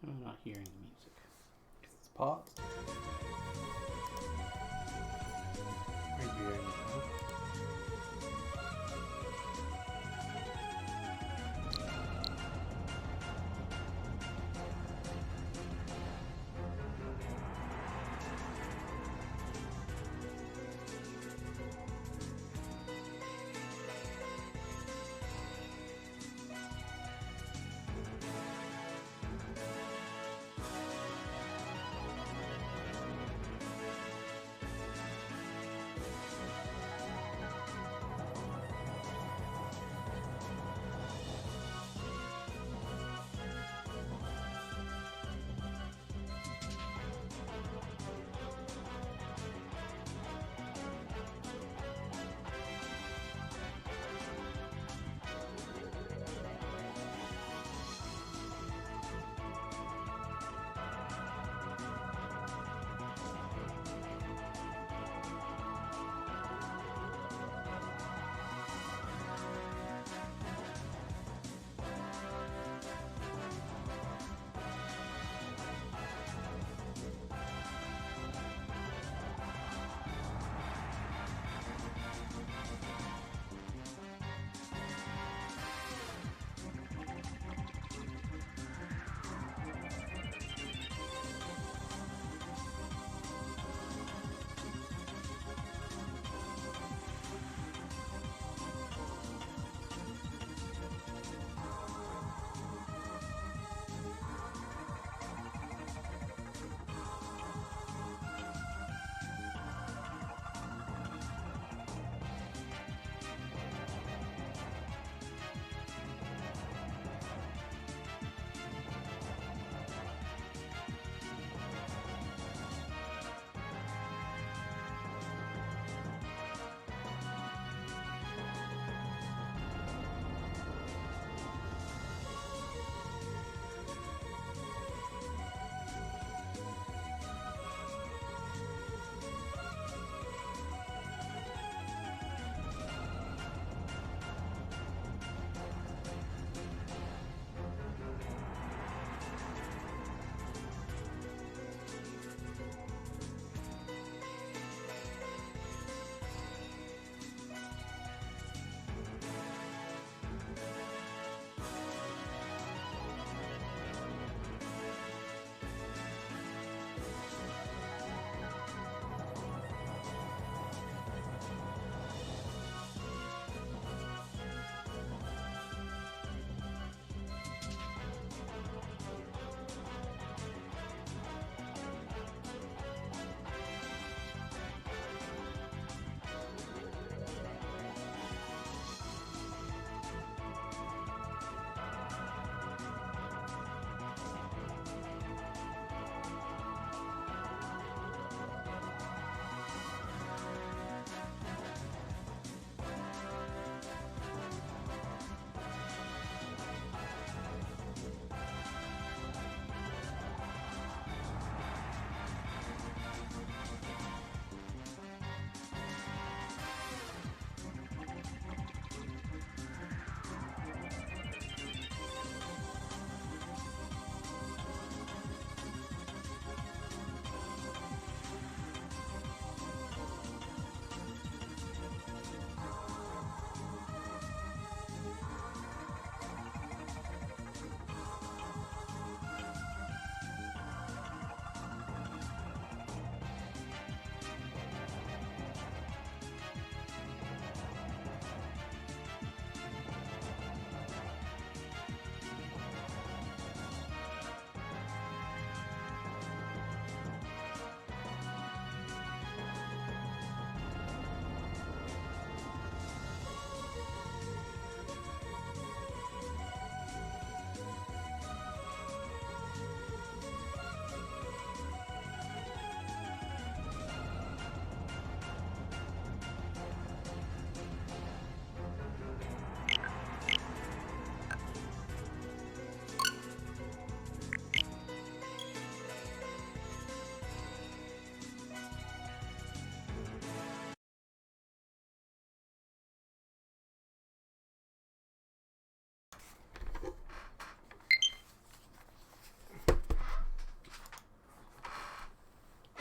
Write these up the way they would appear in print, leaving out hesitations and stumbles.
I'm not hearing the music. It's paused. Are you hearing it?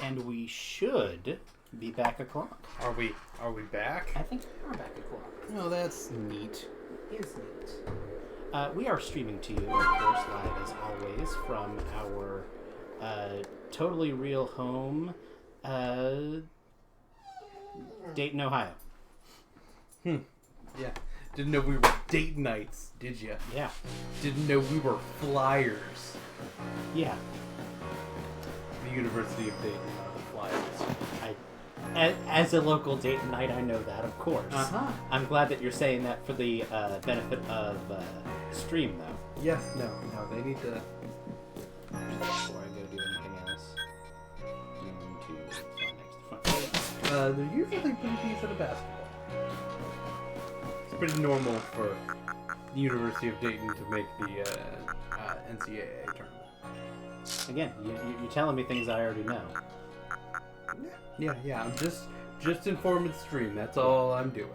And we should be back a clock. Are we back? I think we are back a clock. Oh, that's neat. It is neat. We are streaming to you, of course, live as always, from our totally real home, Dayton, Ohio. Yeah. Didn't know we were Daytonites, did you? Yeah. Didn't know we were Flyers. Yeah. The University of Dayton are the Flyers. As a local Daytonite, I know that, of course. Uh-huh. I'm glad that you're saying that for the benefit of stream, though. Yeah, no, they need to... Before I go do anything else, I'm going to fly next to the front. They're usually pretty decent at basketball. It's pretty normal for the University of Dayton to make the NCAA tournament. Again, you're telling me things I already know. Yeah. I'm just informing the stream. That's all I'm doing.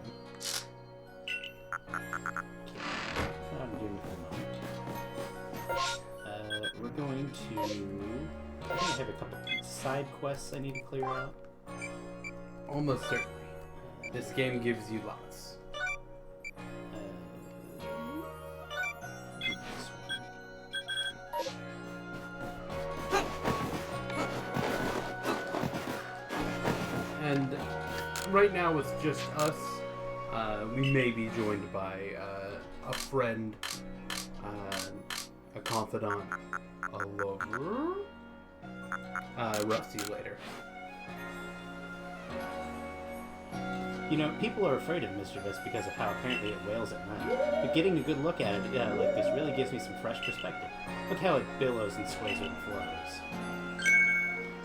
I'm doing for a moment. We're going to... I think I have a couple side quests I need to clear out. Almost certainly. This game gives you lots. And right now it's just us. We may be joined by a friend, a confidant, a lover. Rusty later. You know, people are afraid of Mischievous because of how apparently it wails at night. But getting a good look at it like this really gives me some fresh perspective. Look how it billows and sways and flows.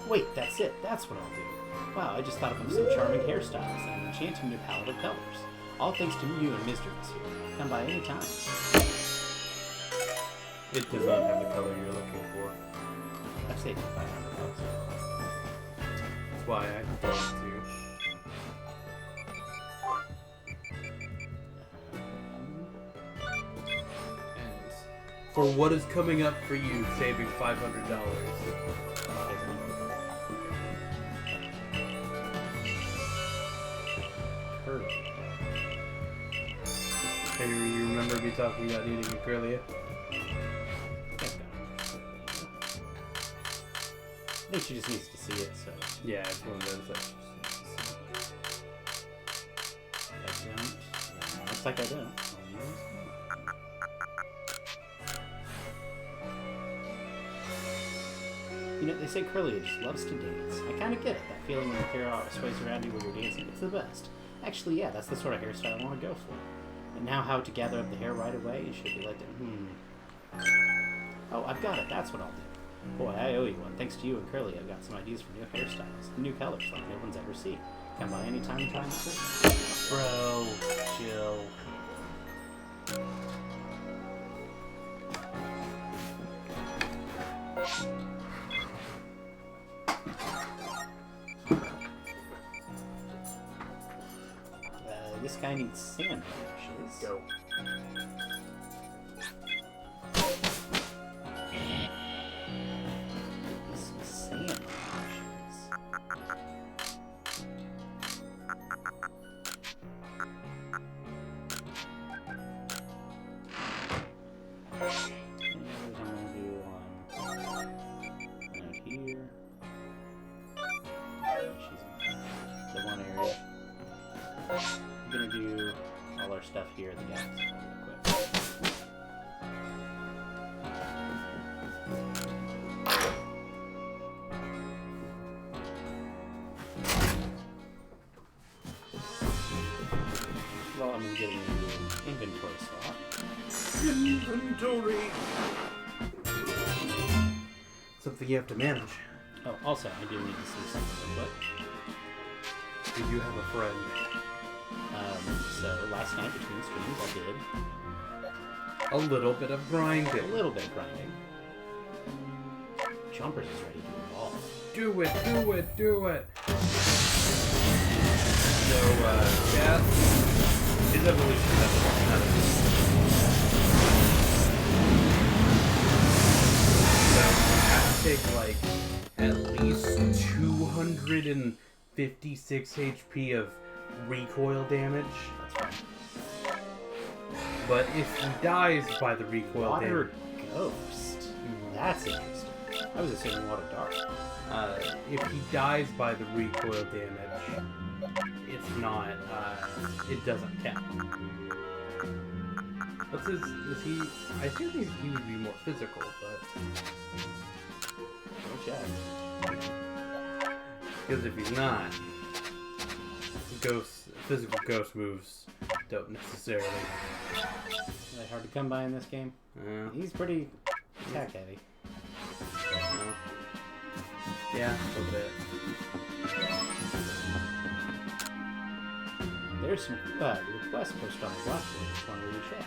Wait, that's it. That's what I'll do. Wow, I just thought of some charming hairstyles and an enchanting new palette of colors. All thanks to you and Mischievous here. Come by any time. It does not have the color you're looking for. I've saved $500. That's why I don't to. And for what is coming up for you, saving $500. Hey, you remember me talking about needing a Curlia? I think she just needs to see it, so... Yeah, it's one of those that I don't. Looks like I don't. You know, they say Curlia just loves to dance. I kind of get it. That feeling when your hair sways around you when you're dancing. It's the best. Actually, yeah, that's the sort of hairstyle I want to go for. And now how to gather up the hair right away should be like that. Oh, I've got it. That's what I'll do. Boy, I owe you one. Thanks to you and Curly, I've got some ideas for new hairstyles. And new colors like no one's ever seen. Come by anytime and try them too. Bro, chill. This guy needs sand brushes. go. Some sand brushes. And I'm gonna do one out here. She's in the one area. I'm gonna do all our stuff here at the gas real quick. Well, I'm gonna get a new inventory slot. Inventory! Something you have to manage. Oh, also, I do need to see something real quick. Do you have a friend? So last night between streams I did A little bit of grinding. a little bit of grinding. Jumpers is ready to evolve. Do it! So, Cat, his evolution has not So, it has to take, like, at least 200 156 HP of recoil damage. That's fine. But if he dies by the recoil Water damage... Ghost. That's interesting. I was assuming Water Dark. If he dies by the recoil damage, it's not, it doesn't count. What's his, is he, I assume he would be more physical, but... Don't check. Because if he's not, physical ghost moves don't necessarily... Are they hard to come by in this game? He's pretty attack heavy. Yeah, a little bit. There's some requests posted on the blackboard. Just want to read check.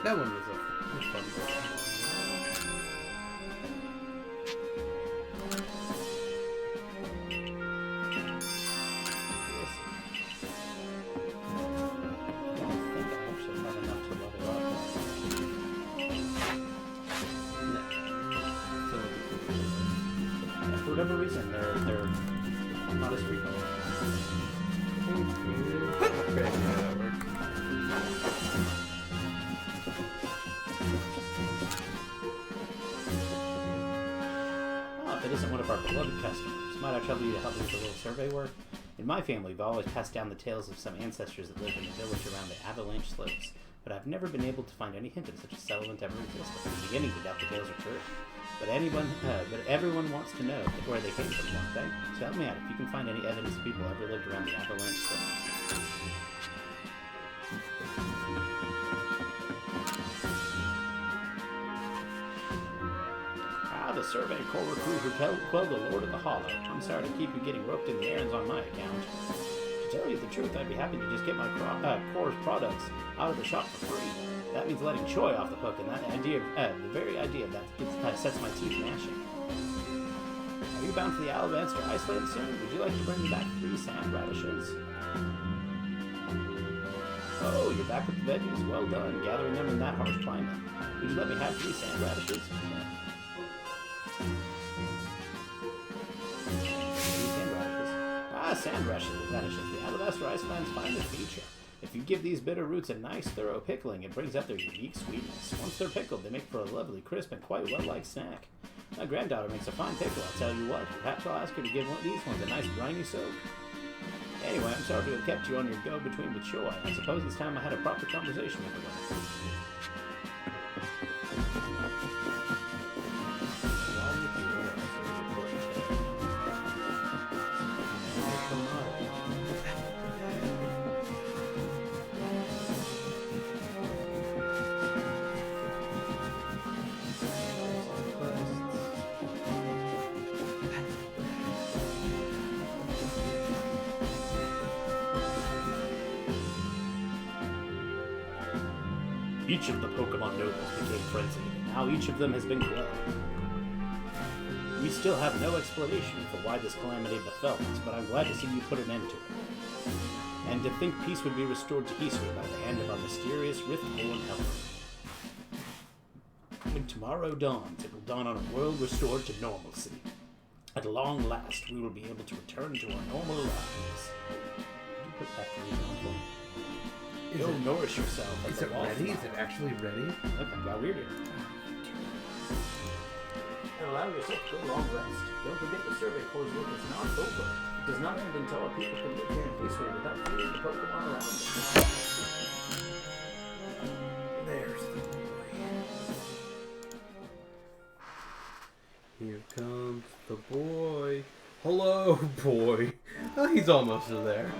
That one was a fun one. For whatever reason, they're not as frequent. If it isn't one of our beloved customers, might I trouble you to help me with a little survey work? In my family, we've always passed down the tales of some ancestors that lived in the village around the avalanche slopes, but I've never been able to find any hint of such a settlement ever existed. I'm beginning to doubt the tales are true. But everyone wants to know where they came from, don't they? So help me out if you can find any evidence people ever lived around the avalanche slopes. The Survey Corps recruit who quelled the Lord of the Hollow. I'm sorry to keep you getting roped in the errands on my account. To tell you the truth, I'd be happy to just get my Corps' products out of the shop for free. That means letting Choi off the hook, and that idea, the very idea of that sets my teeth gnashing. Are you bound for the Alabaster Iceland soon? Would you like to bring me back 3 sand radishes? Oh, you're back with the veggies. Well done, gathering them in that harsh climate. Would you let me have 3 sand radishes? Sand radishes, the Alabaster Iceland's finest feature. If you give these bitter roots a nice, thorough pickling, it brings out their unique sweetness. Once they're pickled, they make for a lovely, crisp, and quite well-liked snack. My granddaughter makes a fine pickle, I'll tell you what. Perhaps I'll ask her to give these ones a nice briny soak. Anyway, I'm sorry to have kept you on your go-between with Choi. I suppose it's time I had a proper conversation with her. Each of the Pokemon nobles became frenzied, and now each of them has been quelled. We still have no explanation for why this calamity befell us, but I'm glad to see you put an end to it. And to think peace would be restored to Eastwood by the hand of our mysterious Rift-born helper. When tomorrow dawns, it will dawn on a world restored to normalcy. At long last, we will be able to return to our normal lives. Could you put that green on for me? You'll nourish yourself. Is it ready? Is it actually ready? Look, I got weird here. And allow yourself to go long rest. Don't forget the Survey Corps' work is not over. It does not end until our people can live here in peacefully without fearing the Pokemon around them. There's the boy. Here comes the boy. Hello, boy. Oh, he's almost there.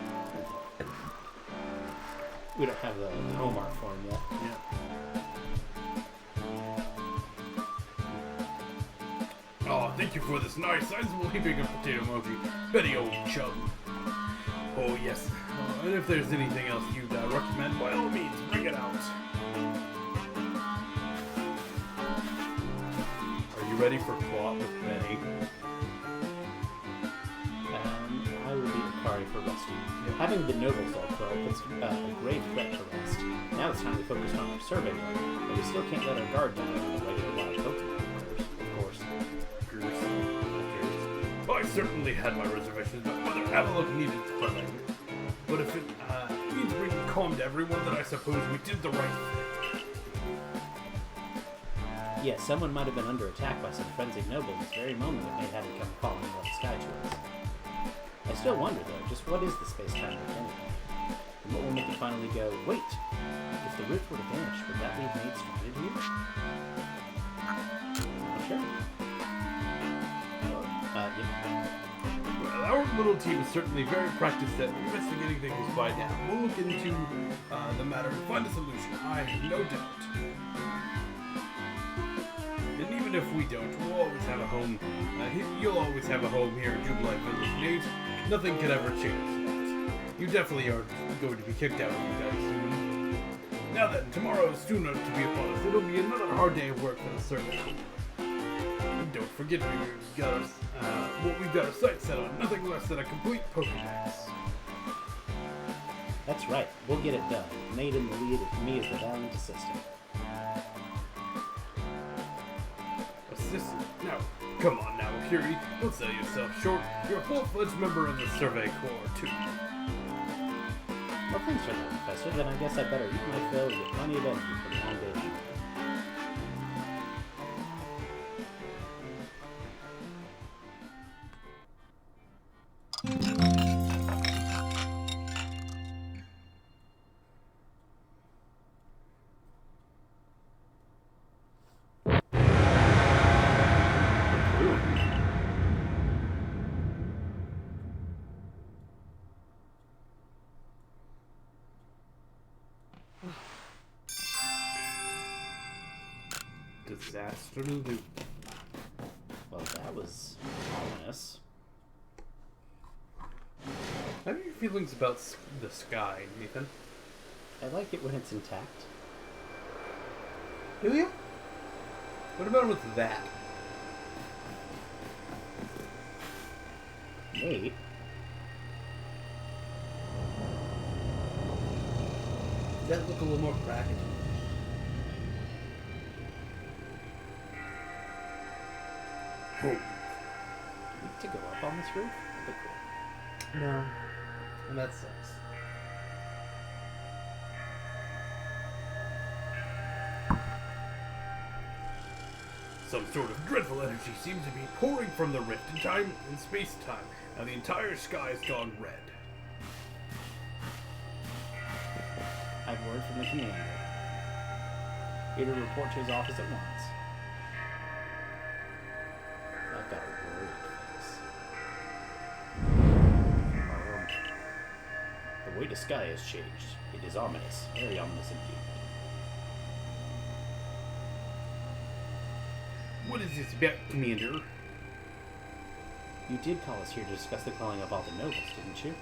We don't have the home art for him yet. Yeah. Oh, thank you for this nice, sizable heaping of potato emoji. Betty, old chum. Oh, yes. And if there's anything else you'd recommend, by all means, bring it out. Are you ready for plot with Betty? I will be Akari for rescue. Having the nobles all quelled puts a grave threat to rest. Now it's time to focused on our survey work, but we still can't let our guard down on the regular wild Pokemon, of course. I certainly had my reservations about whether Avalok needed quelling. But if it means bringing calm to everyone, then I suppose we did the right thing. Yes, someone might have been under attack by some frenzied noble this very moment that may have him come falling out of the sky to us. I still wonder, though, just what is the space-time rift anyway? And what will make it finally go, wait! If the rift were to vanish, would that leave Nate stranded here? Not sure. Yeah. Well, our little team is certainly very practiced at investigating things by now. We'll look into the matter and find a solution, I have no doubt. And even if we don't, we'll always have a home. You'll always have a home here in Jubilee Village, Nate. Nothing can ever change that. You definitely are going to be kicked out of you guys soon. Now then, tomorrow is soon enough to be upon us. It'll be another hard day of work for the survey. And don't forget we've got our sights set on. Nothing less than a complete Pokédex. That's right. We'll get it done. Nate in the lead, and me as the valiant assistant. Assistant? No. Come on now, Curie. Don't sell yourself short. You're a full-fledged member of the Survey Corps, too. Well, thanks for that, Professor. Then I guess I'd better eat my fill and get plenty of energy for the long day. Disaster loop. Well, that was ominous. How are your feelings about the sky, Nathan? I like it when it's intact. Do you? What about with that? Nate? Does that look a little more cracked? Do we need to go up on this roof? That'd be cool. No. And that sucks. Some sort of dreadful energy seems to be pouring from the rift in time and space-time. Now the entire sky has gone red. I've word from the commander. Here to report to his office at once. I've got a word for this. The way the sky has changed. It is ominous. Very ominous indeed. What is this about, Commander? You did call us here to discuss the calling of all the nobles, didn't you?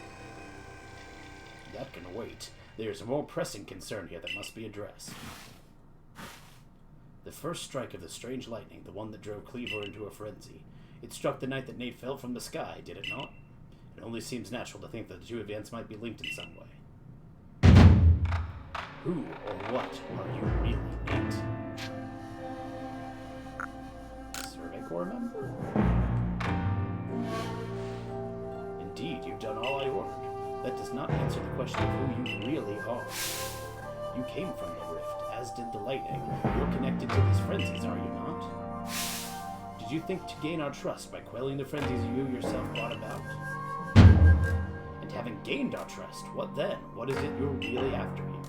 That can wait. There's a more pressing concern here that must be addressed. The first strike of the strange lightning, the one that drove Cleaver into a frenzy. It struck the night that Nate fell from the sky, did it not? It only seems natural to think that the two events might be linked in some way. Who or what are you really, Nate? Survey Corps member? Indeed, you've done all I ordered. That does not answer the question of who you really are. You came from the rift, as did the lightning. You're connected to these frenzies, are you not? Did you think to gain our trust by quelling the frenzies you yourself brought about? And having gained our trust, what then? What is it you're really after here?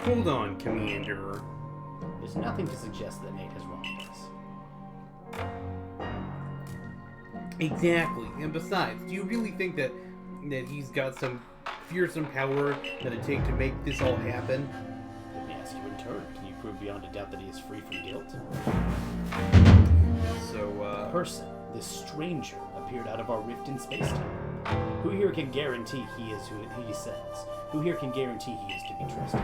Hold on, Commander. There's nothing to suggest that Nate has wronged us. Exactly. And besides, do you really think that he's got some fearsome power that it take to make this all happen? Let me ask you in turn. Can you prove beyond a doubt that he is free from guilt? So, The person, this stranger, appeared out of our rift in space-time. Who here can guarantee he is who he says? Who here can guarantee he is to be trusted?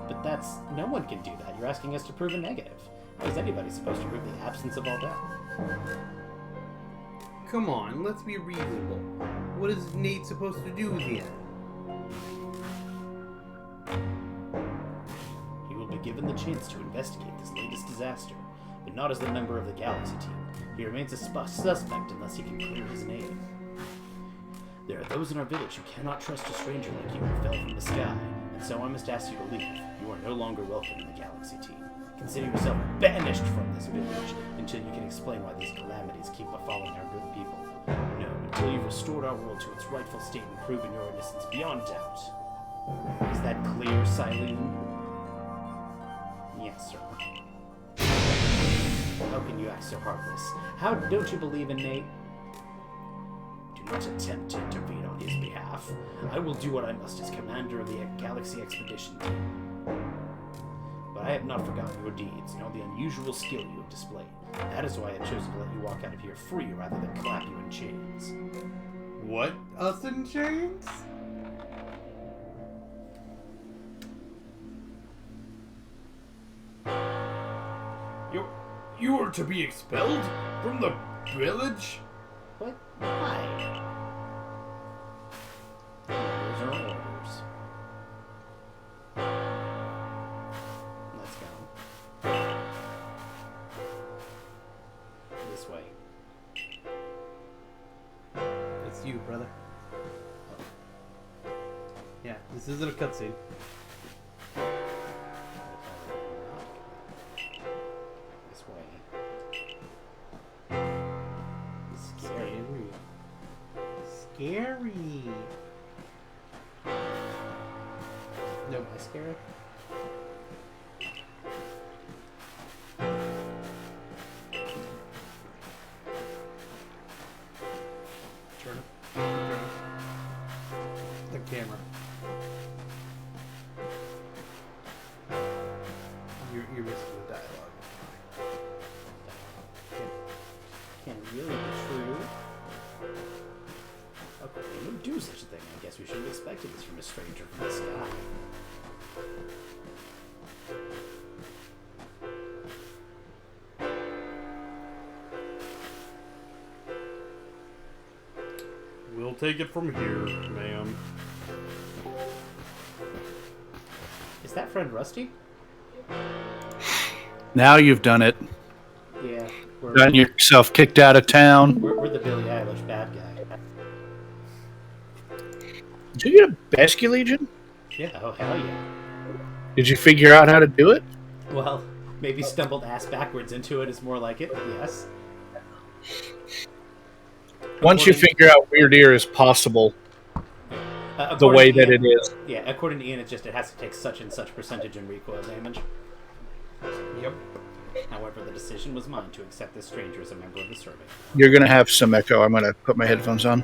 But no one can do that. You're asking us to prove a negative. How is anybody supposed to prove the absence of all doubt? Come on, let's be reasonable. What is Nate supposed to do then? He will be given the chance to investigate this latest disaster, but not as the member of the Galaxy team. He remains a suspect unless he can clear his name. There are those in our village who cannot trust a stranger like you who fell from the sky, and so I must ask you to leave. You are no longer welcome in the Galaxy team. Consider yourself banished from this village until you can explain why these calamities keep befalling our good people. No, until you've restored our world to its rightful state and proven your innocence beyond doubt. Is that clear, Silene? Yes, sir. How can you act so heartless? How don't you believe in Nate? Do not attempt to intervene on his behalf. I will do what I must as commander of the Galaxy Expedition team. But I have not forgotten your deeds, nor the unusual skill you have displayed. That is why I have chosen to let you walk out of here free rather than clap you in chains. What? Us in chains? You are to be expelled from the village? What? Why? Orders are orders. Let's go. This way. It's you, brother. Yeah, this isn't a cutscene. This way. Scary. Scary. No, Am I scared? Turn the camera. You're missing the dialogue. Can really be true. Okay, we would do such a thing. I guess we should have expected this from a stranger from the sky. We'll take it from here, ma'am. Is that friend Rusty? Now you've done it. Yeah. Gotten yourself kicked out of town. We're the Billie Eilish bad guy. Did you get a Basque Legion? Yeah, oh hell yeah. Did you figure out how to do it? Well, maybe stumbled ass backwards into it is more like it, but yes. Once you figure out Weird Ear is possible, the way that it is. Yeah, according to Ian, it has to take such and such percentage in recoil damage. Yep. However, the decision was mine to accept this stranger as a member of the survey. You're going to have some echo. I'm going to put my headphones on.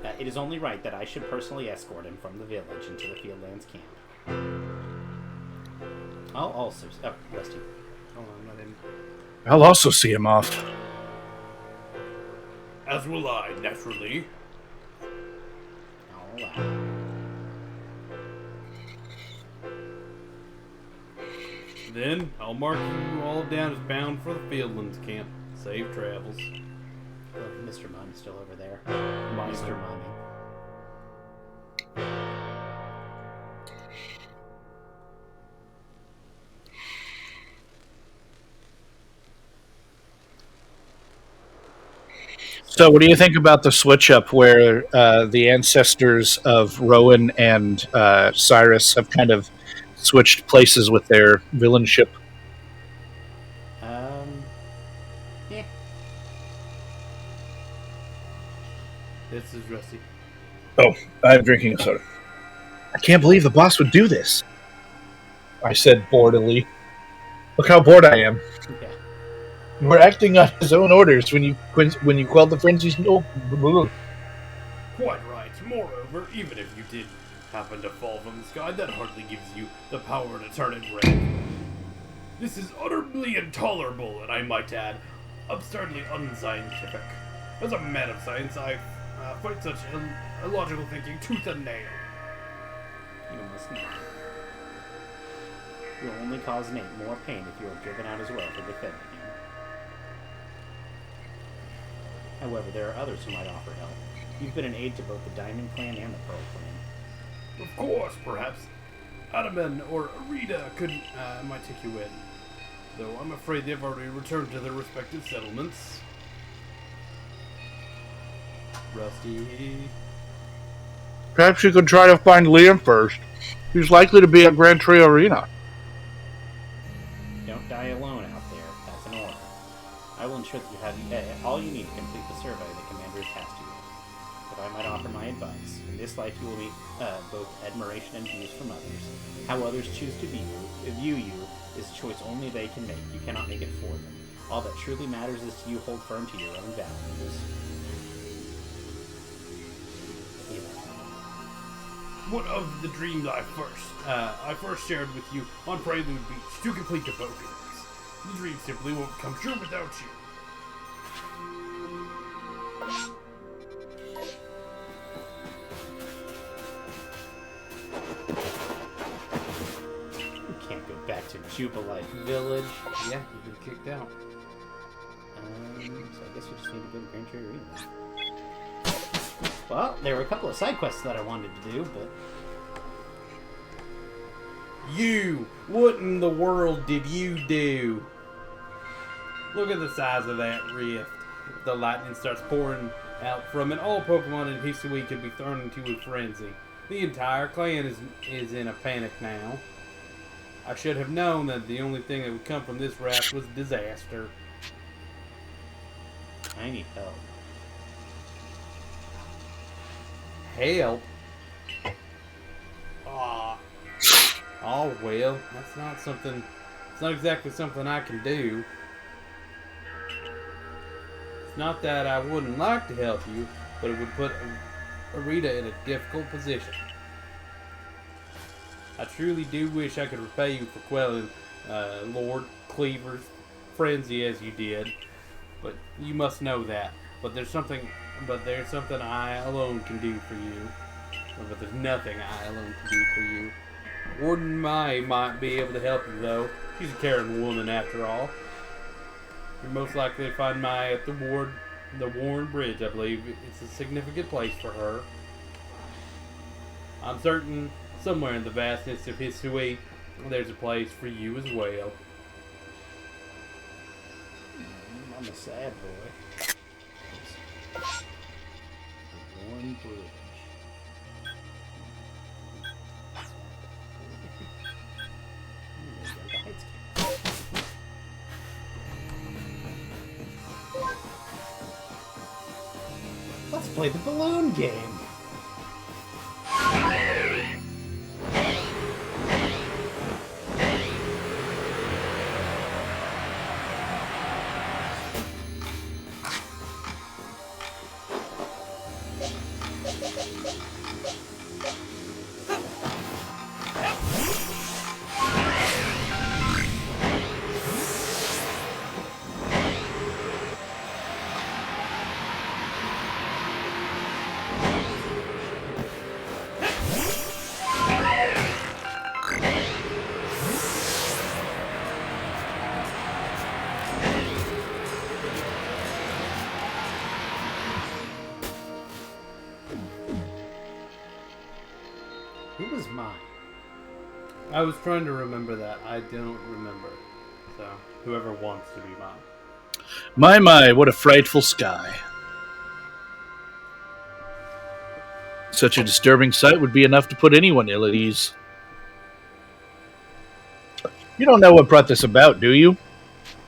Yeah. It is only right that I should personally escort him from the village into the Fieldlands camp. I'll also... Oh, Rusty. Hold on, let him. I'll also see him off. As will I, naturally. All right. Then I'll mark you all down as bound for the Fieldlands camp. Safe travels. Look, Mr. Miming's still over there. Miming. Mr. Miming. So what do you think about the switch up where the ancestors of Rowan and Cyrus have kind of switched places with their villainship? Yeah. This is Rusty. Oh, I'm drinking a soda. I can't believe the boss would do this. I said boredly. Look how bored I am. Yeah. You were acting on his own orders when you quelled the frenzies. No. Quite right. Moreover, even if you did happen to fall from the sky, that hardly gives you the power to turn it red. This is utterly intolerable, and I might add, absurdly unscientific. As a man of science, I fight such illogical thinking tooth and nail. You must not. You'll only cause Nate more pain if you are driven out as well for defending him. However, there are others who might offer help. You've been an aid to both the Diamond Clan and the Pearl Clan. Of course, perhaps Adaman or Rita might take you in. Though I'm afraid they've already returned to their respective settlements. Rusty. Perhaps you could try to find Liam first. He's likely to be at Grand Tree Arena. Don't die alone out there. That's an order. I will ensure that you have all you need to complete the survey the commander has tasked you with. If I might offer my advice, in this life you will meet both admiration and views from others. How others choose to view you is a choice only they can make. You cannot make it for them. All that truly matters is to you hold firm to your own values. One of the dreams I first shared with you on Prelude Beach to complete the Pokédex. The dream simply won't come true without you. You can't go back to Jubilife Village. Yeah, you've been kicked out. So I guess we just need to go to Grand Tree Arena then. Well, there were a couple of side quests that I wanted to do, but... What in the world did you do? Look at the size of that rift. If the lightning starts pouring out from it, all Pokemon in Hisui could be thrown into a frenzy. The entire clan is in a panic now. I should have known that the only thing that would come from this raft was disaster. I need help. Help? Oh well, that's not something. It's not exactly something I can do. It's not that I wouldn't like to help you, but it would put Arita in a difficult position. I truly do wish I could repay you for quelling Lord Cleaver's frenzy as you did, but you must know that. But there's something I alone can do for you. But there's nothing I alone can do for you. Warden Mai might be able to help you, though. She's a caring woman, after all. You're most likely to find Mai at the Warren Bridge, I believe. It's a significant place for her. I'm certain somewhere in the vastness of Hisui, there's a place for you as well. I'm a sad boy. The Warren Bridge. Let's play the balloon game. Who was mine? I was trying to remember that. I don't remember. So, whoever wants to be mine. My, what a frightful sky. Such a disturbing sight would be enough to put anyone ill at ease. You don't know what brought this about, do you?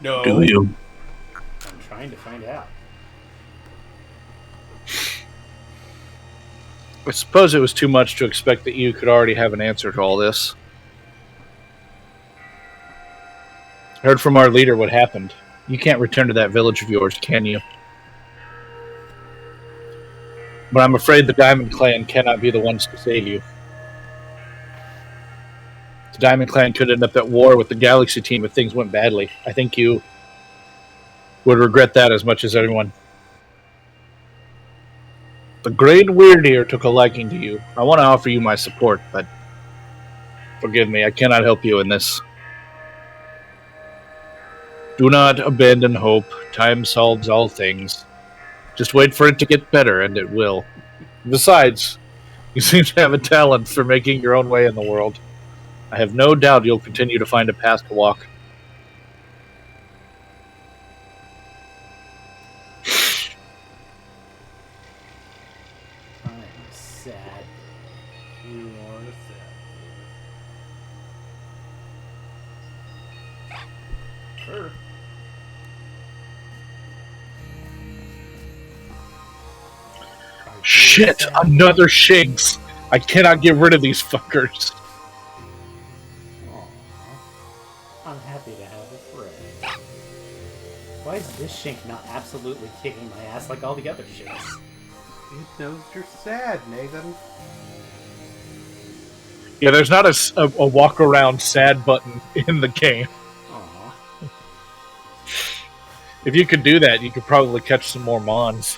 No. Do you? I'm trying to find out. I suppose it was too much to expect that you could already have an answer to all this. I heard from our leader what happened. You can't return to that village of yours, can you? But I'm afraid the Diamond Clan cannot be the ones to save you. The Diamond Clan could end up at war with the Galaxy team if things went badly. I think you would regret that as much as anyone. The great Weird Ear took a liking to you. I want to offer you my support, but forgive me, I cannot help you in this. Do not abandon hope. Time solves all things. Just wait for it to get better, and it will. Besides, you seem to have a talent for making your own way in the world. I have no doubt you'll continue to find a path to walk. I'm sad. You are sad. Sure. Shit, another Shigs. I cannot get rid of these fuckers. Aww. I'm happy to have a friend. Why is this Shink not absolutely kicking my ass like all the other Shinks? It knows you're sad, Nathan. Yeah, there's not a walk around sad button in the game. Aww. If you could do that, you could probably catch some more Mons.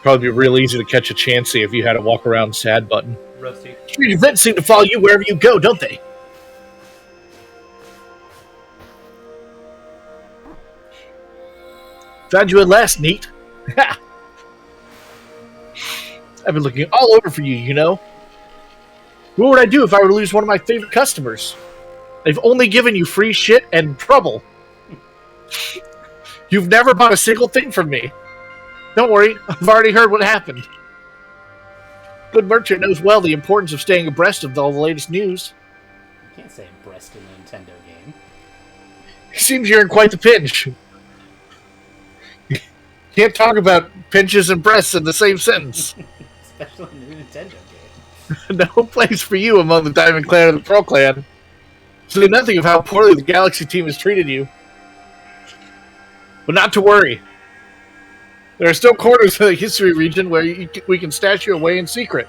Probably be real easy to catch a Chansey if you had a walk around sad button. Rusty. Your events seem to follow you wherever you go, don't they? Found you at last, Neat. Ha! I've been looking all over for you, you know. What would I do if I were to lose one of my favorite customers? They've only given you free shit and trouble. You've never bought a single thing from me. Don't worry, I've already heard what happened. Good merchant knows well the importance of staying abreast of all the latest news. You can't say breast in a Nintendo game. It seems you're in quite the pinch. Can't talk about pinches and breasts in the same sentence. Especially in a Nintendo game. No place for you among the Diamond Clan or the Pearl Clan. Say nothing of how poorly the Galaxy team has treated you. But not to worry. There are still corners of the history region where we can stash you away in secret.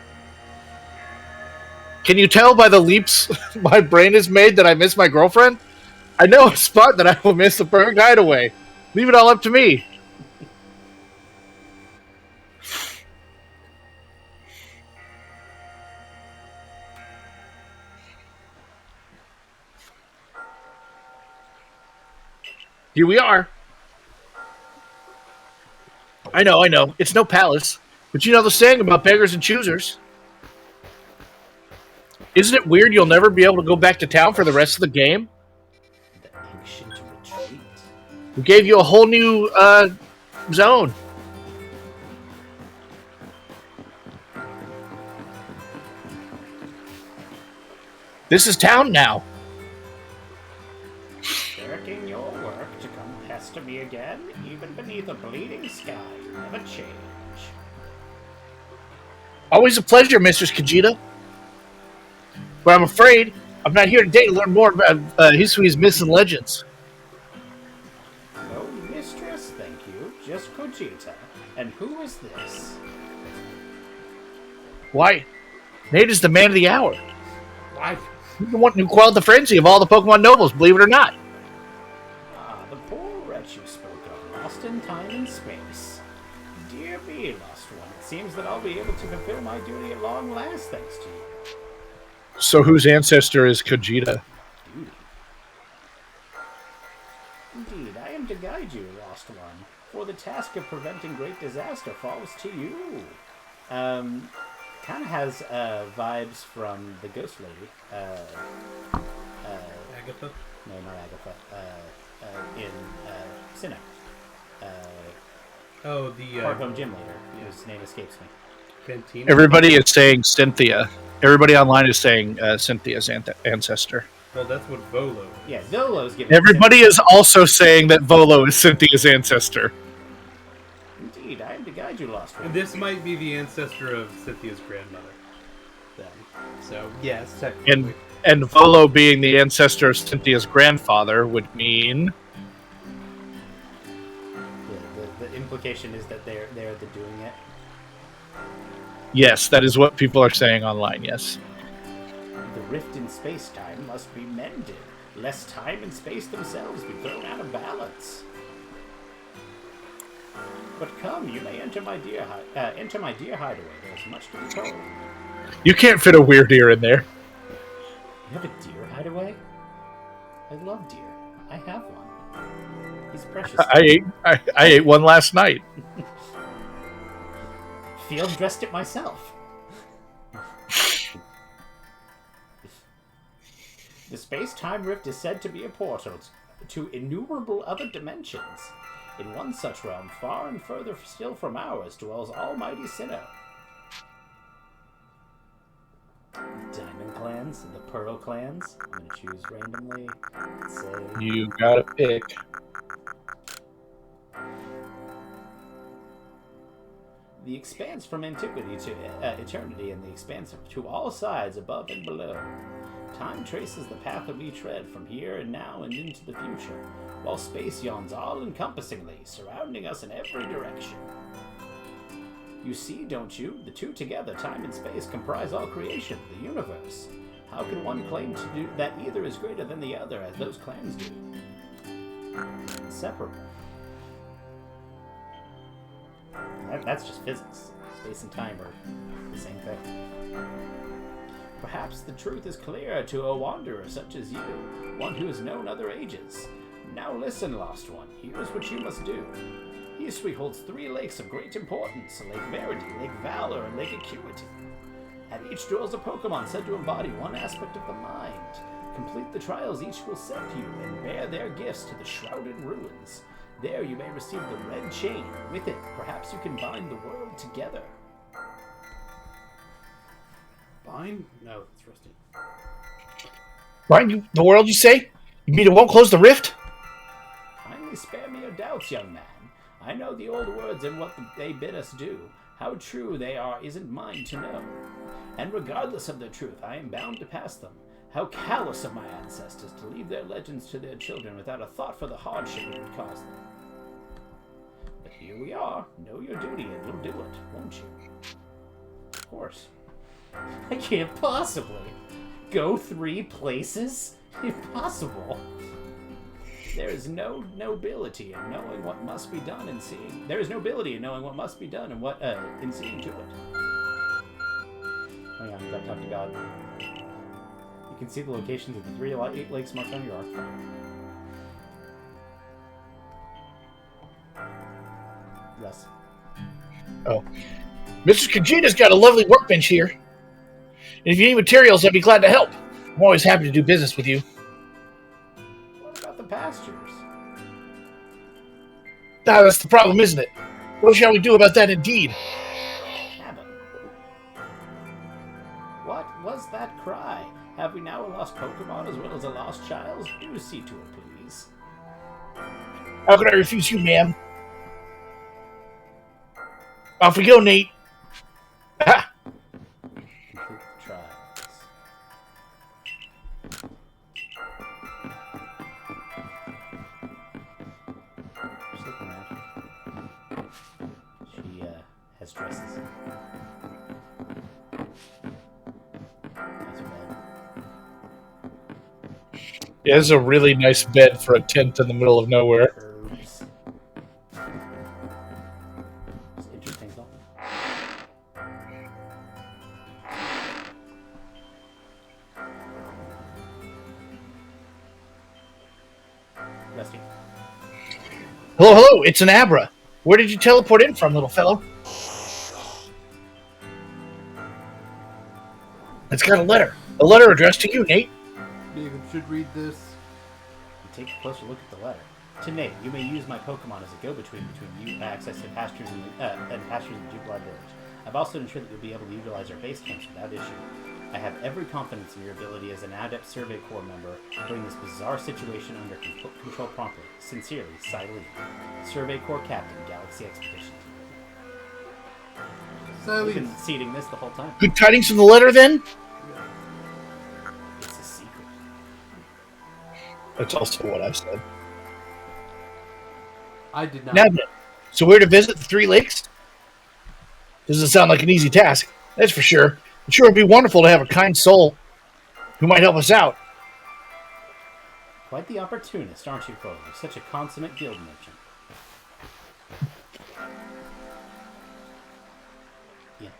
Can you tell by the leaps my brain has made that I miss my girlfriend? I know a spot that I will miss the perfect hideaway. Leave it all up to me. Here we are. I know. It's no palace. But you know the saying about beggars and choosers. Isn't it weird you'll never be able to go back to town for the rest of the game? The ancient retreat. We gave you a whole new zone. This is town now. Shirking your work to come pester me again, even beneath a bleeding sky, never change. Always a pleasure, Mistress Kajita. But I'm afraid I'm not here today to learn more about history's myths and legends. No mistress, thank you. Just Kojita. And who is this? Why, Nate is the man of the hour. Why? He's the one who quelled the frenzy of all the Pokemon nobles, believe it or not. Ah, the poor wretch you spoke of, lost in time and space. Dear me, lost one, it seems that I'll be able to fulfill my duty at long last, thanks to you. So whose ancestor is Kajita? Duty. Indeed, I am to guide you, lost one, for the task of preventing great disaster falls to you. Kind of has vibes from the Ghost Lady. Agatha? No, not Agatha. In Sinnoh. Oh, the Park Home Gym Leader, whose name escapes me. Cantina? Everybody is saying Cynthia. Everybody online is saying Cynthia's ancestor. Well, that's what Volo is. Yeah, Volo's giving. Everybody is also saying that Volo is Cynthia's ancestor. Indeed, I am to guide you, lost one. And this might be the ancestor of Cynthia's grandmother. Then. So, yes, technically. And Volo being the ancestor of Cynthia's grandfather would mean... The implication is that they're the doing it. Yes, that is what people are saying online, yes. The rift in space-time must be mended, lest time and space themselves be thrown out of balance. But come, you may enter my deer hideaway. There's much to be told. You can't fit a weird deer in there. You have a deer hideaway? I love deer. I have one. He's precious. I ate one last night. field dressed it myself. The space-time rift is said to be a portal to innumerable other dimensions. In one such realm, far and further still from ours, dwells almighty Sinnoh. Diamond clans, the Pearl clans. I'm gonna choose randomly. Let's say You gotta pick. the expanse from antiquity to eternity, and the expanse to all sides, above and below. Time traces the path that we tread from here and now and into the future, while space yawns all-encompassingly, surrounding us in every direction. You see, don't you? The two together, time and space, comprise all creation, the universe. How can one claim to do that either is greater than the other, as those clans do? Inseparable. That's just physics. Space and time are the same thing. Perhaps the truth is clearer to a wanderer such as you, one who has known other ages. Now listen, lost one. Here's what you must do. History holds 3 lakes of great importance: Lake Verity, Lake Valor, and Lake Acuity. At each dwells a Pokemon said to embody one aspect of the mind. Complete the trials each will send you, and bear their gifts to the Shrouded Ruins. There you may receive the red chain. With it, perhaps you can bind the world together. Bind? No, it's rusty. Right, the world, you say? You mean it won't close the rift? Kindly spare me your doubts, young man. I know the old words and what they bid us do. How true they are isn't mine to know. And regardless of their truth, I am bound to pass them. How callous of my ancestors to leave their legends to their children without a thought for the hardship it would cause them. But here we are. Know your duty and you'll do it, won't you? Of course. I can't possibly go 3 places? Impossible. There is no nobility in knowing what must be done and seeing. There is nobility in knowing what must be done and what in seeing to it. Hang on, I've got to talk to God. You can see the locations of the 3 lakes marked on your arc. Yes. Oh. Mr. Kajita's got a lovely workbench here. And if you need materials, I'd be glad to help. I'm always happy to do business with you. What about the pastures? Ah, that's the problem, isn't it? What shall we do about that indeed? Abbott. What was that cry? Have we now a lost Pokemon as well as a lost child? Do see to it, please. How could I refuse you, ma'am? Off we go, Nate. Ah! Complete the trials. Just looking at her. She has dresses. Nice bed. Yeah, this is a really nice bed for a tent in the middle of nowhere. Herbs. Just interesting stuff. Rusty. Hello, hello, it's an Abra. Where did you teleport in from, little fellow? It's got a letter. A letter addressed to you, Nate. David should read this. You take a closer look at the letter. To Nate, you may use my Pokemon as a go-between between you access to pastures and pastures in the Jubilee Village. I've also ensured that you'll be able to utilize our base camps without issue. I have every confidence in your ability as an adept Survey Corps member to bring this bizarre situation under control promptly. Sincerely, Silene, Survey Corps Captain, Galaxy Expedition Team. We've been seeding this the whole time. Good tidings from the letter, then? It's a secret. That's also what I said. I did not. Now then, so we're to visit the 3 lakes? Doesn't sound like an easy task, that's for sure. But sure, it'd be wonderful to have a kind soul who might help us out. Quite the opportunist, aren't you, Clover? Such a consummate guild merchant. Yeah.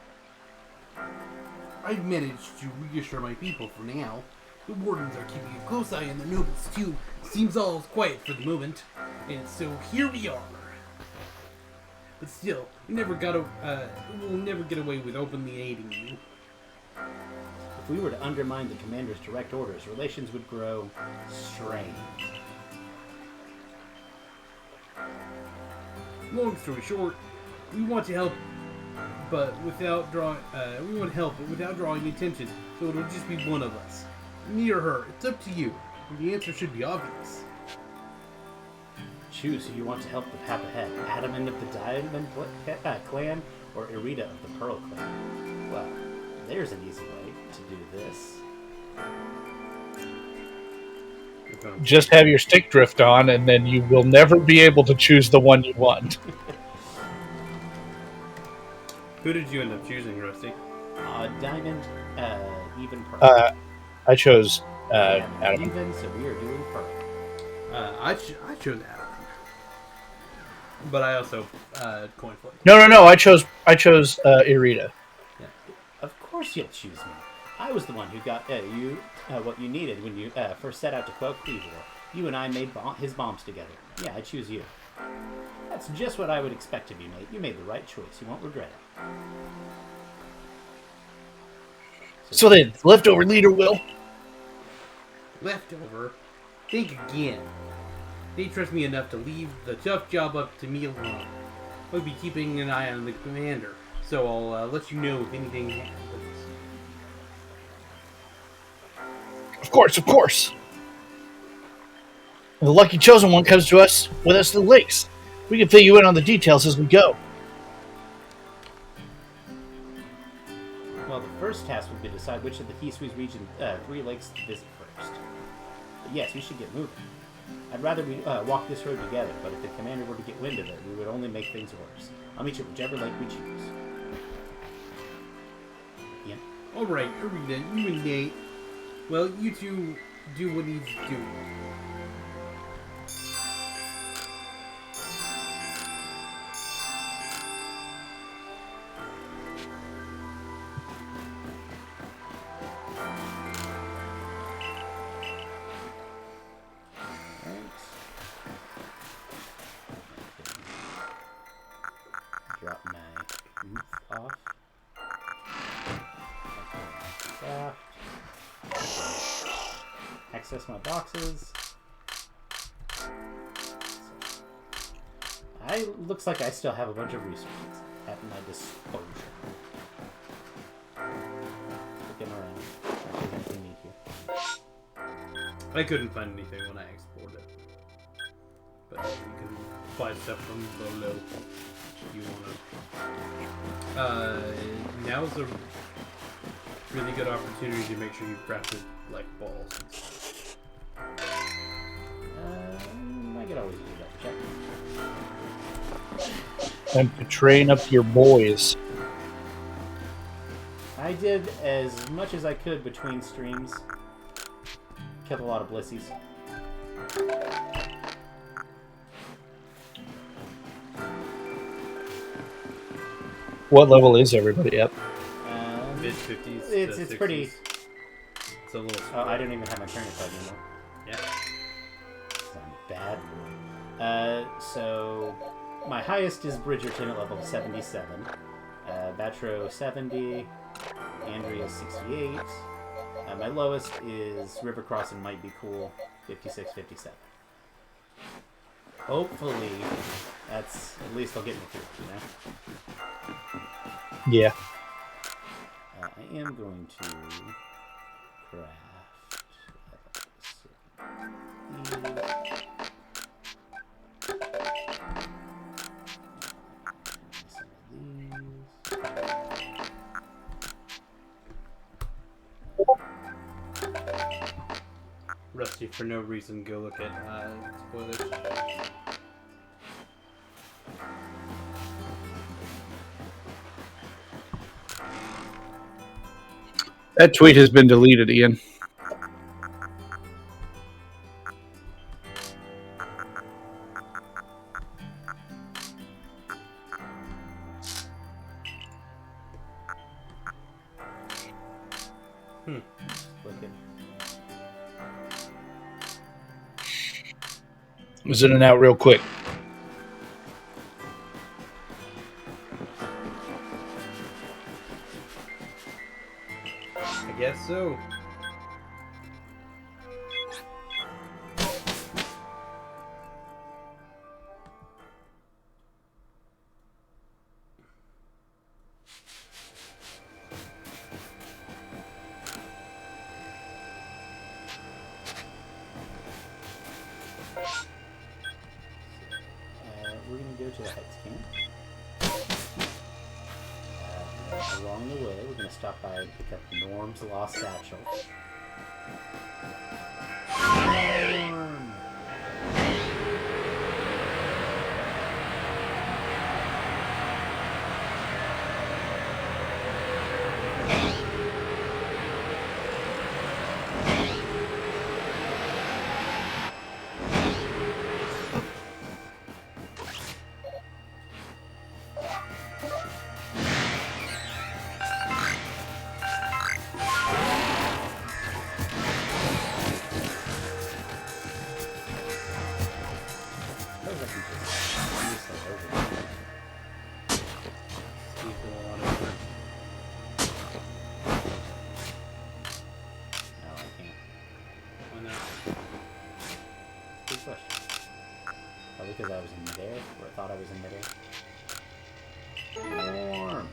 I've managed to reassure my people for now. The wardens are keeping a close eye on the nobles too. Seems all is quiet for the moment. And so here we are. but still, we'll never get away with openly aiding you. If we were to undermine the commander's direct orders, relations would grow strained. Long story short, we want to help, but without drawing attention, so it'll just be one of us. Me or her, it's up to you. The answer should be obvious. Choose who you want to help the path ahead. Adamant of the Diamond clan, or Irida of the Pearl clan. Well, there's an easy way to do this. Just have your stick drift on, and then you will never be able to choose the one you want. Who did you end up choosing, Rusty? Diamond, even Pearl. I chose Adam. Even, so we are doing Pearl. I chose Adam. But I also coin flip. No. I chose Irida. Yeah. Of course you'll choose me. I was the one who got you what you needed when you first set out to quell Cleavor. You and I made his bombs together. Yeah, I choose you. That's just what I would expect of you, mate. You made the right choice. You won't regret it. So then, leftover leader will. Leftover? Think again. They trust me enough to leave the tough job up to me alone. I'll be keeping an eye on the commander, so I'll let you know if anything happens. Of course. The lucky chosen one comes to us with us to the lakes. We can fill you in on the details as we go. Well, the first task would be to decide which of the Hisui region 3 lakes to visit first. But yes, we should get moving. I'd rather we walk this road together, but if the commander were to get wind of it, we would only make things worse. I'll meet you at whichever lake we choose. Yeah. Alright, Arena, you and Nate. Well, you two do what needs doing. Drop my oof off. Access my boxes. Looks like I still have a bunch of resources at my disposal. Looking around. If there's anything neat here. I couldn't find anything when I exported it. But you can find stuff from below if you want to. Now's a really good opportunity to make sure you've crafted, like, balls and stuff. I could always do that. Check. And to train up your boys. I did as much as I could between streams. Killed a lot of blissies. What level is everybody at? Mid-50s. It's 60s. pretty. It's a little. Oh, I don't even have my turn card anymore. Yeah. I'm bad. So my highest is Bridgerton at level 77. Batro 70. Andrea 68. My lowest is River Crossing Might Be Cool 56, 57. Hopefully, that's at least they'll get me through, you know? Yeah. I am going to craft Rusty, for no reason, go look at spoilers. That tweet has been deleted, Ian. It was in and out real quick. I guess so. We're going to go to the Heights camp. Along the way, we're going to stop by and pick up Norm's lost satchel. Norm! Because I was in midair, or I thought I was in midair. Warm.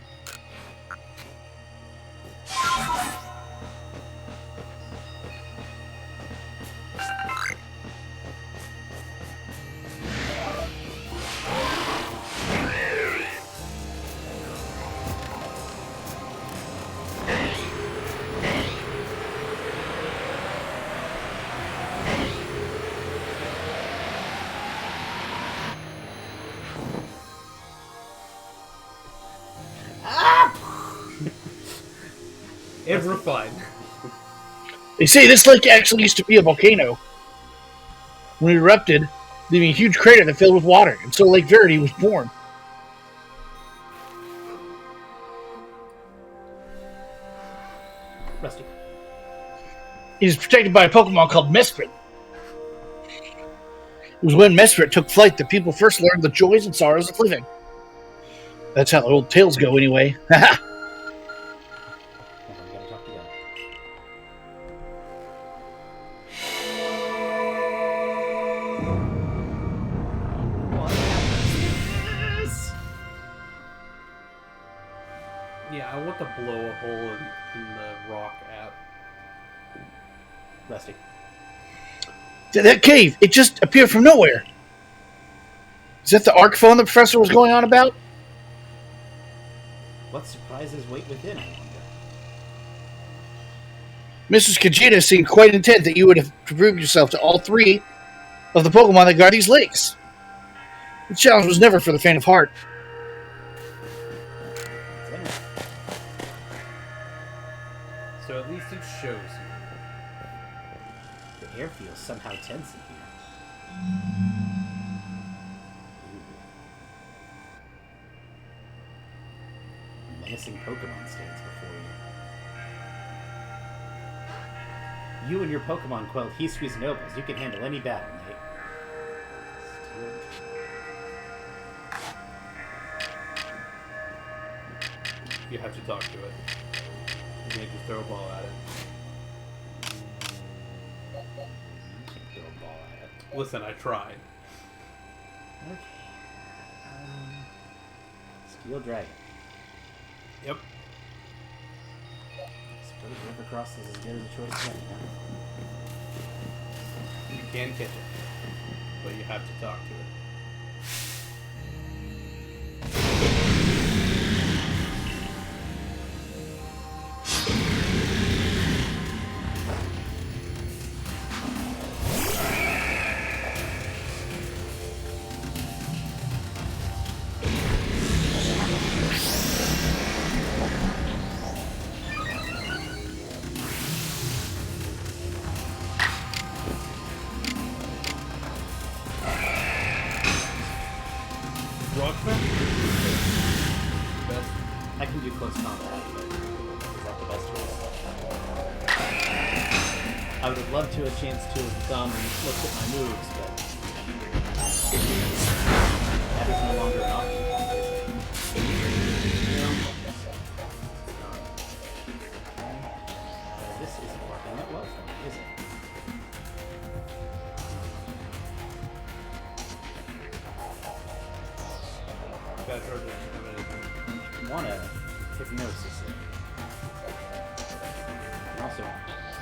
And we're fine. They say this lake actually used to be a volcano. When it erupted, leaving a huge crater that filled with water, and so Lake Verity was born. Rusty. It is protected by a Pokemon called Mesprit. It was when Mesprit took flight that people first learned the joys and sorrows of living. That's how the old tales go, anyway. Haha. Yeah, I want to blow a hole in the rock app. Rusty. That cave, it just appeared from nowhere. Is that the arc phone the professor was going on about? What surprises wait within, I wonder? Mrs. Kajita seemed quite intent that you would have proved yourself to all three of the Pokemon that guard these lakes. The challenge was never for the faint of heart. So at least it shows you. The air feels somehow tense in here. Menacing Pokemon stands before you. You and your Pokemon quelled Hisui's nobles. You can handle any battle, mate. You have to talk to it. You can't just throw a ball at it. Throw a ball at it. Listen, I tried. Okay. Steel Dragon. Yep. Suppose River Cross is as good as a choice as any, huh? You can catch it. But you have to talk to it. I can do close combat, but is that the best choice? I would have loved to have a chance to have gone and looked at my moves, but that is no longer an option. want to hypnosis it. And also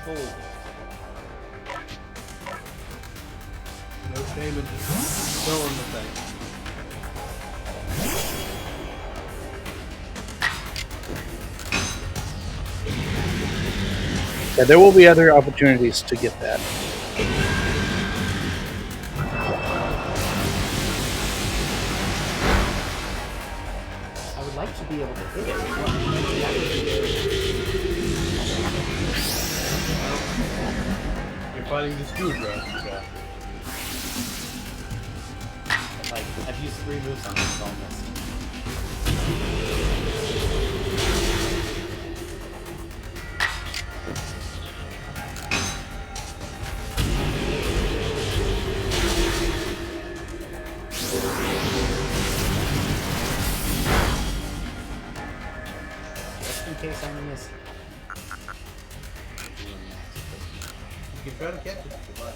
hold it. No shame in just throwing the thing. Yeah, there will be other opportunities to get that. I would like to be able to hit it as well. You're fighting the screwdriver guy. Like, I've used 3 moves on this, all missed. Just in case I miss it. You can try to catch it if you like.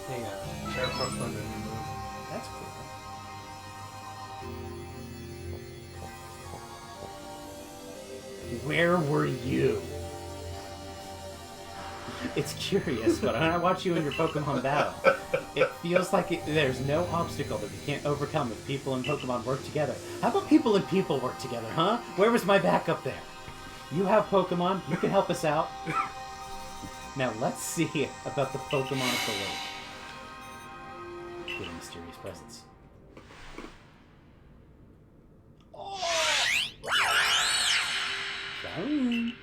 Hang on. Gotta cross my move. That's cool. Where were you? It's curious, but when I watch you in your Pokemon battle, it feels like there's no obstacle that we can't overcome if people and Pokemon work together. How about people and people work together, huh? Where was my backup there? You have Pokemon, you can help us out. Now let's see about the Pokemon of the lake. Good mysterious presence. Sorry.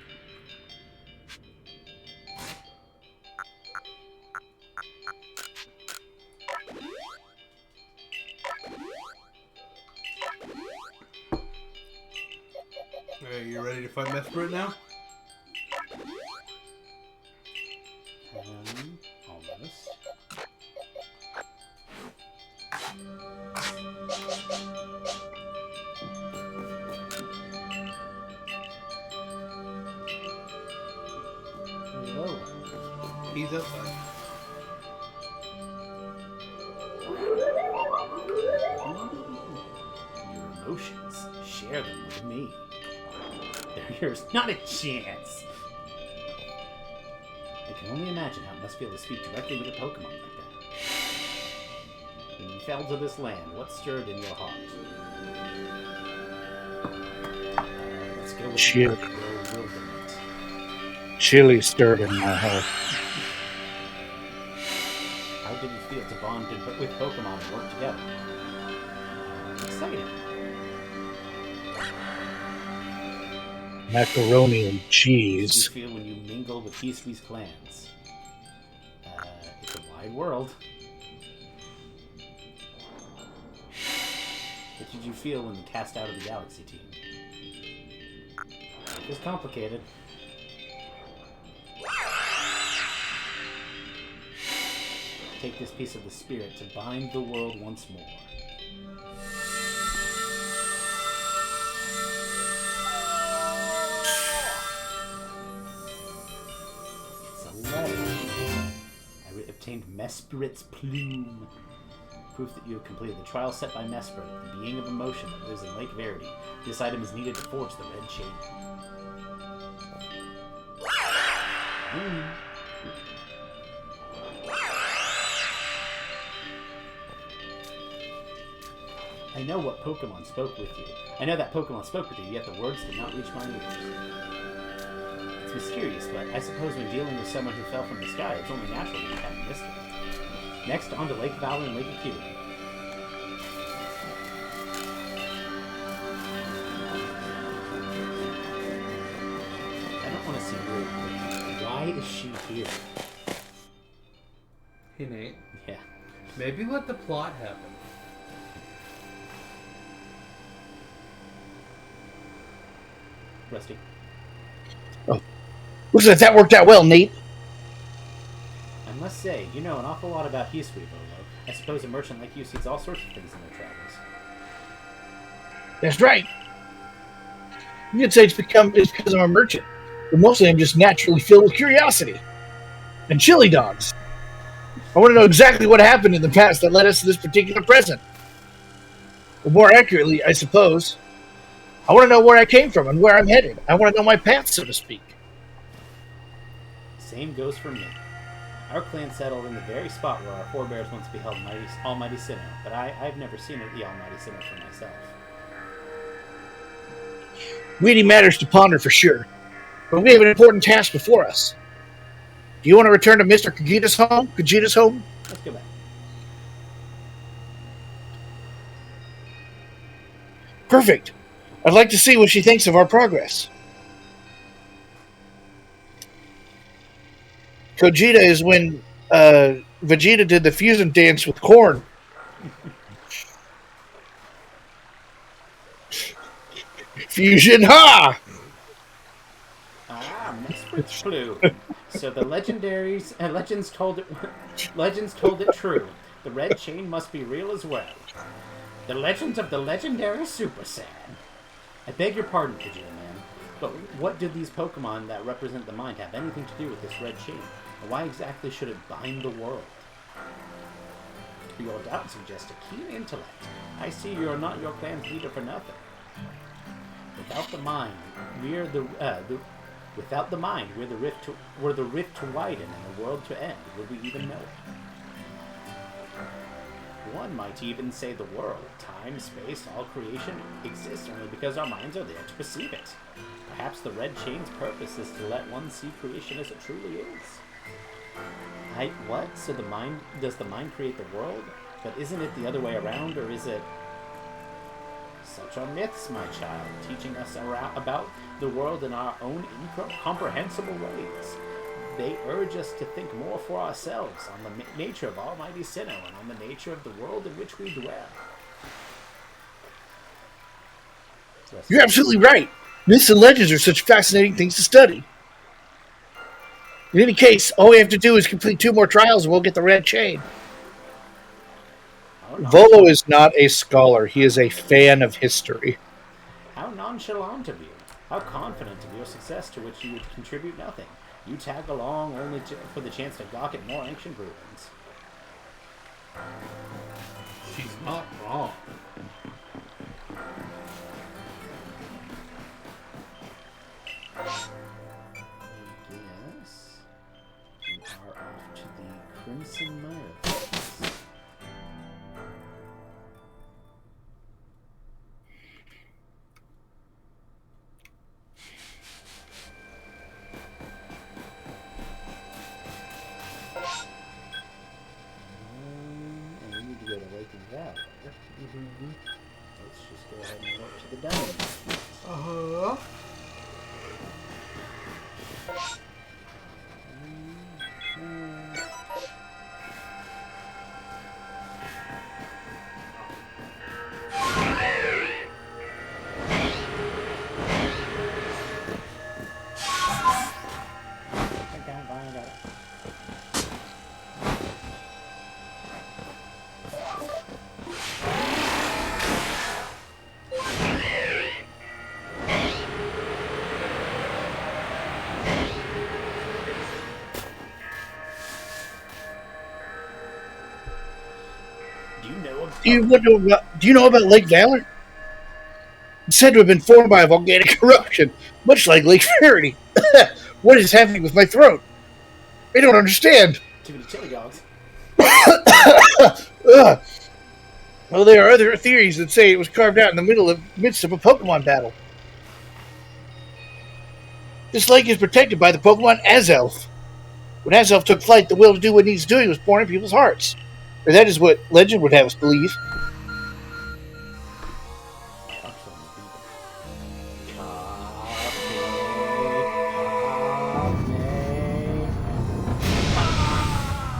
Okay, you ready to fight Mesprit now? Almost. Hello. He's outside. Your emotions, share them with me. They're yours, not a chance. I can only imagine how it must feel to speak directly with a Pokemon like that. When you fell to this land, what stirred in your heart? Let's go with Chill. bewilderment. Chili stirred in my heart. How did it feel to bond with Pokemon and work together? Exciting. Macaroni and How do you cheese. feel when you mingle with Hiswee's clans? It's a wide world. What did you feel when you cast out of the Galaxy team? It was complicated. Take this piece of the spirit to bind the world once more. It's a letter. I obtained Mesprit's plume. Proof that you have completed the trial set by Mesprit, the being of emotion that lives in Lake Verity. This item is needed to forge the red chain. I know what Pokemon spoke with you. I know that Pokemon spoke with you, yet the words did not reach my ears. It's mysterious, but I suppose when dealing with someone who fell from the sky, it's only natural to be kind of mystic. Next, on to Lake Valley and Lake Acuity. I don't want to see her. Why is she here? Hey, Nate. Yeah. Maybe let the plot happen. Rusty. Looks like that worked out well, Nate. must say, you know an awful lot about Hisui, Volo. I suppose a merchant like you sees all sorts of things in their travels. That's right. You could say it's because I'm a merchant, but mostly I'm just naturally filled with curiosity and chili dogs. I want to know exactly what happened in the past that led us to this particular present. Or more accurately, I suppose, I want to know where I came from and where I'm headed. I want to know my path, so to speak. Same goes for me. Our clan settled in the very spot where our forebears once beheld Almighty Sinnoh, but I've never seen the Almighty Sinnoh for myself. Really matters to ponder for sure, but we have an important task before us. Do you want to return to Mr. Kajita's home? Let's go back. Perfect. I'd like to see what she thinks of our progress. Kojita is when Vegeta did the fusion dance with corn. Fusion, ha! Ah, Mesprit's clue. So the legends told it true. The red chain must be real as well. The legends of the legendary Super Saiyan. I beg your pardon, Vegeta man, but what do these Pokemon that represent the mind have anything to do with this red chain? And why exactly should it bind the world? Your doubt suggests a keen intellect. I see you're not your clan's leader for nothing. Without the mind, we're the rift to widen and the world to end. Would we even know it? One might even say the world, time, space, all creation exists only because our minds are there to perceive it. Perhaps the red chain's purpose is to let one see creation as it truly is. What? So does the mind create the world? But isn't it the other way around, or is it... Such are myths, my child, teaching us about the world in our own incomprehensible ways. They urge us to think more for ourselves on the nature of Almighty Sinnoh and on the nature of the world in which we dwell. You're absolutely right. Myths and legends are such fascinating things to study. In any case, all we have to do is complete 2 more trials and we'll get the red chain. Volo is not a scholar. He is a fan of history. How nonchalant of you. How confident of your success to which you would contribute nothing. You tag along only for the chance to gawk at more ancient ruins. She's not wrong. Yes. We are off to the Crimson Mire. And we need to go to Lake and Valley. Let's just go ahead and walk to the diamond. Uh-huh. Do you know about Lake Valor? It's said to have been formed by a volcanic eruption, much like Lake Faraday. What is happening with my throat? I don't understand. Too many chili dogs. Well, there are other theories that say it was carved out in the midst of a Pokemon battle. This lake is protected by the Pokemon Azelf. When Azelf took flight, the will to do what needs doing was born in people's hearts. Or that is what legend would have us believe.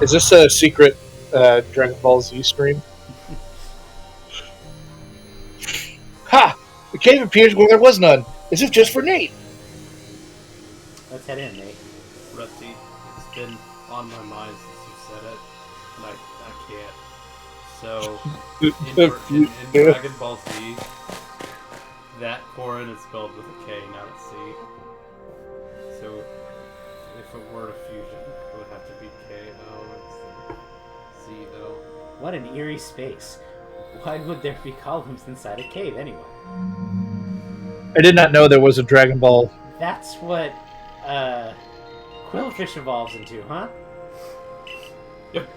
Is this a secret Dragon Ball Z stream? Ha! The cave appears where there was none, as if just for Nate. Let's head in, Nate. Rusty, it's been on my mind since you said it, and I can't. So, in Dragon Ball Z, that Korin is spelled with a K, not a C. So, if it were a fusion, it would have to be K-O instead of Z-O. What an eerie space. Why would there be columns inside a cave anyway? I did not know there was a Dragon Ball. That's what Quillfish evolves into, huh? Yep.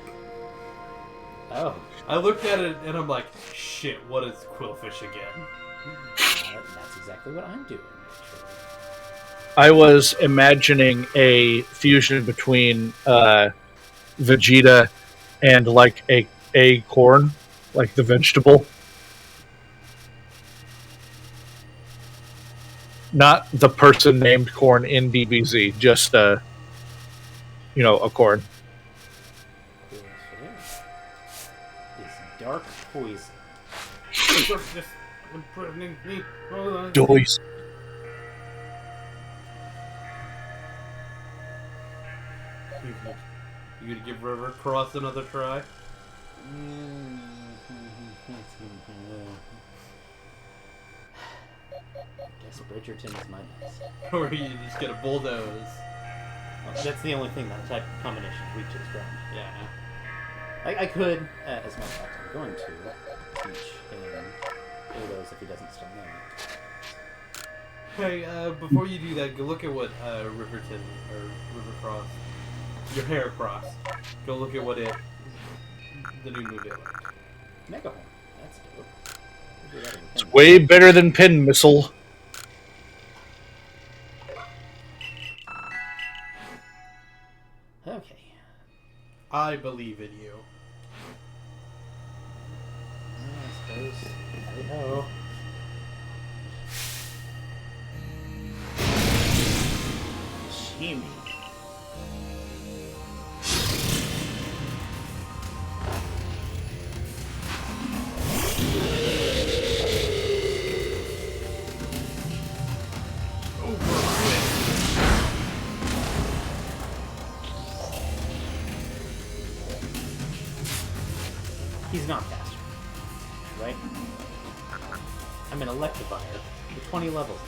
Oh. I looked at it and I'm like, shit, what is Quillfish again? That's exactly what I'm doing, actually. I was imagining a fusion between Vegeta and like a corn, like the vegetable. Not the person named Corn in DBZ, just a corn. Is dark poison. Just impregnating me. Hold on. Doys. You gonna give River Cross another try? Guess Bridgerton is my best. Or are you just gonna bulldoze? Well, that's the only thing that type of combination is weak to his ground. Yeah. I could, as a matter of fact, I'm going to teach him bulldoze if he doesn't still know me. Hey, before you do that, go look at what Riverton or Rivercross, your hair cross. Go look at what the new move is. Mega Horn. That's dope. We'll do that in It's way better than Pin Missile. Okay. I believe in you. I suppose. Hey-ho. Shimmy. He's not faster, right? I'm an Electivire with 20 levels.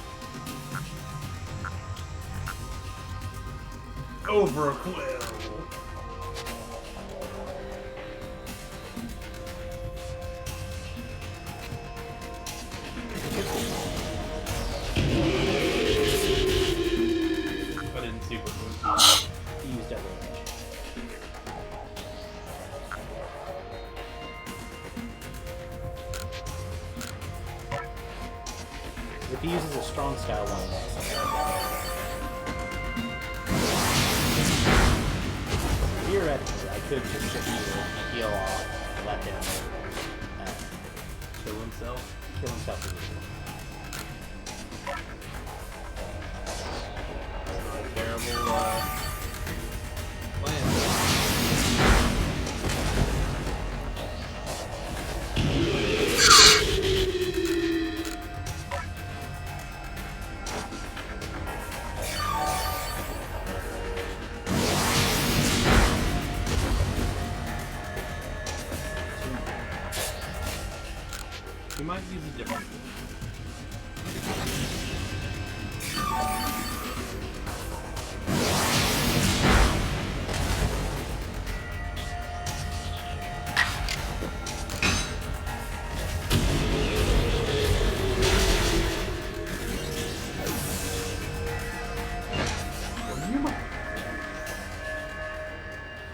Over a quill. I didn't see what was. He used double range. If he uses a strong style one next, theoretically, I could just sit here, heal off, and let him Kill himself. kill himself with it. Terrible plan. You might use a different one.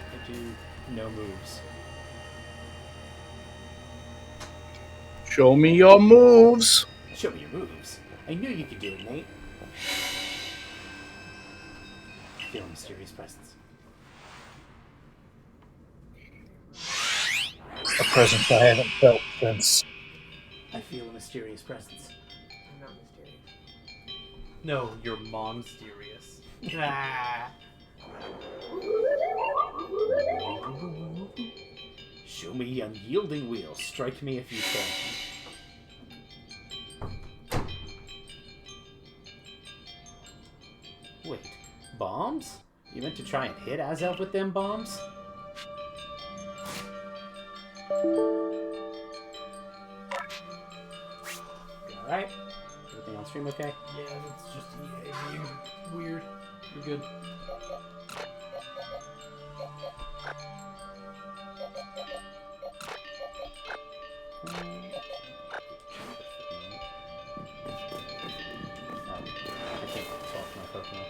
I do no moves. Show me your moves. Show me your moves. I knew you could do it, Nate. Feel a mysterious presence. A presence I haven't felt since. I feel a mysterious presence. I'm not mysterious. No, you're monster-serious. Show me unyielding wheel. Strike me if you can. Wait, bombs? You meant to try and hit Azelf with them bombs? Alright. Everything on stream okay? Yeah, that's just being weird. You're good. I can't swap my Pokemon.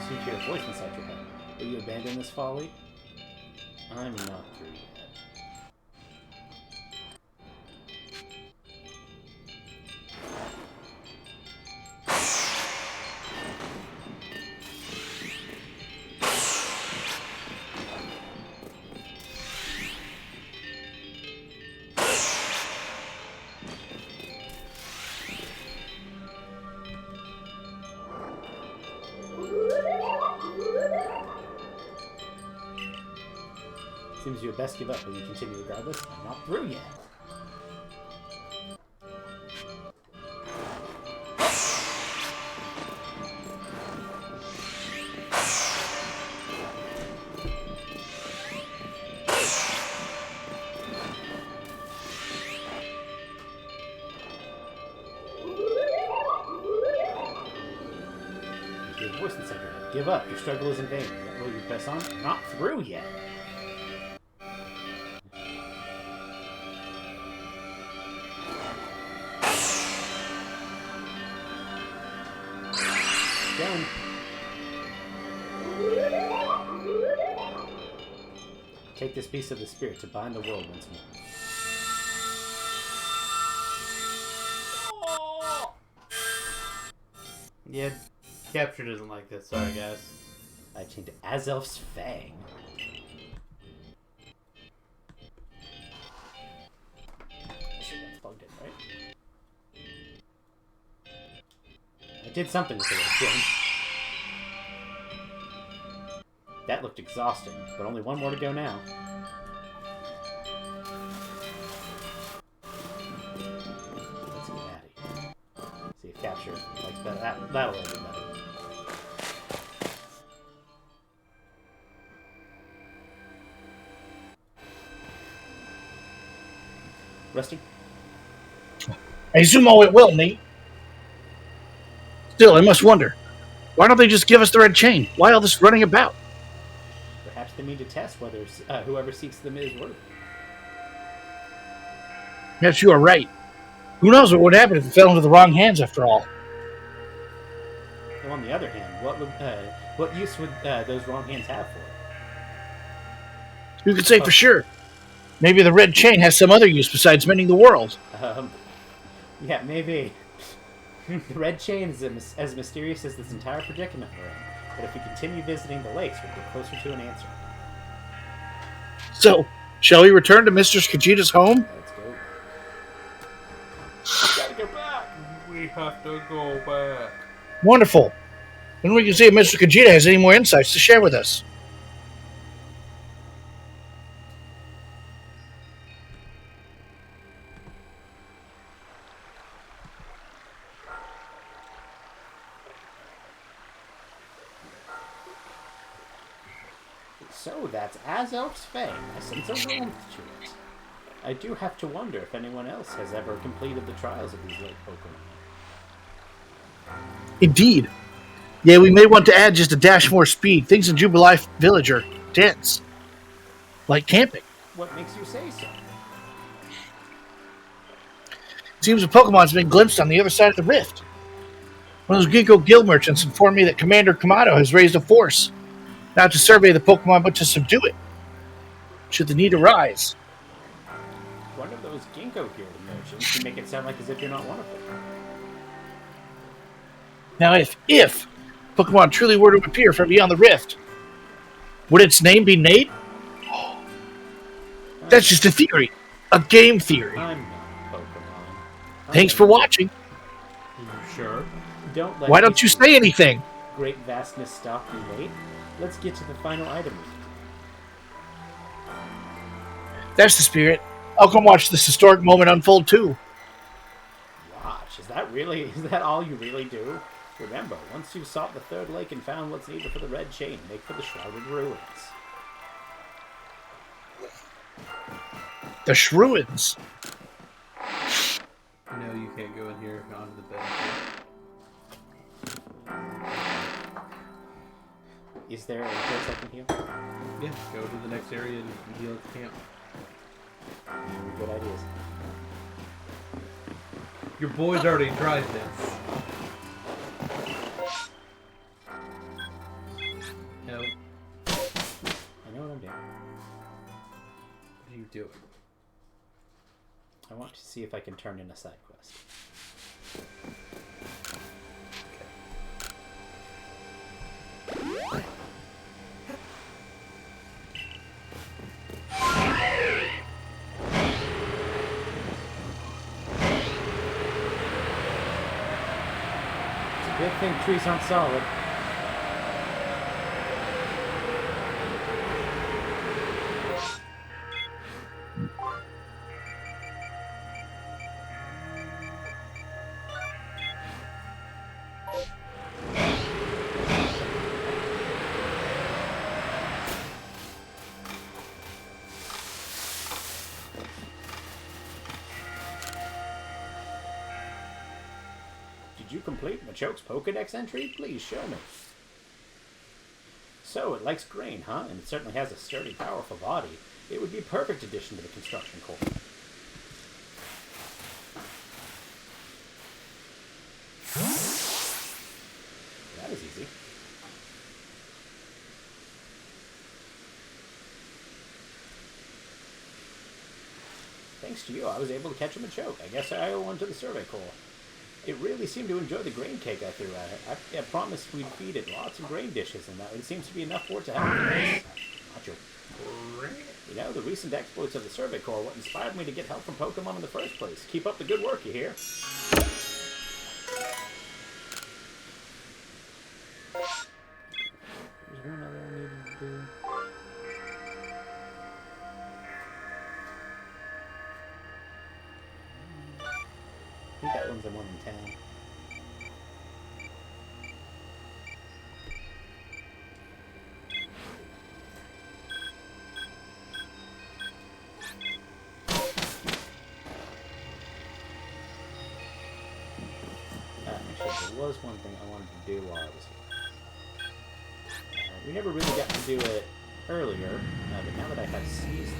Seem to hear a voice inside your head. Will you abandon this folly? I'm not through yet. Seems you had best give up, but you continue regardless. I'm not through yet. Your voice inside your head. Give up. Your struggle is in vain. Will you press on? I'm not through yet. Done. Take this piece of the spirit to bind the world once more. Yeah, Capture doesn't like this. Sorry, guys. I changed to Azelf's Fang. Sure that's plugged in, right? I did something with the red gem. That looked exhausting, but only one more to go now. Let's get out of here. See if Capture likes better. That'll be better. Rusty? I assume all went well, Nate. Still, I must wonder, why don't they just give us the red chain? Why all this running about? Perhaps they mean to test whether whoever seeks them is worthy. Yes, you are right. Who knows what would happen if it fell into the wrong hands after all? And on the other hand, what use would those wrong hands have for it? Who could say for sure? Maybe the red chain has some other use besides mending the world. Yeah, maybe. The red chain is as mysterious as this entire predicament we're in. But if we continue visiting the lakes, we'll get closer to an answer. So, shall we return to Mistress Kajita's home? Let's go. We gotta go back! We have to go back. Wonderful. Then we can see if Mr. Kajita has any more insights to share with us. So that's Azelf's Fang. I sense a warmth to it. I do have to wonder if anyone else has ever completed the trials of these lake Pokemon. Indeed. Yeah, we may want to add just a dash more speed. Things in Jubilife Village are dense. Like camping. What makes you say so? It seems a Pokemon's been glimpsed on the other side of the rift. One of those Ginkgo guild merchants informed me that Commander Kamado has raised a force. Not to survey the Pokemon, but to subdue it. Should the need arise. One of those Ginkgo guild merchants. You make it sound like as if you're not one of them. Now, if Pokemon truly were to appear from beyond the rift, would its name be Nate? That's just a theory. A game theory. I'm not Pokemon. Thanks for watching. You sure? Don't let Why don't you say anything? great vastness stopped and wait. Let's get to the final item. That's the spirit. I'll come watch this historic moment unfold too. Watch. Is that all you really do? Remember, once you've sought the third lake and found what's needed for the red chain, make for the shrouded ruins. The Shruins. No, you can't go in here onto the bed. Is there a place I can heal? Yeah, go to the next area and heal at the camp. Good ideas. Your boys already tried this. No. I know what I'm doing. What are you doing? I want to see if I can turn in a side quest. It's a good thing trees aren't solid. Did you complete Machoke's Pokedex entry? Please show me. So, it likes grain, huh? And it certainly has a sturdy, powerful body. It would be a perfect addition to the construction corps. That is easy. Thanks to you, I was able to catch a Machoke. I guess I owe one to the Survey Corps. It really seemed to enjoy the grain cake I threw at it. I promised we'd feed it lots of grain dishes, and that it seems to be enough for it to have a Macho. You know, the recent exploits of the Survey Corps what inspired me to get help from Pokemon in the first place. Keep up the good work, you hear? Is there another one I needed to do? I think that one's in 1 in 10. Actually, there was one thing I wanted to do while I was here. We never really got to do it earlier, but now that I have seized it.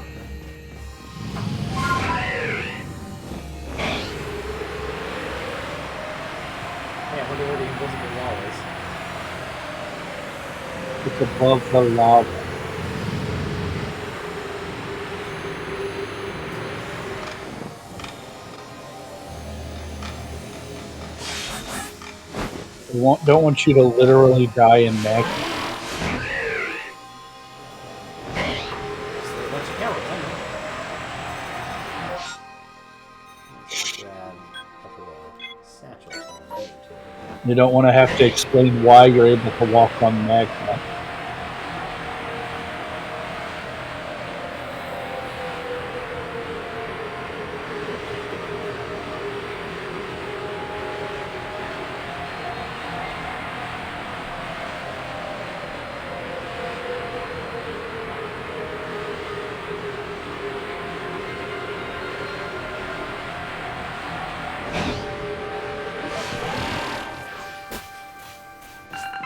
Hey, I wonder where the invisible wall is. It's above the lava. Don't want you to literally die in magma. You don't want to have to explain why you're able to walk on magma.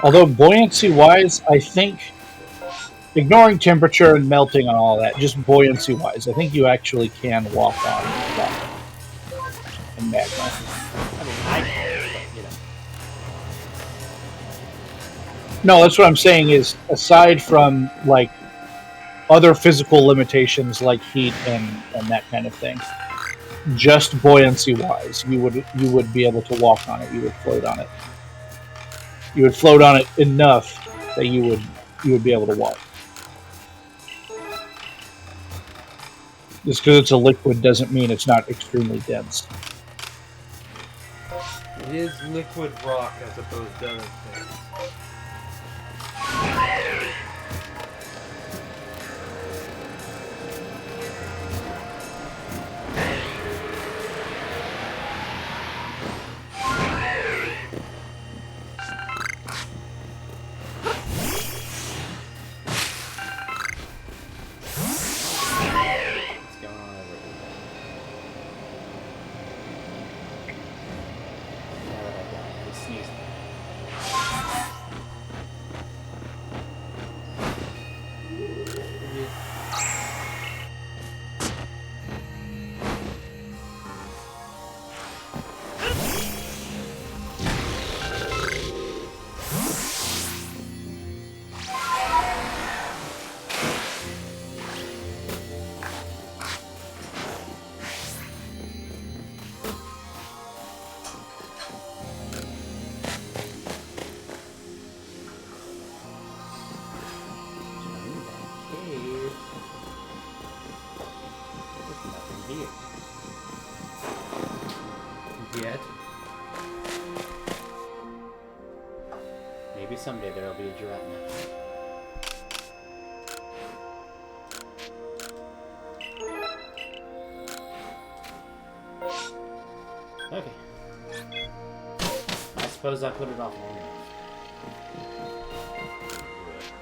Although buoyancy-wise, I think, ignoring temperature and melting and all that, just buoyancy-wise, I think you actually can walk on lava in magma. I mean, I can, but, you know. No, that's what I'm saying is, aside from, like, other physical limitations like heat and that kind of thing, just buoyancy-wise, you would be able to walk on it, you would float on it. You would float on it enough that you would be able to walk. Just because it's a liquid doesn't mean it's not extremely dense. It is liquid rock as opposed to other things. Maybe someday there'll be a giratina. Okay. I suppose I put it off long enough.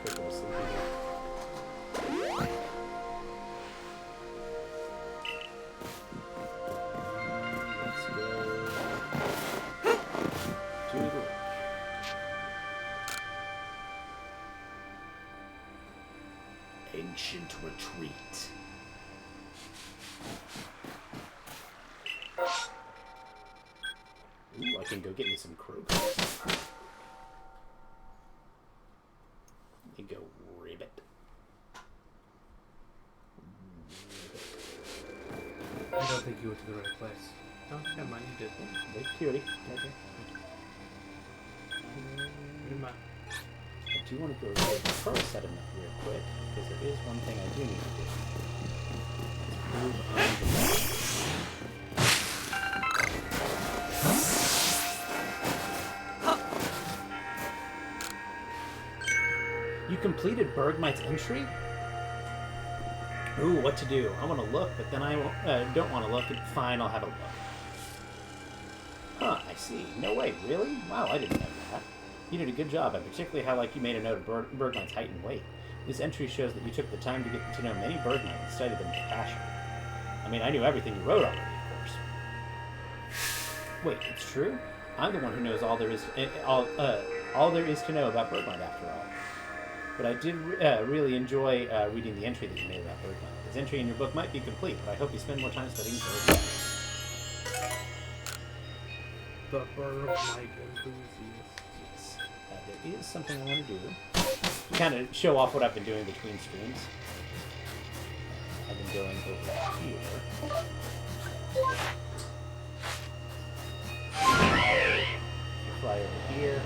Quick little sleepy here. Let's go to the left. Ancient retreat. Ooh, I can go get me some croaks. Let me go ribbit. I don't think you went to the right place. Oh, never mind, you did. Big cutie. Okay. Never mind. I do want to go to the pro settlement real quick, because there is one thing I do need to do. Let's move on to that. You completed Bergmite's entry? Ooh, what to do? I want to look, but then I don't want to look. Fine, I'll have a look. Huh, I see. No way, really? Wow, I didn't know that. You did a good job. I particularly how you made a note of Bergmite's height and weight. This entry shows that you took the time to get to know many Bergmite and studied them with passion. I mean, I knew everything you wrote already, of course. Wait, it's true? I'm the one who knows all there is to know about Bergmite, after all. But I did really enjoy reading the entry that you made about Bergmite. This entry in your book might be complete, but I hope you spend more time studying Bergmite. The Bergmite enthusiast. Yes. There is something I want to do to kind of show off what I've been doing between streams. I've been going over here. Fly over here.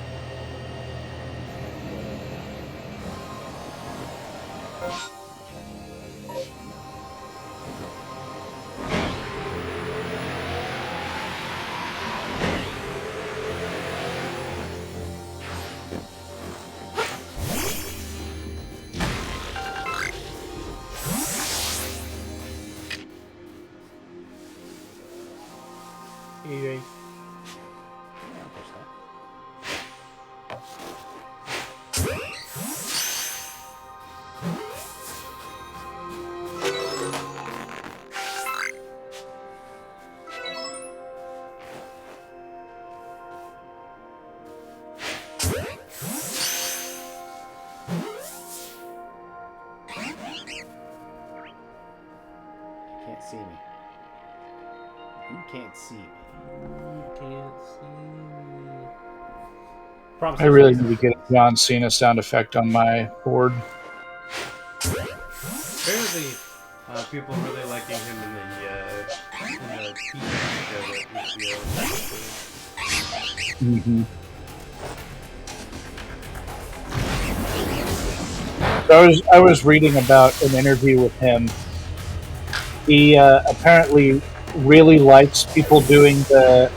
EA. Yeah, I'll push that. You can't see me. You can't see me. You can't see me. Promise I really need to get a John Cena sound effect on my board. Apparently, people are really liking him in the TV show that HBO. Mm-hmm. So I was reading about an interview with him. He apparently really likes people doing the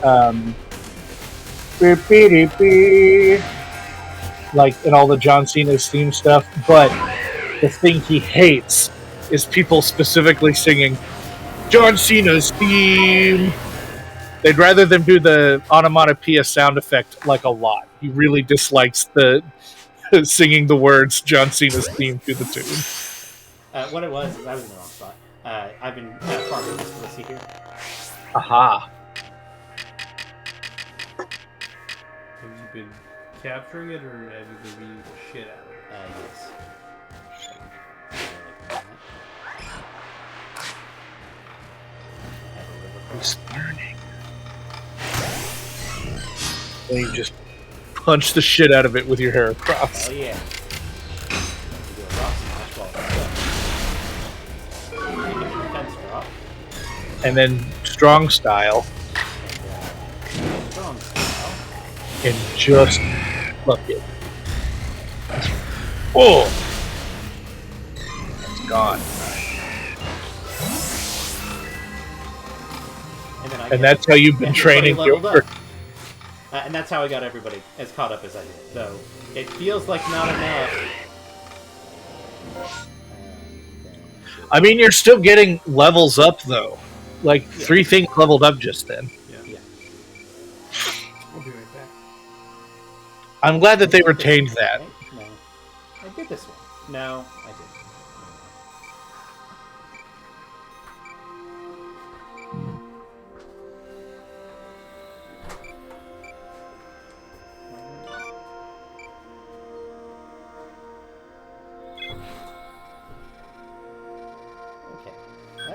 like in all the John Cena's theme stuff, but the thing he hates is people specifically singing John Cena's theme. They'd rather them do the onomatopoeia sound effect like a lot. He really dislikes the singing the words John Cena's theme to the tune. What it was is I was in the wrong spot. I've been farming this pussy here. Aha. Have you been capturing it, or have you been beating the shit out of it? Yes. He's learning. And you just punch the shit out of it with your hair across. Oh yeah. Do a rock smash while it's up. Make a defense drop. And then strong style. And strong style. And just look it. Oh! It's gone. And, then And that's how you've been training leveled your... up. And that's how I got everybody as caught up as I did. Though it feels like not enough. I mean, you're still getting levels up, though. Like, 3 things leveled up just then. Yeah. I'll be right back. I'm glad that they retained that. Right? No. I did this one. No, I didn't.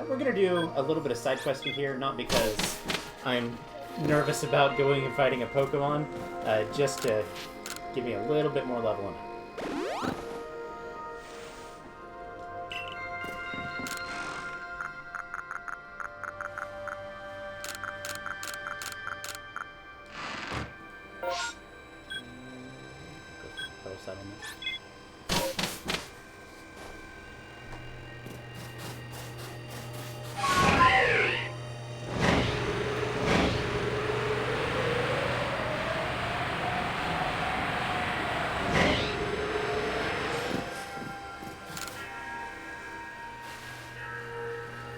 We're going to do a little bit of side questing here, not because I'm nervous about going and fighting a Pokemon, just to give me a little bit more leveling up. Settlement.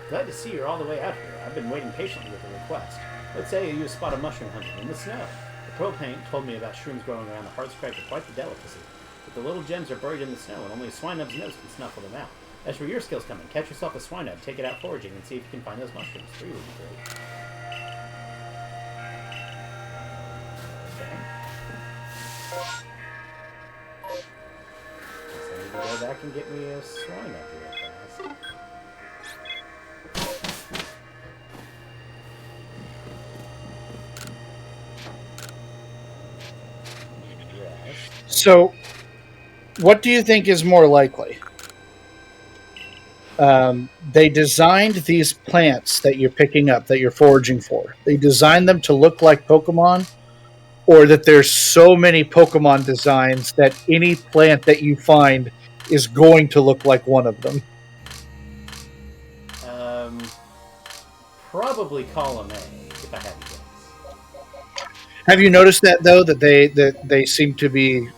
Glad to see you're all the way out here. I've been waiting patiently with a request. Let's say you spot a mushroom hunting in the snow. The Pearl Paint told me about shrooms growing around the Heartscrag are quite the delicacy. But the little gems are buried in the snow, and only a Swinub's nose can snuffle them out. As for your skills coming, catch yourself a Swinub, take it out foraging, and see if you can find those mushrooms. 3 would be great. Okay. So I need to go back and get me a Swinub real fast. So, what do you think is more likely? They designed these plants that you're picking up, that you're foraging for. They designed them to look like Pokemon, or that there's so many Pokemon designs that any plant that you find is going to look like one of them. Probably column A, if I had to guess. Have you noticed that though, that they seem to be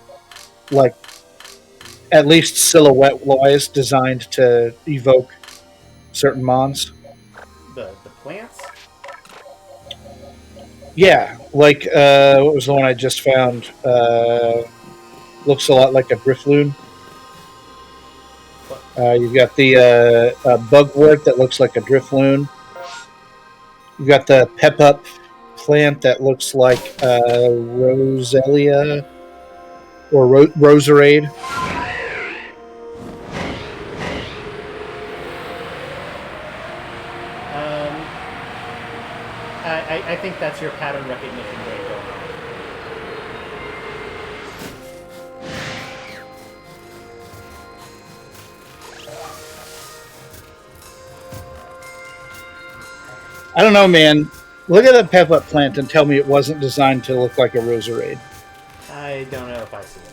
like, at least silhouette-wise, designed to evoke certain mons? The plants? Yeah, like what was the one I just found? Looks a lot like a Drifloon. You've got the Bugwort that looks like a Drifloon. You've got the Pep-Up plant that looks like Roselia or Roserade. I think that's your pattern recognition way going on. I don't know, man. Look at that Pep-Up plant and tell me it wasn't designed to look like a Roserade. I don't know if I see it.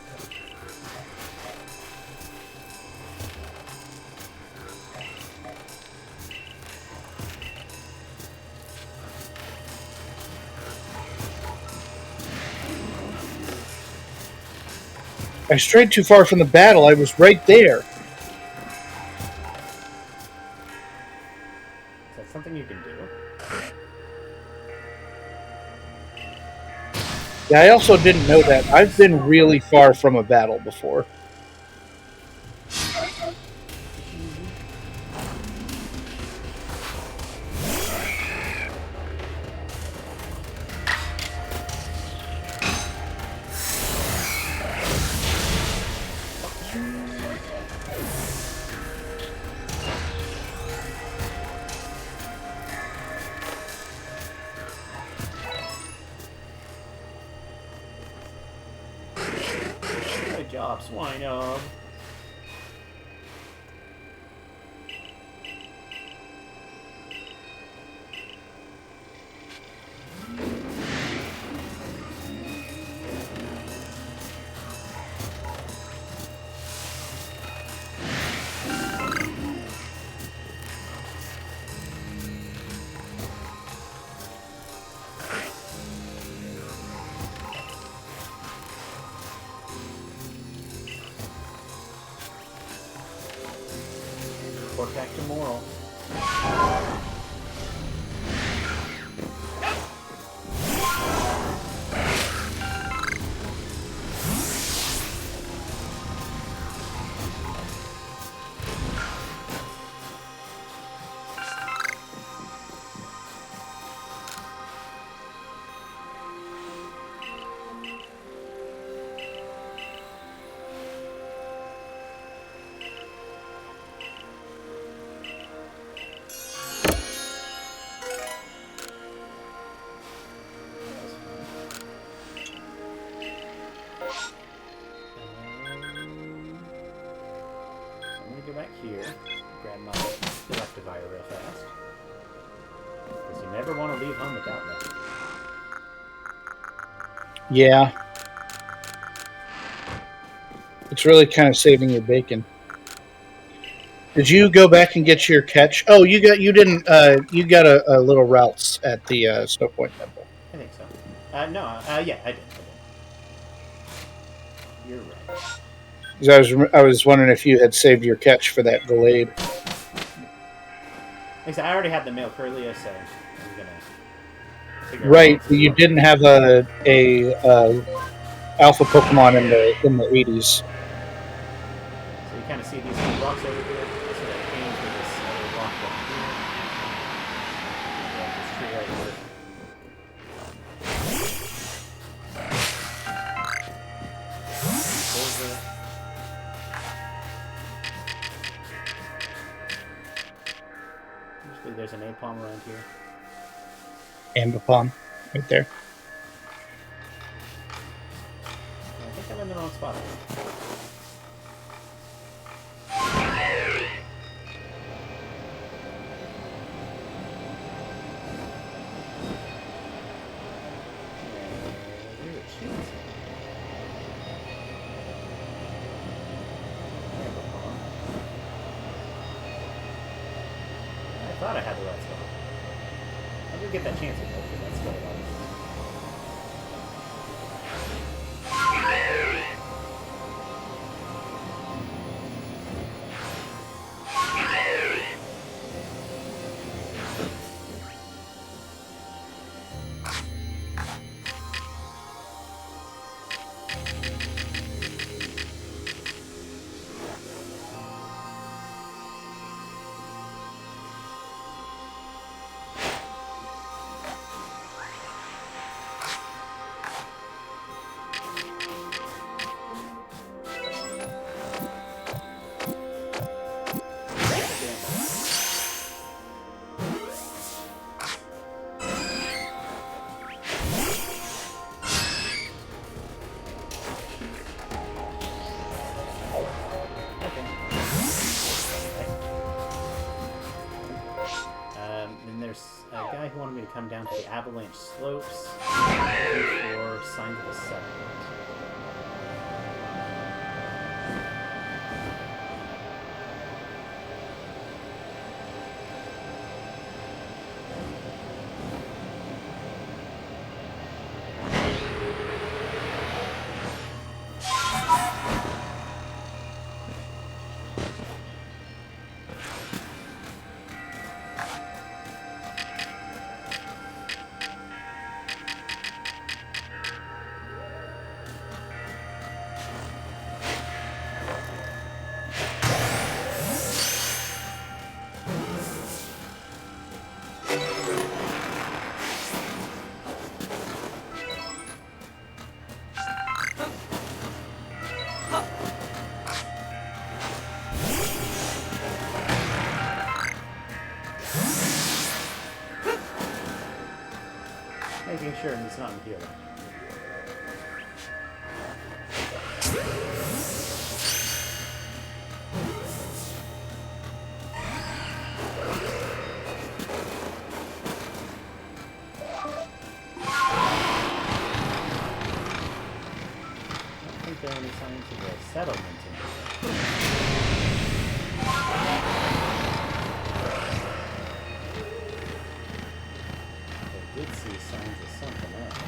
I strayed too far from the battle. I was right there. Is that something you can do? Yeah, I also didn't know that. I've been really far from a battle before. Good job, Swinub. Report back to Moral. Back here, grab my electivire real fast. Because you never want to leave home without that. Yeah. It's really kind of saving your bacon. Did you go back and get your catch? Oh, you didn't. You got a little routes at the Snow Point Temple. I think so. Yeah, I did. You're right. I was wondering if you had saved your catch for that Glade. Like I said, I already had the male Curlia, so I'm gonna figure out. Right, you didn't have a alpha Pokemon in the 80s. So you kind of see these two rocks over here. So that came from this rock down here. Yeah, this tree right here. Over. Usually there's an napalm around here. Ambipom, right there. I think I'm in the wrong spot. I thought I had the right spot. I did get that chance to go through that spot. A guy who wanted me to come down to the avalanche slopes for signs of a settlement. Making sure he's not in here. I don't think there are any signs of a settlement in here. I did see signs of something else.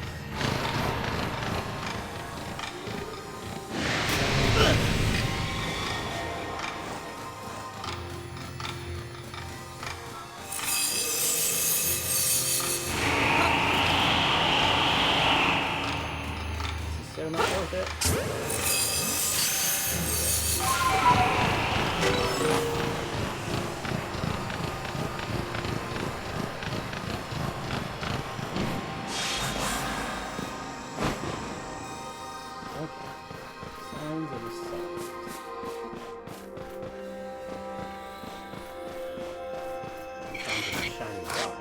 bones of a soul. Shiny rock.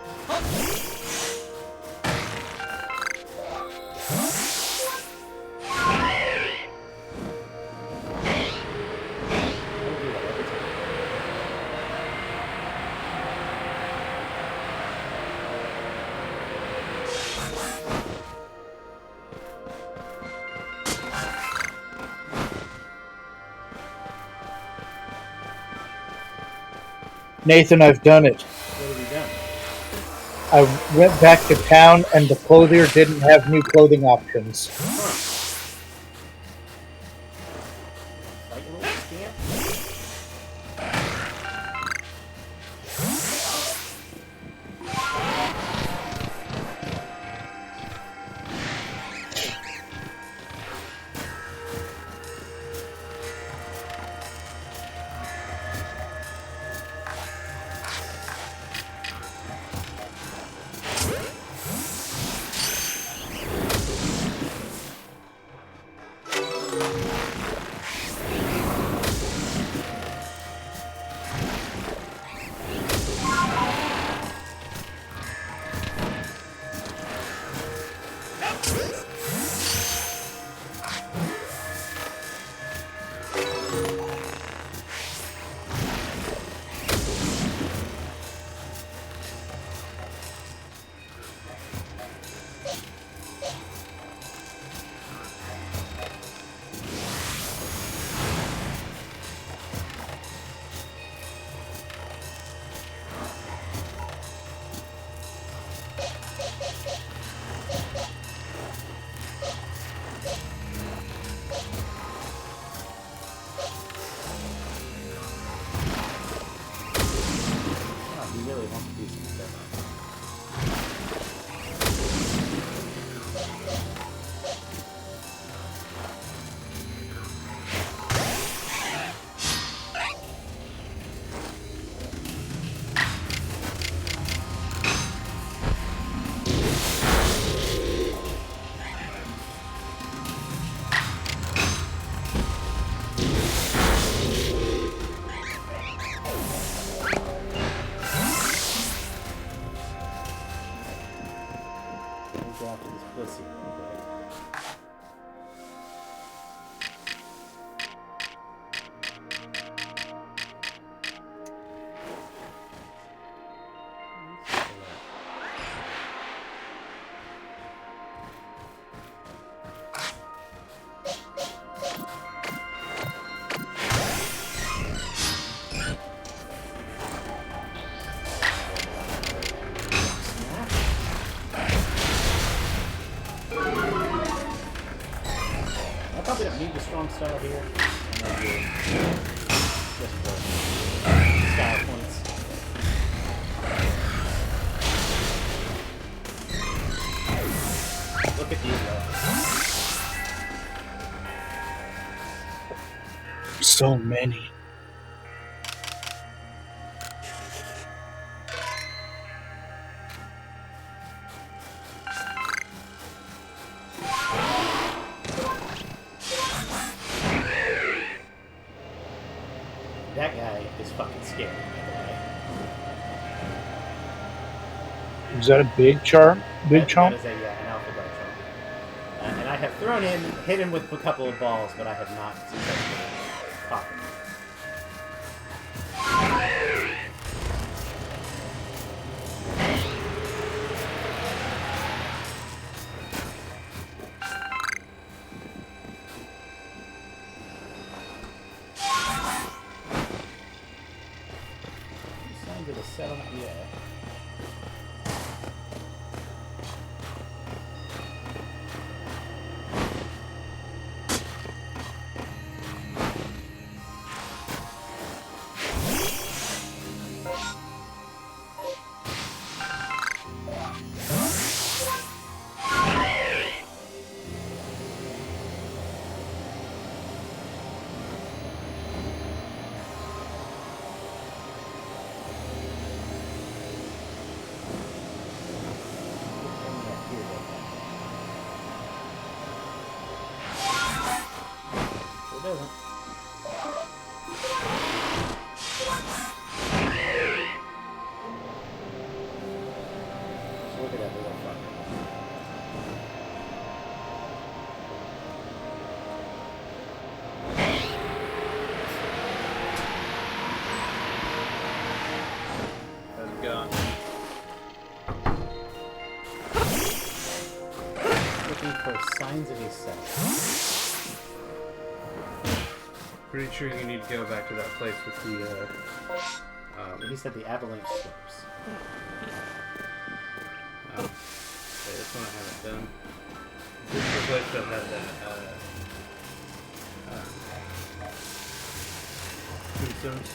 Nathan, I've done it. What have you done? I went back to town and the clothier didn't have new clothing options. Huh. Like a little scamp? Probably don't need the strong style here. Just for style points. Look at these guys. So many. That guy is fucking scary, by the way. Is that a big charm? Big chomp? That is an alpha bright chomp. And I have hit him with a couple of balls, but I have not successfully caught him. Signs of a settlement, yeah. it doesn't. Just look at that little fucker. How's it going? Looking for signs of a cell. Pretty sure you need to go back to that place with the, He said the avalanche slopes. okay, this one I haven't done. This is the place that had that, tombstones.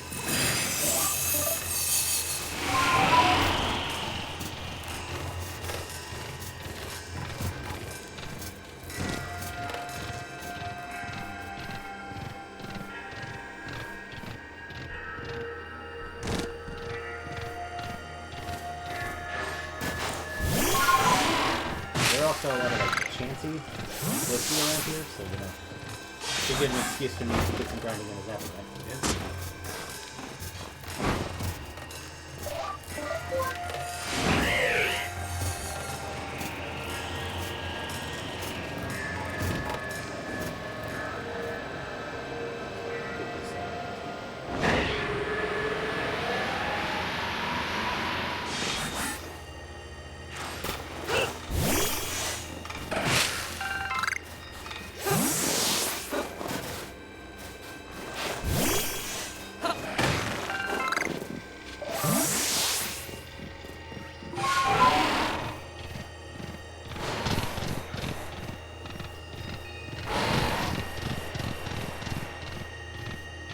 There are also a lot of like chancy whiskey around here, so you know, it's a good excuse for me to get some grinding in his appetite. Yeah.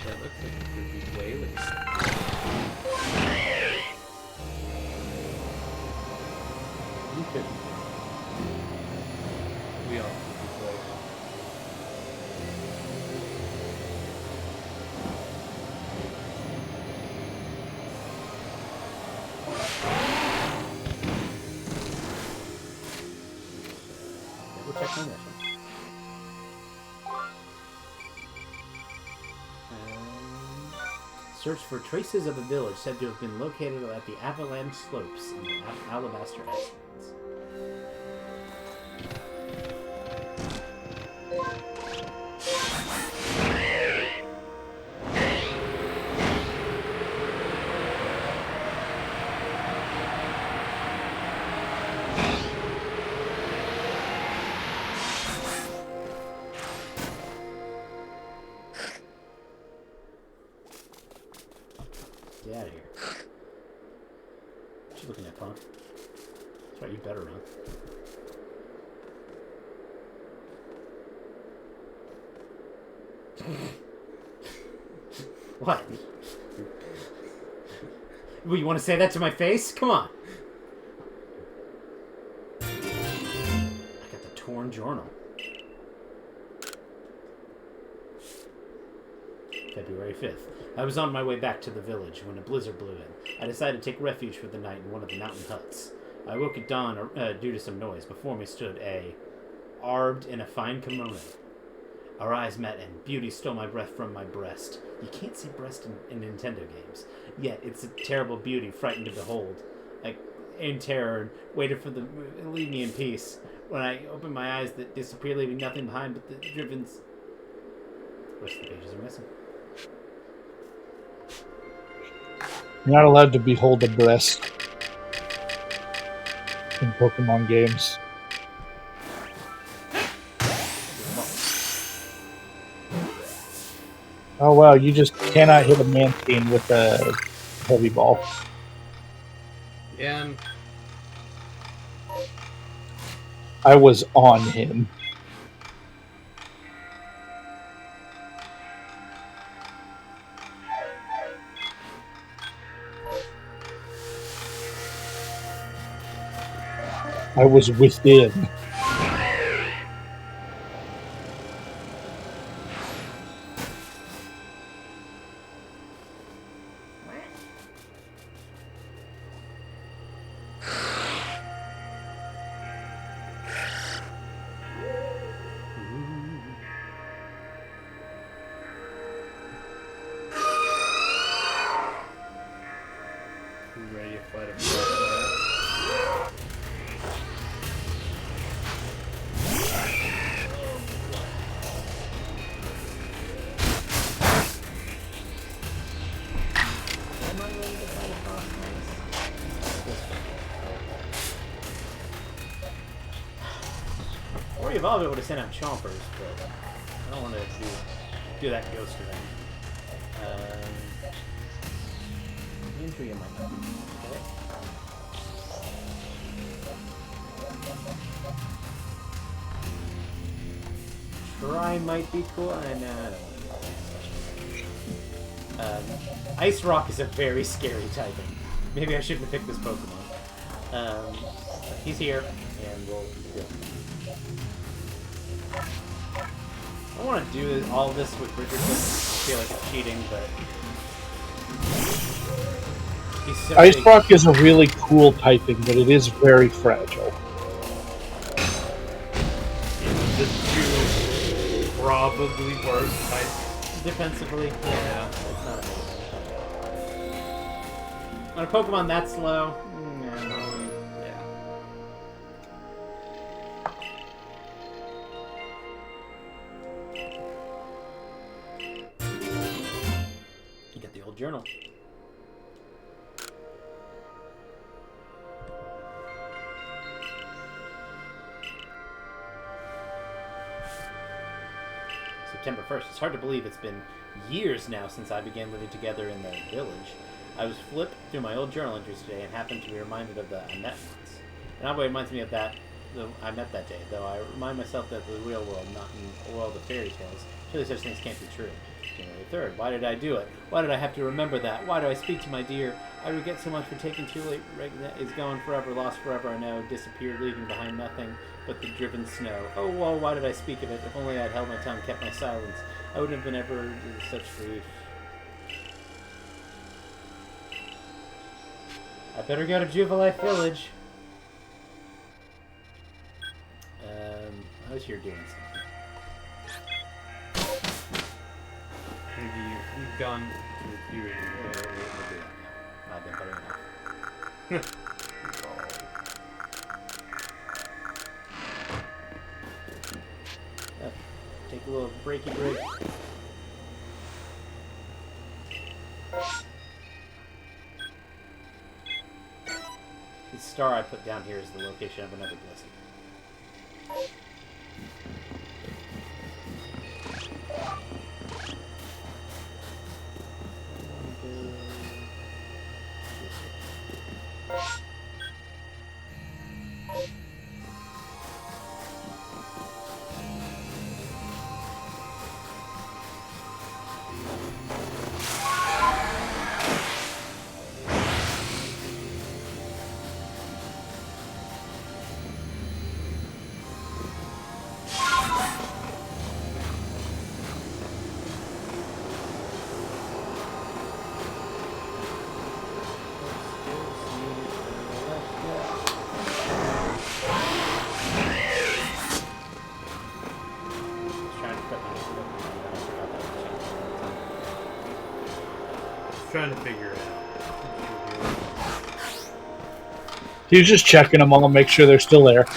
That looks like it could be whaling. You could. We all could be whaling. We'll check my mission. Search for traces of a village said to have been located at the Avalanche Slopes in the Alabaster Islands. Get out of here. What you looking at, punk? That's right, you better run. What? Well, you want to say that to my face? Come on. I got the torn journal. February 5th. I was on my way back to the village when a blizzard blew in. I decided to take refuge for the night in one of the mountain huts. I woke at dawn due to some noise. Before me stood a arbed in a fine kimono. Our eyes met and beauty stole my breath from my breast. You can't see breast in Nintendo games. Yet it's a terrible beauty, frightened to behold. I in terror and waited for the leave me in peace. When I opened my eyes, that disappeared, leaving nothing behind but the driven. The rest of the pages are missing. You're not allowed to behold a breast in Pokemon games. Oh wow, you just cannot hit a Mantine with a heavy ball. Yeah, I was on him. I was within. evolve it would have sent out Chompers, but I don't want to do that ghost to them. Injury might not be okay. Try might be cool. I don't want to. Ice Rock is a very scary typing. Maybe I shouldn't have picked this Pokemon. But he's here, and we'll do it. I want to do all this with Richardson. I feel like it's cheating, but he's so Ice big. Rock is a really cool typing, but it is very fragile. The two probably worst types. Defensively, yeah, it's not amazing. On a Pokemon that slow, yeah. You get the old journal. September 1st. It's hard to believe it's been years now since I began living together in the village. I was flipped through my old journal entries today and happened to be reminded of the I met once. And Alboy reminds me of that I met that day, though I remind myself that the real world, not in a world of fairy tales, surely such things can't be true. January 3rd. Why did I do it? Why did I have to remember that? Why do I speak to my dear? I regret so much for taking too late. Is gone forever, lost forever, I know. Disappeared, leaving behind nothing but the driven snow. Oh, whoa, why did I speak of it? If only I'd held my tongue, kept my silence, I wouldn't have been ever in such grief. I better go to Jubilife Village. I was here doing something. You've gone to you. I've been better enough. Take a little breaky break. The star I put down here is the location of another blessing. Trying to figure it out. He was just checking them all, make sure they're still there.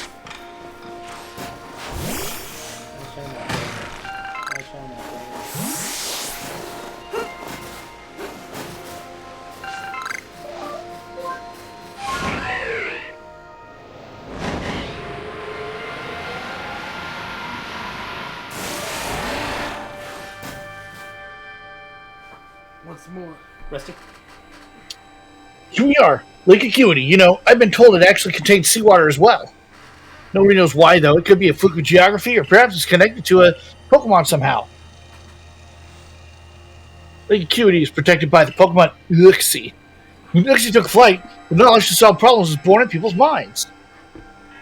Once more. Rusty? Here we are, Lake Acuity. You know, I've been told it actually contains seawater as well. Nobody knows why, though. It could be a fluke of geography, or perhaps it's connected to a Pokemon somehow. Lake Acuity is protected by the Pokemon Uxie. When Uxie took flight, the knowledge to solve problems was born in people's minds.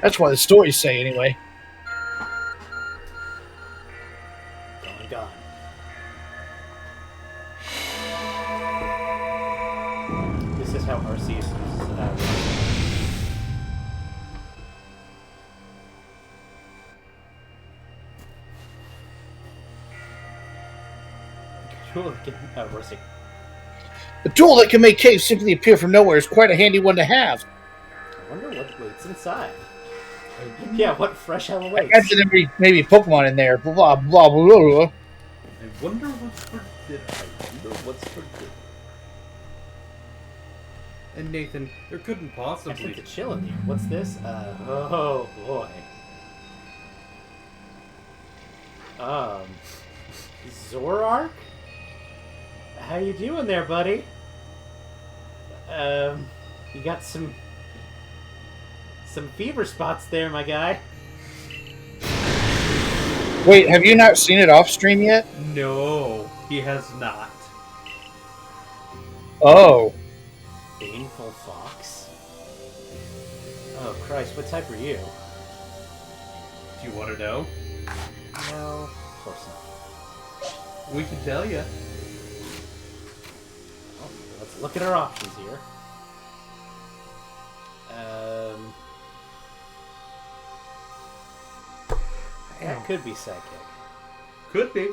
That's why the stories say, anyway. Gone. This is how Arceus uses Rusty. A tool that can make caves simply appear from nowhere is quite a handy one to have. I wonder what waits inside. Yeah, what fresh hell awaits? Imagine there be maybe a Pokemon in there. Blah, blah, blah, blah, blah. I wonder what's for dinner. And Nathan, there couldn't I possibly. sense a chill in here. What's this? Oh boy. Zorark? How you doing there, buddy? You got some fever spots there, my guy. Wait, have you not seen it off stream yet? No, he has not. Oh. Baneful Fox? Oh, Christ, what type are you? Do you want to know? No, of course not. We can tell you. Oh, let's look at our options here. That could be psychic. Could be.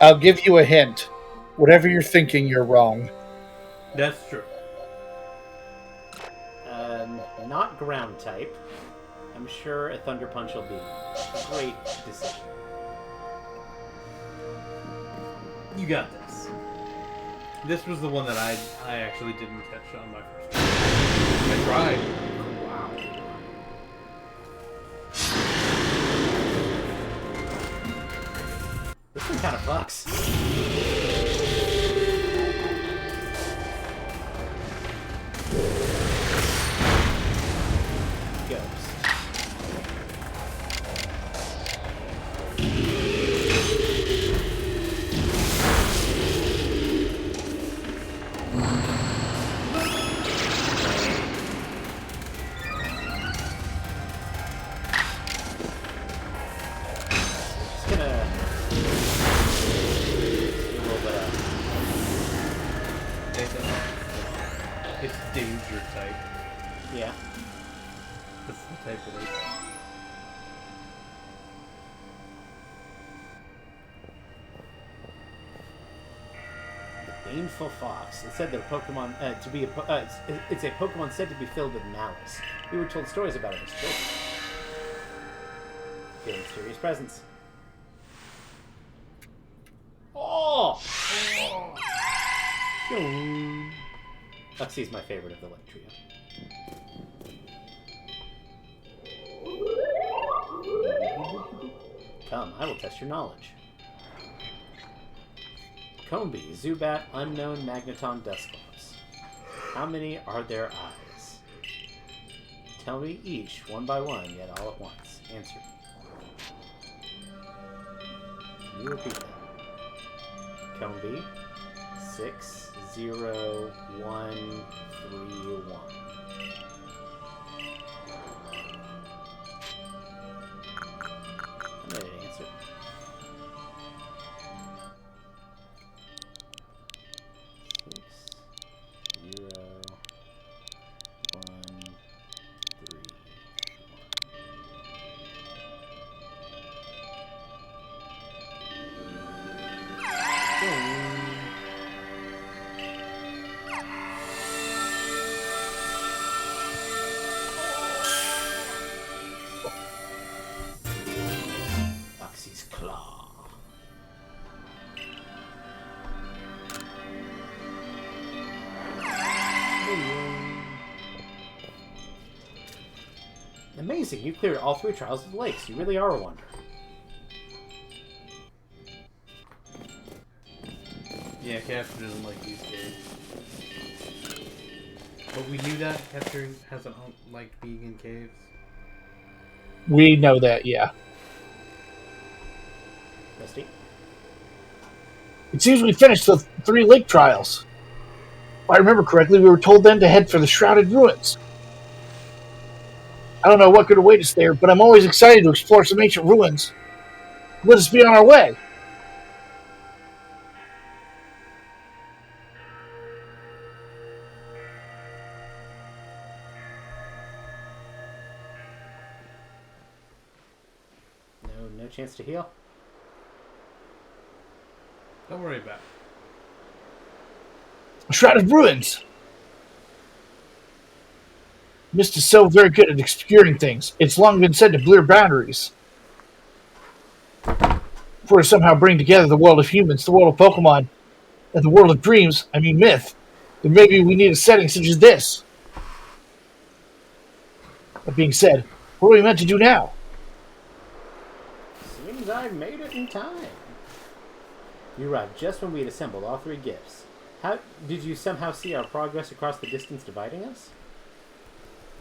I'll give you a hint. Whatever you're thinking, you're wrong. That's true. Not ground type. I'm sure a Thunder Punch will be a great decision. You got this. This was the one that I actually didn't catch on my first try. I tried. Wow. This one kind of fucks. It's danger type. Yeah. That's the type it is. Baneful Fox. It said that a Pokemon it's a Pokemon said to be filled with malice. We were told stories about it as children. Feel mysterious presence. Oh! Luxie's my favorite of the light trio. Come, I will test your knowledge. Combi, Zubat, Unknown, Magneton, Dusclops. How many are there eyes? Tell me each, one by one, yet all at once. Answer me. Can you repeat that? Combi, 6, 0, 1, 3, 1. I'm ready to answer. Claw. Amazing, you cleared all 3 trials of the lakes. You really are a wonder. Yeah, Capture doesn't like these games. But we knew that Capture hasn't liked being in caves. We know that, yeah. Misty? It seems we finished the 3 lake trials. If I remember correctly, we were told then to head for the Shrouded Ruins. I don't know what could await us there, but I'm always excited to explore some ancient ruins. Let us be on our way. No chance to heal? Don't worry about it. Shrouded Ruins. Mist is so very good at obscuring things. It's long been said to blur boundaries. If we're to somehow bring together the world of humans, the world of Pokemon, and the world of dreams, I mean myth, then maybe we need a setting such as this. That being said, what are we meant to do now? Seems seems I've made it in time. You arrived just when we had assembled all 3 gifts. How did you somehow see our progress across the distance dividing us?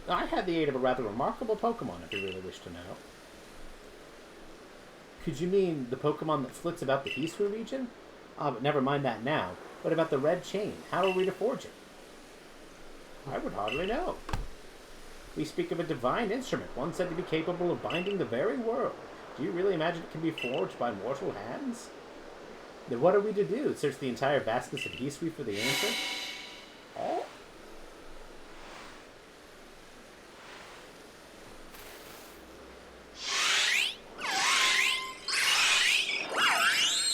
I had the aid of a rather remarkable Pokemon, if you really wish to know. Could you mean the Pokemon that flits about the Eastwood region? Ah, but never mind that now. What about the red chain? How are we to forge it? I would hardly know. We speak of a divine instrument, one said to be capable of binding the very world. Do you really imagine it can be forged by mortal hands? Then what are we to do? Search the entire vastness of Eastwood for the answer? Oh?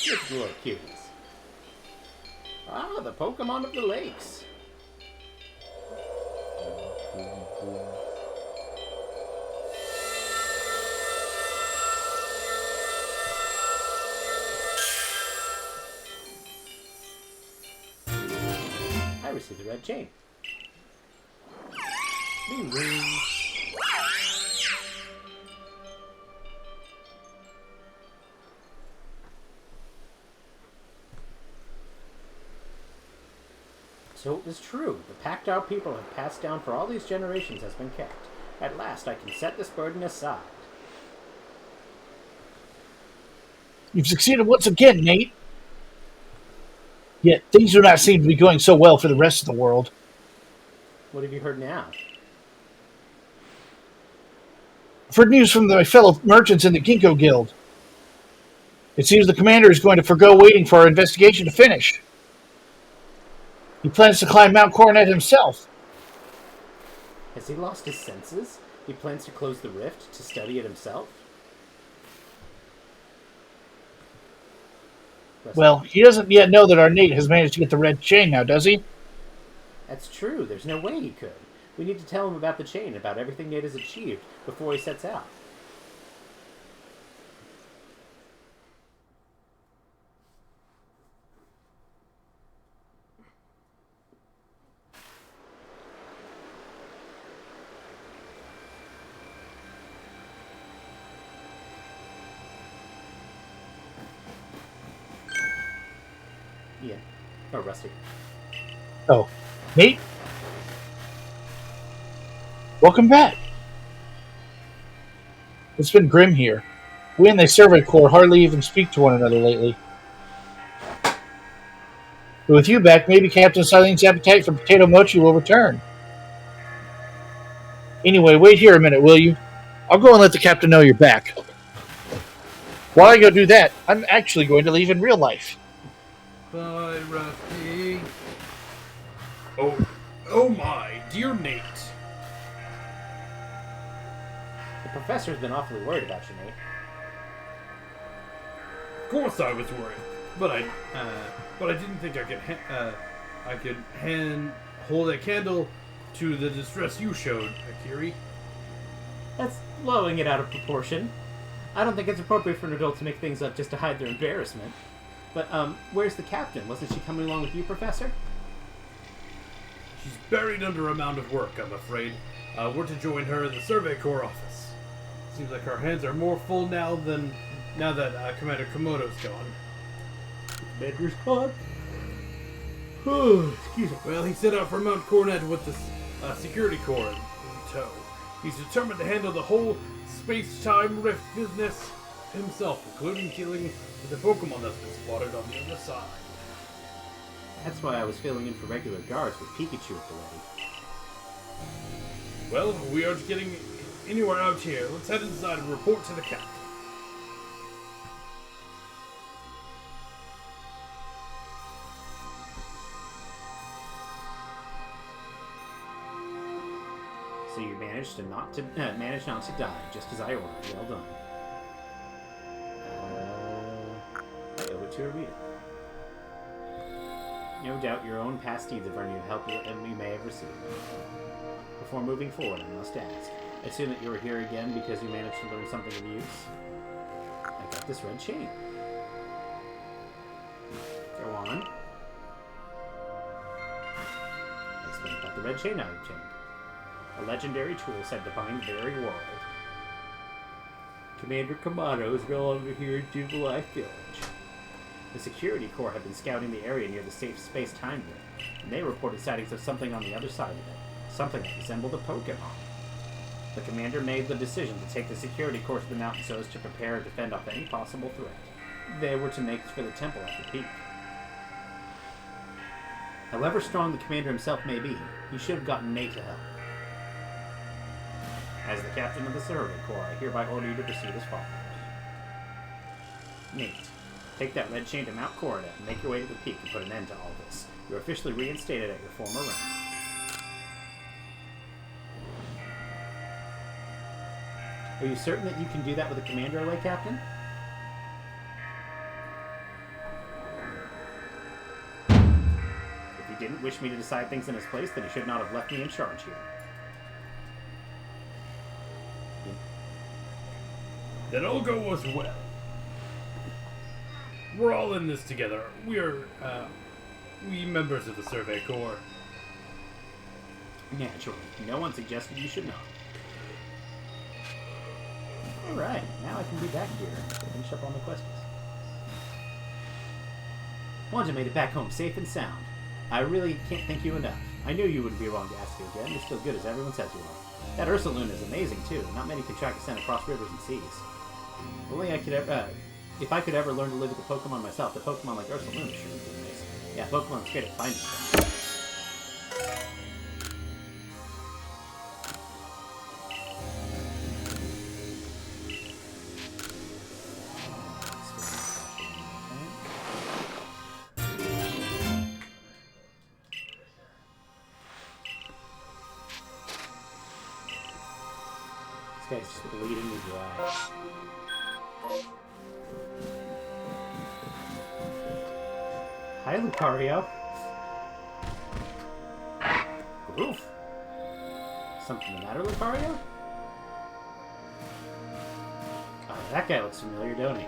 Look at the little cuties. Ah, the Pokemon of the lakes. I received a red chain. Bing, ring. So it was true. The pact our people have passed down for all these generations has been kept. At last I can set this burden aside. You've succeeded once again, Nate. Yet things do not seem to be going so well for the rest of the world. What have you heard now? I've heard news from my fellow merchants in the Ginkgo Guild. It seems the commander is going to forgo waiting for our investigation to finish. He plans to climb Mount Coronet himself. Has he lost his senses? He plans to close the rift to study it himself? Well, he doesn't yet know that our Nate has managed to get the red chain now, does he? That's true. There's no way he could. We need to tell him about the chain, about everything Nate has achieved before he sets out. Yeah. Oh, Rusty. Oh, Nate? Welcome back. It's been grim here. We and the Survey Corps hardly even speak to one another lately. But with you back, maybe Captain Siling's appetite for potato mochi will return. Anyway, wait here a minute, will you? I'll go and let the captain know you're back. While I go do that, I'm actually going to leave in real life. Bye, Rusty. Oh my, dear Nate. The professor's been awfully worried about you, Nate. Of course I was worried, but I didn't think I could hold a candle to the distress you showed, Akiri. That's blowing it out of proportion. I don't think it's appropriate for an adult to make things up just to hide their embarrassment. But, where's the captain? Wasn't she coming along with you, Professor? She's buried under a mound of work, I'm afraid. We're to join her in the Survey Corps office. Seems like our hands are more full now that Commander Komodo's gone. Commander's gone? Excuse me. Well, he set out for Mount Coronet with the security corps in tow. He's determined to handle the whole space-time rift business himself, including killing the Pokemon that's been spotted on the other side. That's why I was filling in for regular guards with Pikachu at the ready. Well, we aren't getting anywhere out here. Let's head inside and report to the captain. So you managed not to die, just as I ordered. Well done. I owe it to a reader. No doubt your own past deeds have earned you help you may have received. Before moving forward, I must ask. I assume that you are here again because you managed to learn something of use? I got this red chain. Go on. Explain about the red chain I obtained. A legendary tool said to bind the very world. Commander Kamado is no longer here in Jubilife Village. The Security Corps have been scouting the area near the safe space time ring, and they reported sightings of something on the other side of it, something that resembled a Pokemon. The commander made the decision to take the Security Corps to the mountain so as to prepare and defend off any possible threat. They were to make for the temple at the peak. However strong the commander himself may be, he should have gotten Nate to help. As the captain of the Survey Corps, I hereby order you to proceed as follows. Nate, take that red chain to Mount Coronet and make your way to the peak and put an end to all this. You're officially reinstated at your former rank. Are you certain that you can do that with the commander away, Captain? If he didn't wish me to decide things in his place, then he should not have left me in charge here. Then all goes well. We're all in this together. We members of the Survey Corps. Naturally. No one suggested you should know. Alright, now I can be back here and finish up on the questions. Wanda made it back home safe and sound. I really can't thank you enough. I knew you wouldn't be wrong to ask you again. You're still good as everyone says you are. That Ursaluna is amazing too. Not many can track a scent across rivers and seas. If I could ever learn to live with the Pokemon myself, the Pokemon like Ursaluna sure would be amazing. Yeah, Pokemon's great at finding things. This guy's just bleeding me dry. Hi, Lucario. Oof. Something the matter, Lucario? Oh, that guy looks familiar, don't he?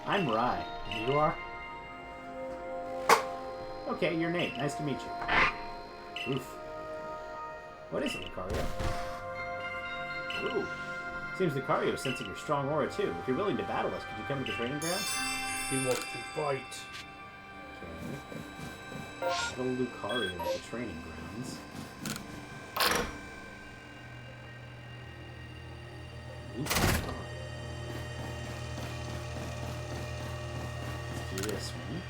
I'm Rai. And you are? Okay, you're Nate. Nice to meet you. Oof. What is it, Lucario? Ooh. Seems Lucario is sensing your strong aura, too. If you're willing to battle us, could you come to the training grounds? He wants to fight. Battle Lucario at the training grounds. Lucario. Let's do this one.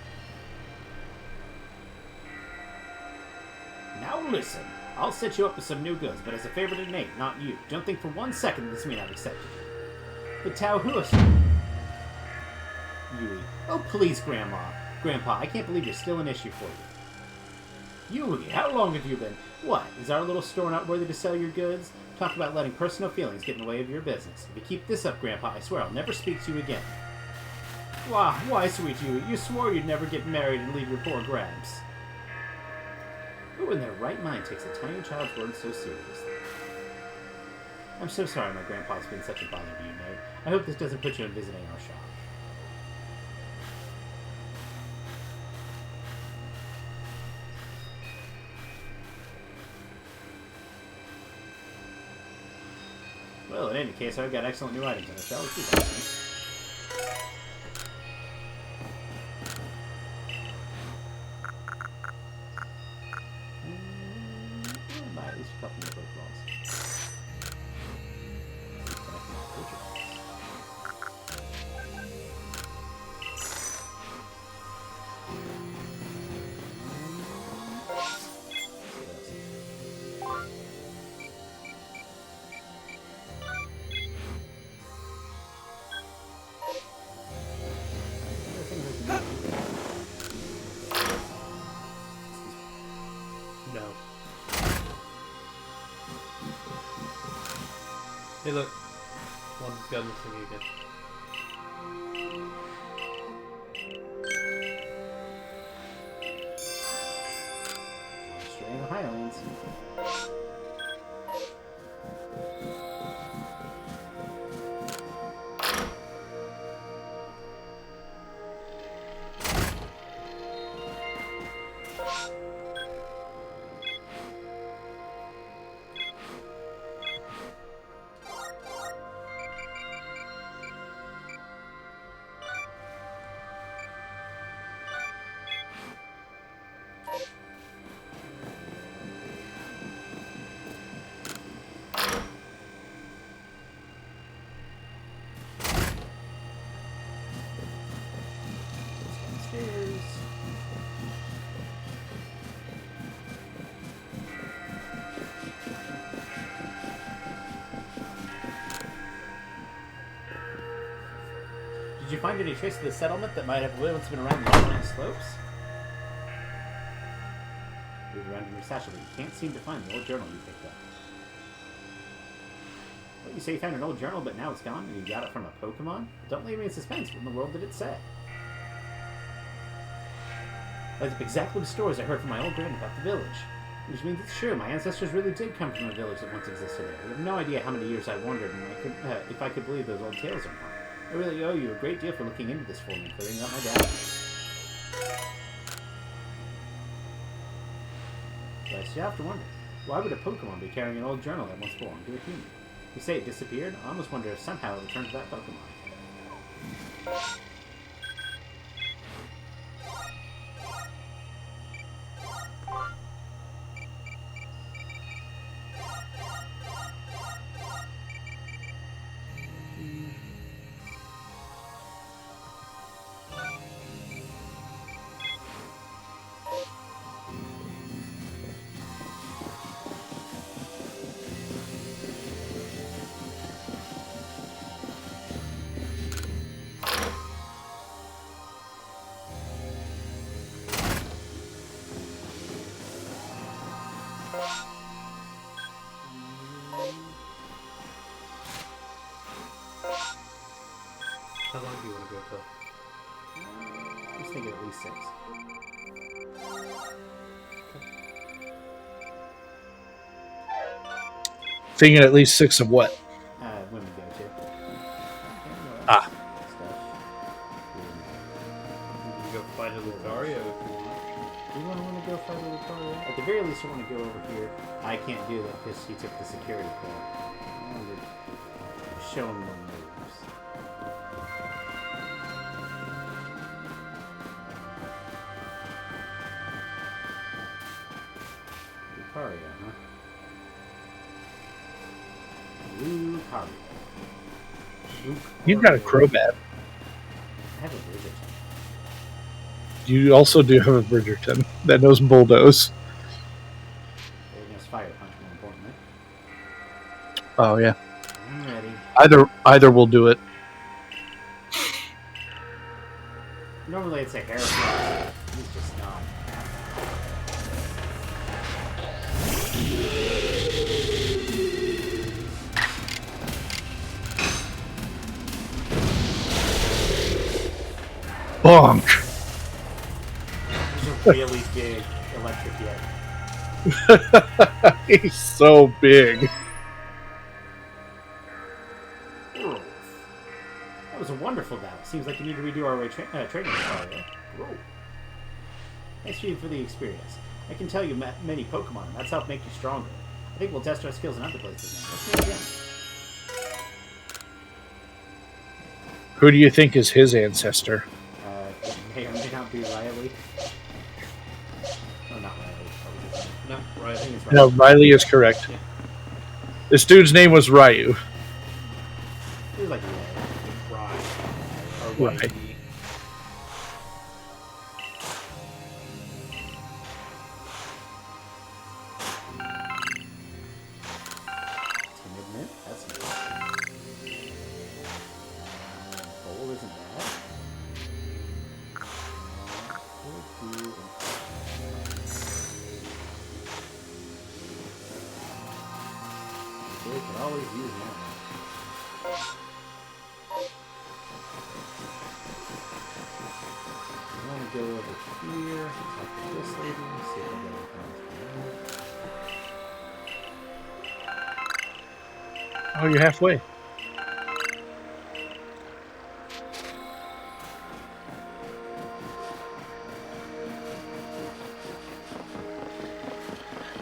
Now listen. I'll set you up with some new goods, but as a favor to Nate, not you. Don't think for 1 second this may not accept you. But Tao Huas. Yui. Oh, please, Grandpa, I can't believe you're still an issue for you. Yui, how long have you been? What, is our little store not worthy to sell your goods? Talk about letting personal feelings get in the way of your business. If you keep this up, Grandpa, I swear I'll never speak to you again. Why, sweet Yui, you swore you'd never get married and leave your poor Grabs. Who in their right mind takes a tiny child's words so seriously? I'm so sorry my grandpa's been such a bother to you, Nate. I hope this doesn't put you in visiting our shop. Well, in any case, I've got excellent new items on the shelf. Let's do that. Buy at least a couple more Pokeballs. No. Hey, look. One's gun missing again. Straight in the Highlands. find any trace of the settlement that might have once been around the outlying slopes? Move around in your satchel, but you can't seem to find the old journal you picked up. What, you say you found an old journal, but now it's gone, and you got it from a Pokemon? Don't leave me in suspense. What in the world did it say? That's exactly the stories I heard from my old grand about the village. Which means it's true, my ancestors really did come from a village that once existed there. You have no idea how many years I wondered if I could believe those old tales or not. I really owe you a great deal for looking into this for me and clearing up my doubts. But you have to wonder, why would a Pokemon be carrying an old journal that once belonged to a human? You say it disappeared? I almost wonder if somehow it returned to that Pokemon. How long do you want to go till? I was thinking at least 6. Thinking at least 6 of what? Women go to. Ah. You can go fight a Lucario if you want. Do you want to go fight a Lucario? At the very least, I want to go over here. I can't do that because he took the security call. I wanted to show him the moves. Lucario, huh? Lucario. You've got a Crobat. I have a Bridgerton. You also do have a Bridgerton that knows Bulldoze. It knows Fire Punch, more importantly. Oh yeah. I'm ready. Either will do it. Normally it's a hair flip. He's just not. Bonk. He's a really big electric yet. He's so big. That was a wonderful battle. Seems like you need to redo our training Lucario. Whoa. Thanks to you for the experience. I can tell you met many Pokemon, and that's helped make you stronger. I think we'll test our skills in other places now. Let's meet again. Who do you think is his ancestor? It may or may not be Riley. No, not Riley. What was his name? No, right. I think it's No, Riley. Riley is correct. Yeah. This dude's name was Ryu. He was like Riley. Or Right. Timid Mint? That's nice. Bowl isn't bad. We could always use that. I want to go over here, talk to this lady, see if I get anything else. Oh, you're halfway.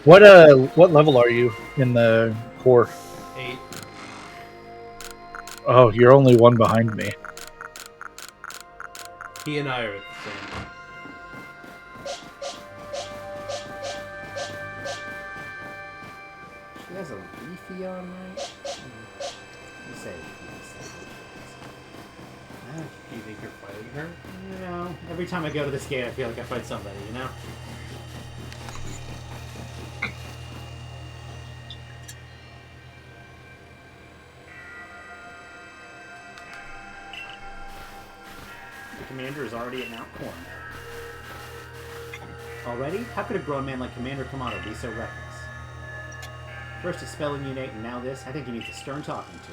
What level are you in the core? 8. Oh, you're only one behind me. He and I are at the same. She has a leafy on, right? You say Do you think you're fighting her? you know, every time I go to this gate, I feel like I fight somebody, you know? Commander is already at Mount Corn. Already? How could a grown man like Commander Kamado be so reckless? First expelling you, Nate, and now this? I think he needs a stern talking to.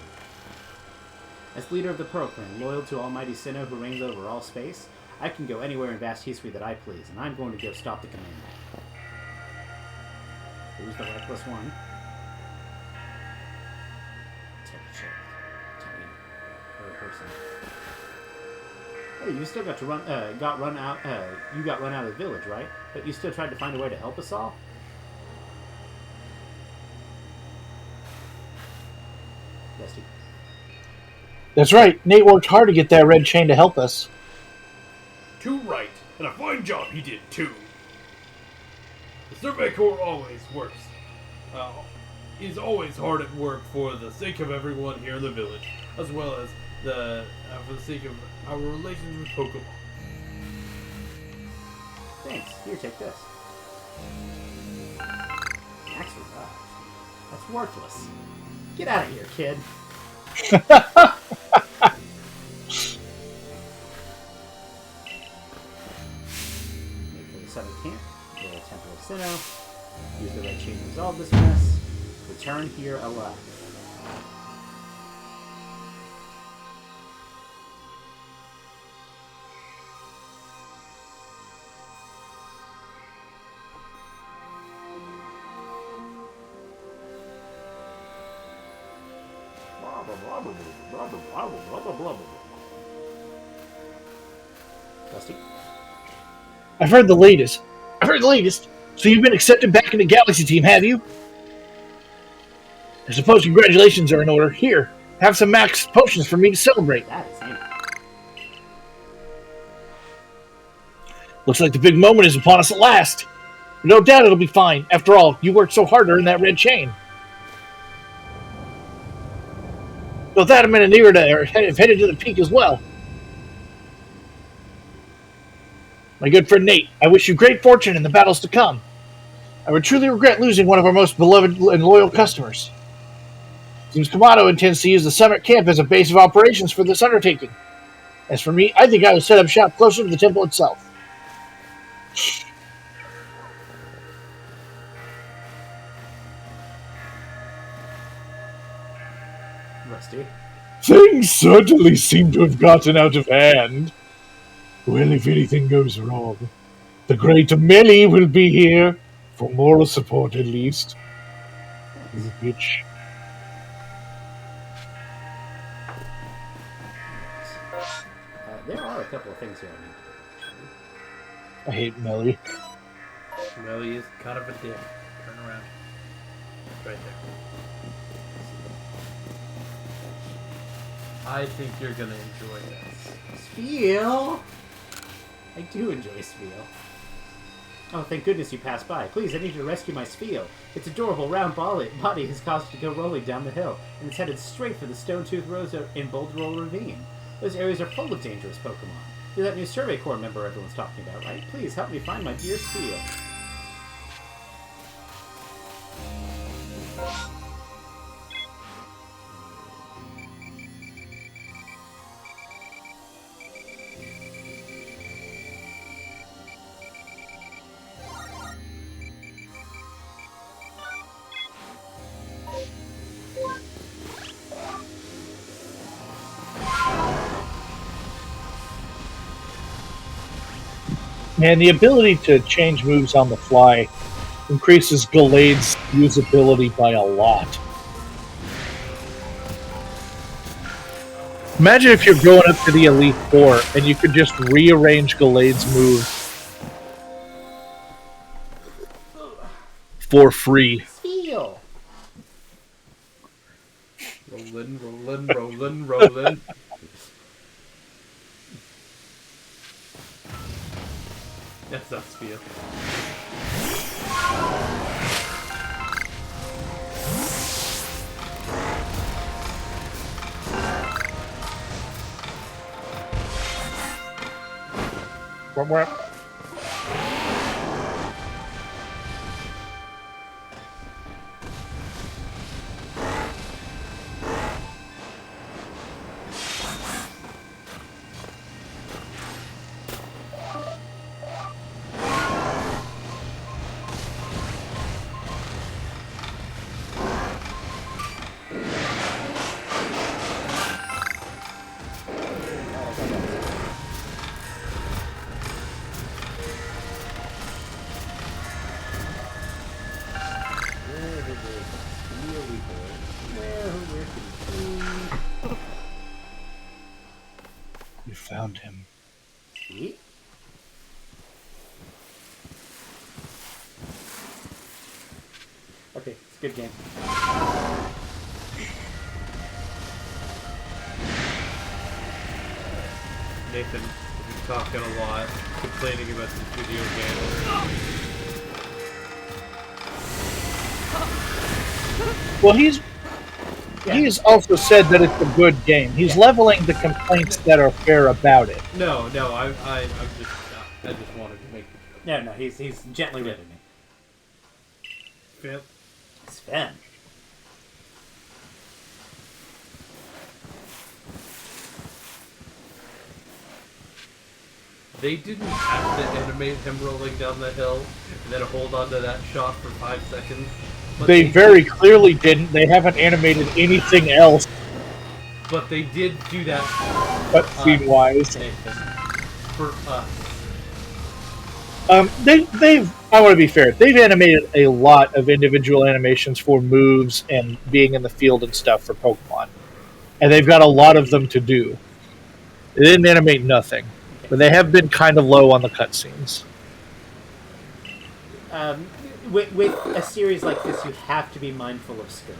As leader of the Pearl Clan, loyal to Almighty Sinnoh who reigns over all space, I can go anywhere in vast history that I please, and I'm going to go stop the Commander. Who's the reckless one? Tiny person. Hey, you still got to run. You got run out of the village, right? But you still tried to find a way to help us all. Dusty. That's right. Nate worked hard to get that red chain to help us. Too right, and a fine job he did too. The Survey Corps always works. Is always hard at work for the sake of everyone here in the village, as well as for the sake of our relations with Pokemon. Thanks. Here, take this. Max revived. That's worthless. Get out of here, kid. Make for the southern camp. Go to the Temple of Sinnoh. Use the red chain to resolve this mess. Return here alive. Dusty? I've heard the latest. So you've been accepted back into Galaxy Team, have you? I suppose congratulations are in order. Here, have some max potions for me to celebrate. That is him. Looks like the big moment is upon us at last. No doubt it'll be fine. After all, you worked so hard to earn that red chain. With that, I'm nearer to headed to the peak as well. My good friend Nate, I wish you great fortune in the battles to come. I would truly regret losing one of our most beloved and loyal customers. Seems Kamado intends to use the Summit Camp as a base of operations for this undertaking. As for me, I think I will set up shop closer to the temple itself. Rusty. Things certainly seem to have gotten out of hand. Well, if anything goes wrong, the great Melly will be here, for moral support at least. You bitch. There are a couple of things here I need to do. I hate Melly. Well, he is kind of a dick. Turn around. Right there. I think you're gonna enjoy this. Spiel! I do enjoy Spiel. Oh, thank goodness you passed by. Please, I need you to rescue my Spiel. Its adorable round body has caused it to go rolling down the hill, and it's headed straight for the Stone-Tooth Rosa in Boulder Roll Ravine. Those areas are full of dangerous Pokemon. You're that new Survey Corps member everyone's talking about, right? Please help me find my dear Spiel. Man, the ability to change moves on the fly increases Gallade's usability by a lot. Imagine if you're going up to the Elite Four and you could just rearrange Gallade's moves for free. Spiel! Rolling. That's not Spiel. found him. Sweet. Okay, it's a good game. Nathan has been talking a lot, complaining about this video game. Well, he's also said that it's a good game. He's leveling the complaints that are fair about it. No, I just wanted to make the joke. No, he's gently ribbing me. Fifth. Sven. They didn't have to animate him rolling down the hill and then hold on to that shot for 5 seconds. But They very clearly didn't. They haven't animated anything else, But they did do that cutscene-wise. for us. They've. I want to be fair. They've animated a lot of individual animations for moves and being in the field and stuff for Pokemon, and they've got a lot of them to do. They didn't animate nothing, but they have been kind of low on the cutscenes. With a series like this, you have to be mindful of scope,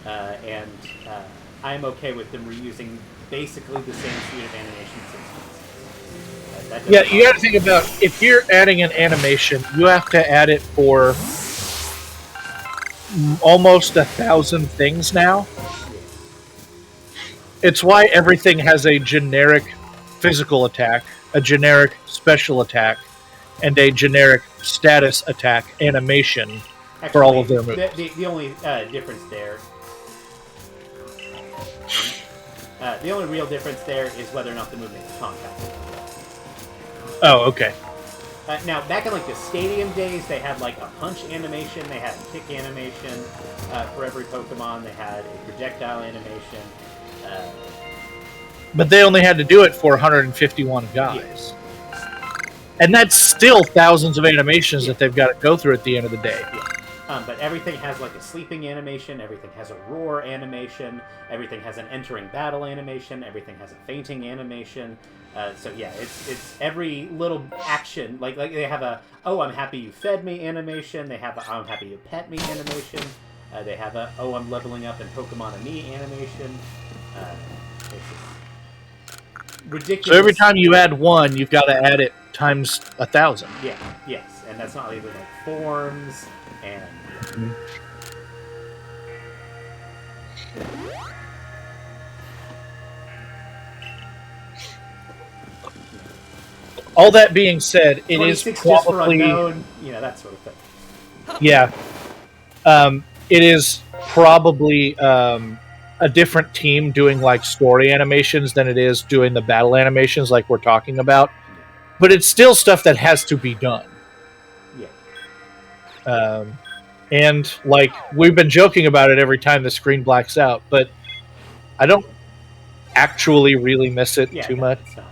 and I'm okay with them reusing basically the same suite of animation systems. Yeah, you got to think about if you're adding an animation, you have to add it for almost 1,000 things now. It's why everything has a generic physical attack, a generic special attack, and a generic status attack animation for all of their moves. The only difference there, the only real difference there is whether or not the move makes contact. Oh, okay. Now, back in like the stadium days, they had like a punch animation, they had a kick animation for every Pokemon, they had a projectile animation. But they only had to do it for 151 guys. And that's still thousands of animations that they've got to go through at the end of the day. Yeah. But everything has like a sleeping animation, everything has a roar animation, everything has an entering battle animation, everything has a fainting animation. So yeah, it's every little action. Like they have a "Oh, I'm happy you fed me" animation. They have a "I'm happy you pet me" animation. They have a "Oh, I'm leveling up in Pokemon me" animation. It's ridiculous. So every time you add one, you've got to add it times 1,000. Yeah. Yes, and that's not even like forms and. Mm-hmm. All that being said, it is 26 just for probably unknown, that sort of thing. yeah. It is probably a different team doing like story animations than it is doing the battle animations like we're talking about. But it's still stuff that has to be done. Yeah. And like we've been joking about it every time the screen blacks out, but I don't actually really miss it too much. It's not.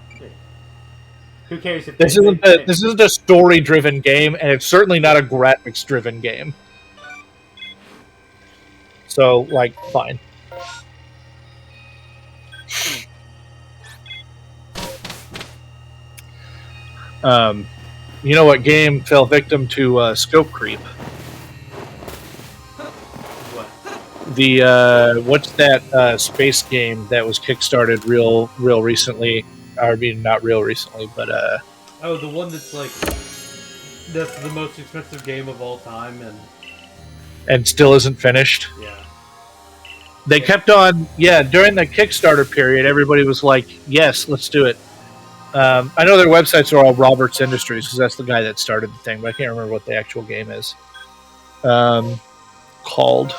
Who cares if This isn't a story-driven game, and it's certainly not a graphics-driven game. So, like, fine. You know what game fell victim to scope creep? What? The what's that space game that was kickstarted real recently? I mean, not real recently, but Oh, the one that's the most expensive game of all time, and still isn't finished. Yeah. They kept on, during the Kickstarter period, everybody was like, yes, let's do it. I know their websites are all Roberts Industries, because that's the guy that started the thing, but I can't remember what the actual game is called.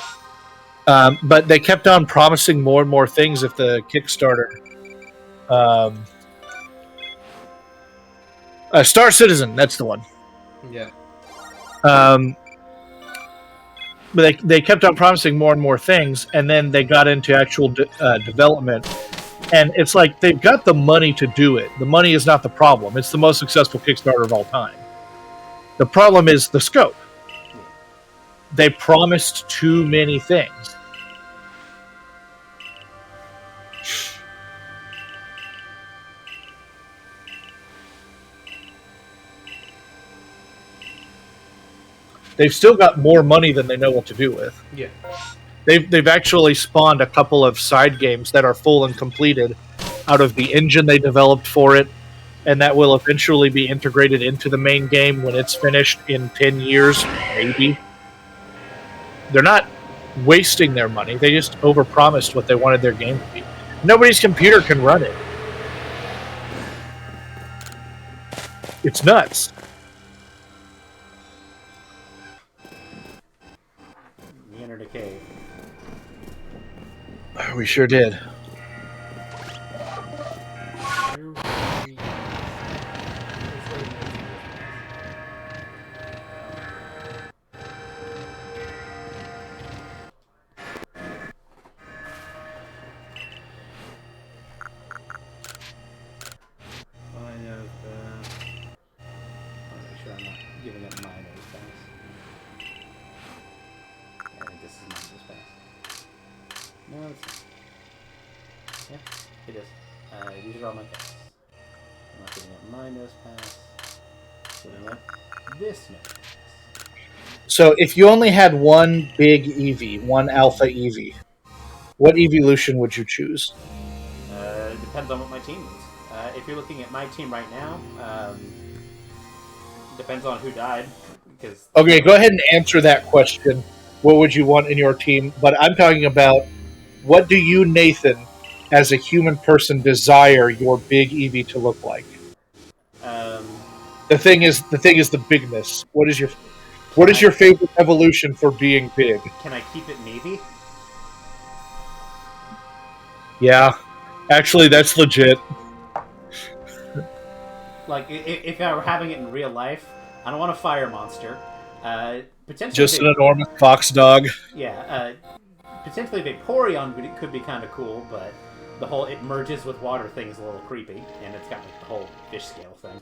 But they kept on promising more and more things if the Kickstarter... Star Citizen, that's the one. Yeah. But they kept on promising more and more things, and then they got into actual development. And it's like they've got the money to do it. The money is not the problem. It's the most successful Kickstarter of all time. The problem is the scope. They promised too many things. they've still got more money than they know what to do with. Yeah. They've actually spawned a couple of side games that are full and completed out of the engine they developed for it, and that will eventually be integrated into the main game when it's finished in 10 years, maybe. They're not wasting their money. They just overpromised what they wanted their game to be. Nobody's computer can run it. It's nuts. We entered a cave. We sure did. These are all my guesses. I'm not giving up my nose pass. Giving up this nose pass. So if you only had one big Eevee, one alpha Eevee, what evolution would you choose? It depends on what my team is. If you're looking at my team right now, depends on who died. Because Okay, go ahead and answer that question. What would you want in your team? But I'm talking about, what do you, Nathan, as a human person, desire your big Eevee to look like? The thing is the bigness. What is your favorite evolution for being big? Can I keep it Navy? Yeah, actually, that's legit. Like, if I were having it in real life, I don't want a fire monster. Potentially Just an enormous fox dog. Yeah, potentially Vaporeon could be kind of cool, but the whole it merges with water thing is a little creepy, and it's got like the whole fish scale thing.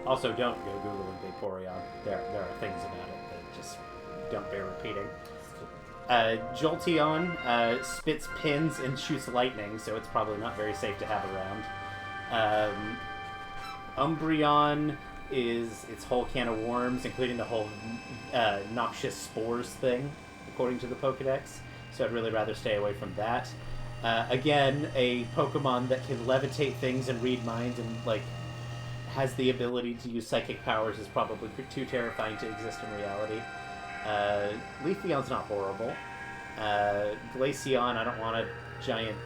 Also, don't go googling Vaporeon. There are things about it that just don't bear repeating. Jolteon spits pins and shoots lightning, so it's probably not very safe to have around. Umbreon is its whole can of worms, including the whole noxious spores thing, according to the Pokedex. So I'd really rather stay away from that. Again, a Pokemon that can levitate things and read minds and like has the ability to use psychic powers is probably too terrifying to exist in reality. Leafeon's not horrible. Glaceon, I don't want a giant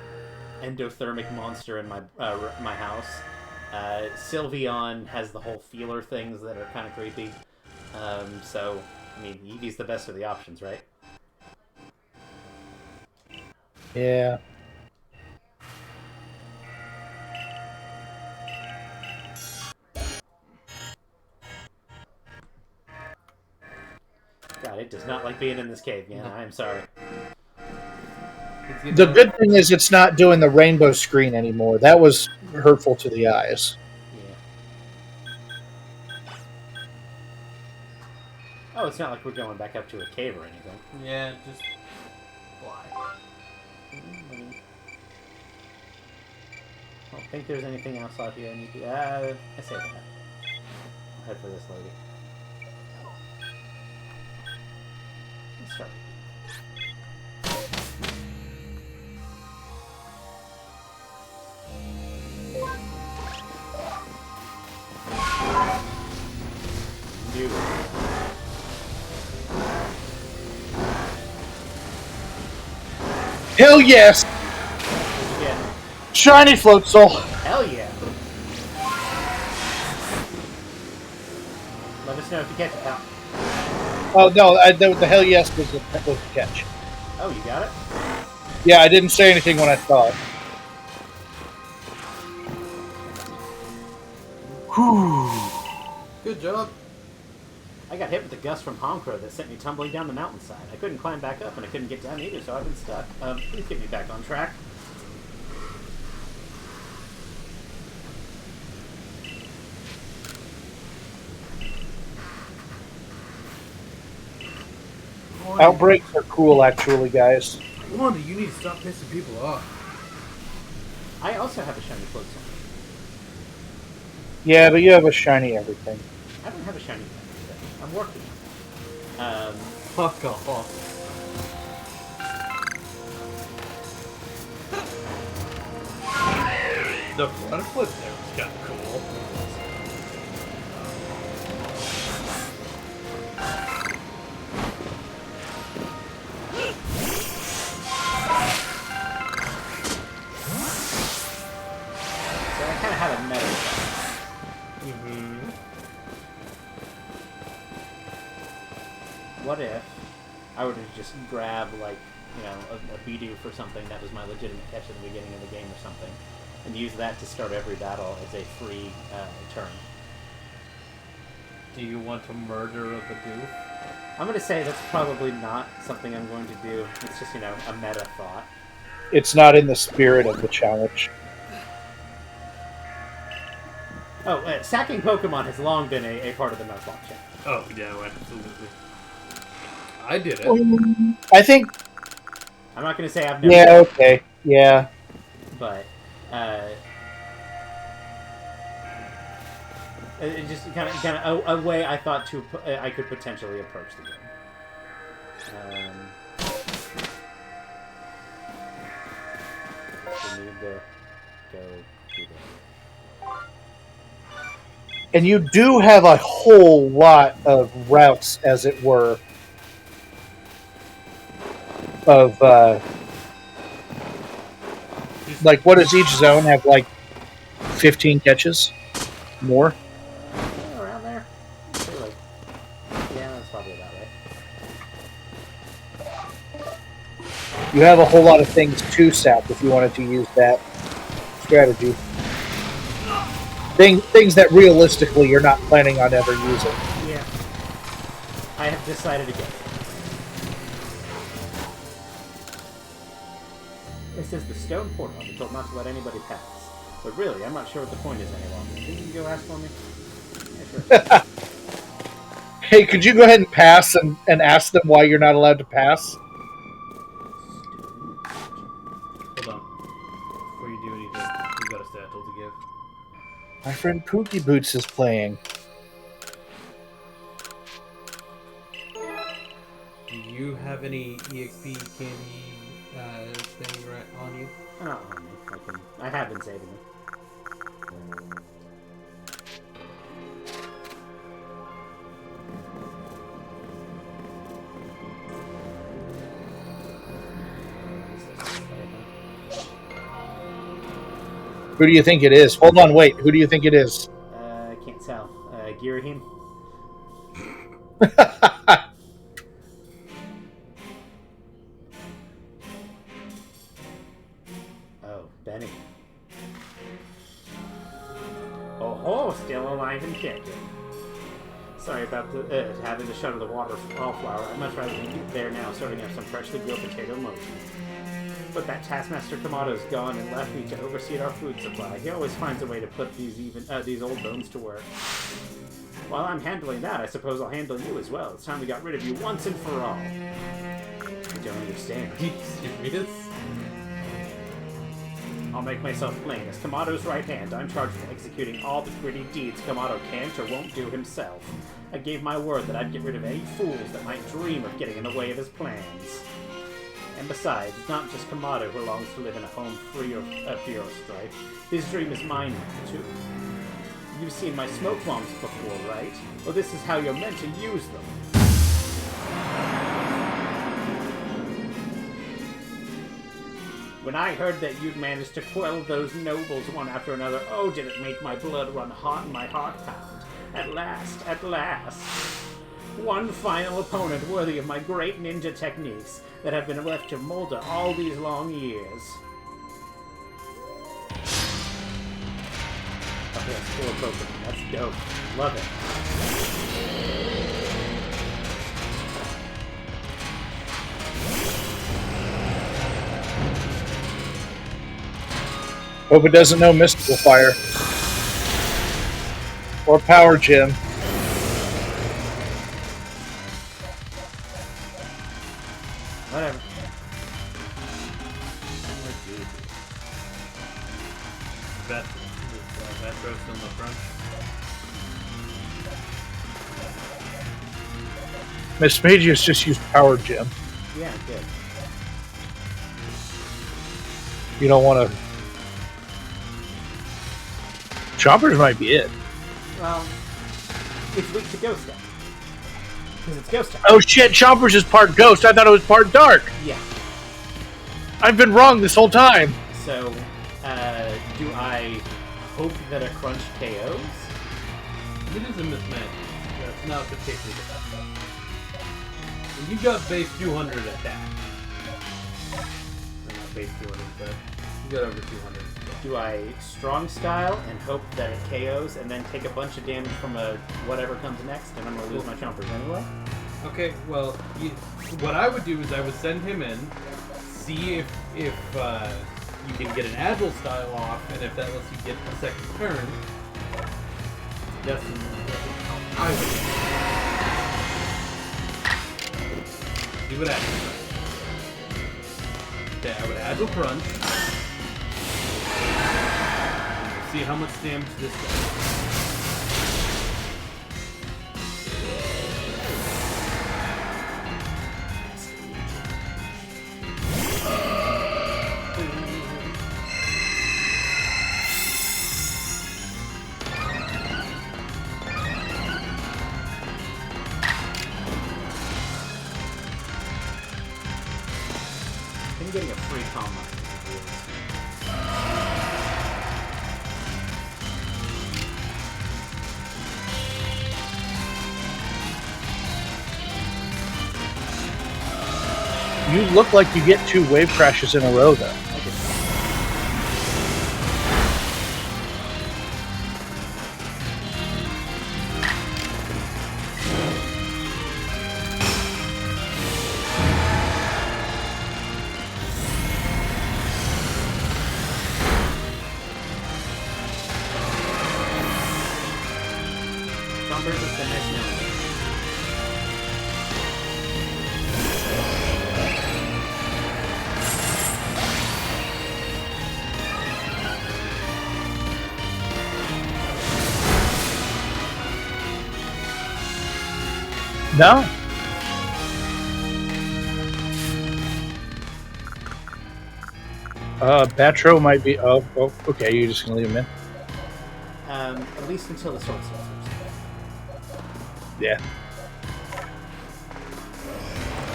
endothermic monster in my house. Sylveon has the whole feeler things that are kind of creepy. So, I mean, Eevee's the best of the options, right? Yeah. God, it does not like being in this cave, man. I am sorry. The good thing is it's not doing the rainbow screen anymore. That was hurtful to the eyes. Yeah. Oh, it's not like we're going back up to a cave or anything. Yeah, just fly. I don't think there's anything else out here I need to... I say that. I'll head for this lady. Let's try. New. Hell yes! Yeah. Shiny float soul. Hell yeah. Let us know if you catch it, pal. Oh no, the hell yes was the catch. Oh, you got it? Yeah, I didn't say anything when I saw it. Good job. I got hit with a gust from Honchkrow that sent me tumbling down the mountainside. I couldn't climb back up, and I couldn't get down either, so I've been stuck. Please get me back on track. Outbreaks are cool, actually, guys. Wanda, you need to stop pissing people off. I also have a shiny float zone. Yeah, but you have a shiny everything. I don't have a shiny float I'm working. Fuck off. The front flip there was kind of cool. So I kind of had a meta. What if I were to just grab, like, you know, a Bidoof or something that was my legitimate catch at the beginning of the game or something, and use that to start every battle as a free turn? Do you want to murder a Bidoof? I'm going to say that's probably not something I'm going to do. It's just, you know, a meta thought. It's not in the spirit of the challenge. Oh, sacking Pokemon has long been a part of the Nuzlocke challenge. Oh, yeah, absolutely. I did it. I think... I'm not going to say I've never... Yeah, okay. Yeah. But, it just kind of a way I thought to I could potentially approach the game. We need to go do that. And you do have a whole lot of routes, as it were, of, like, what does each zone have, like, 15 catches? More? Around there? Like, yeah, that's probably about right. You have a whole lot of things to sap if you wanted to use that strategy. Things that realistically you're not planning on ever using. Yeah. I have decided again. It says the stone portal. I've been told not to let anybody pass. But really, I'm not sure what the point is any longer. Think you can go ask for me? Yeah, sure. Hey, could you go ahead and pass and ask them why you're not allowed to pass? Hold on. Before you do anything, you got a satchel to give. My friend Pookie Boots is playing. Do you have any EXP candy thing right on you? Not on me. I have been saving them. Who do you think it is? Hold on, wait. Who do you think it is? I can't tell. Girahim? Oh, Benny. Oh ho, still alive and kicking. Sorry about the having to shutter the wallflower. I'd much rather be there now, serving up some freshly grilled potato mochi. But that Taskmaster Kamado's gone and left me to oversee our food supply. He always finds a way to put these old bones to work. While I'm handling that, I suppose I'll handle you as well. It's time we got rid of you once and for all. I don't understand. Are you serious? I'll make myself plain. As Kamado's right hand, I'm charged with executing all the gritty deeds Kamado can't or won't do himself. I gave my word that I'd get rid of any fools that might dream of getting in the way of his plans. And besides, it's not just Kamado who longs to live in a home free of fear or strife. His dream is mine, too. You've seen my smoke bombs before, right? Well, this is how you're meant to use them. When I heard that you'd managed to quell those nobles one after another, oh, did it make my blood run hot and my heart pound. At last, at last. One final opponent worthy of my great ninja techniques that have been left to molder all these long years. Okay, that's cool Pokemon. That's dope. Love it. Hope it doesn't know Mystical Fire. Or Power Gym. Whatever. Vetros on the front. Miss Magius just used Power Gem. Yeah, good. You don't want to... Chompers might be it. Well, it's weak to ghost type. Because it's ghost type. Oh shit, Chompers is part ghost. I thought it was part dark. Yeah. I've been wrong this whole time. So, do I hope that a crunch KOs? It is a mismatch. That's not particularly the best. And you got base 200 attack. Or not base 200, but you got over 200. Do I strong style and hope that it KOs and then take a bunch of damage from whatever comes next and I'm going to lose my chompers anyway? Okay, well, what I would do is I would send him in, see if you can get an agile style off, and if that lets you get a second turn, that's how I would do. See what happens. Okay, I would agile crunch. See how much damage this does. I'm getting a free combo. You look like you get 2 wave crashes in a row, though. Chompers is the next now. No. Batro might be... Oh, okay, you're just going to leave him in? At least until the sword starts. Yeah.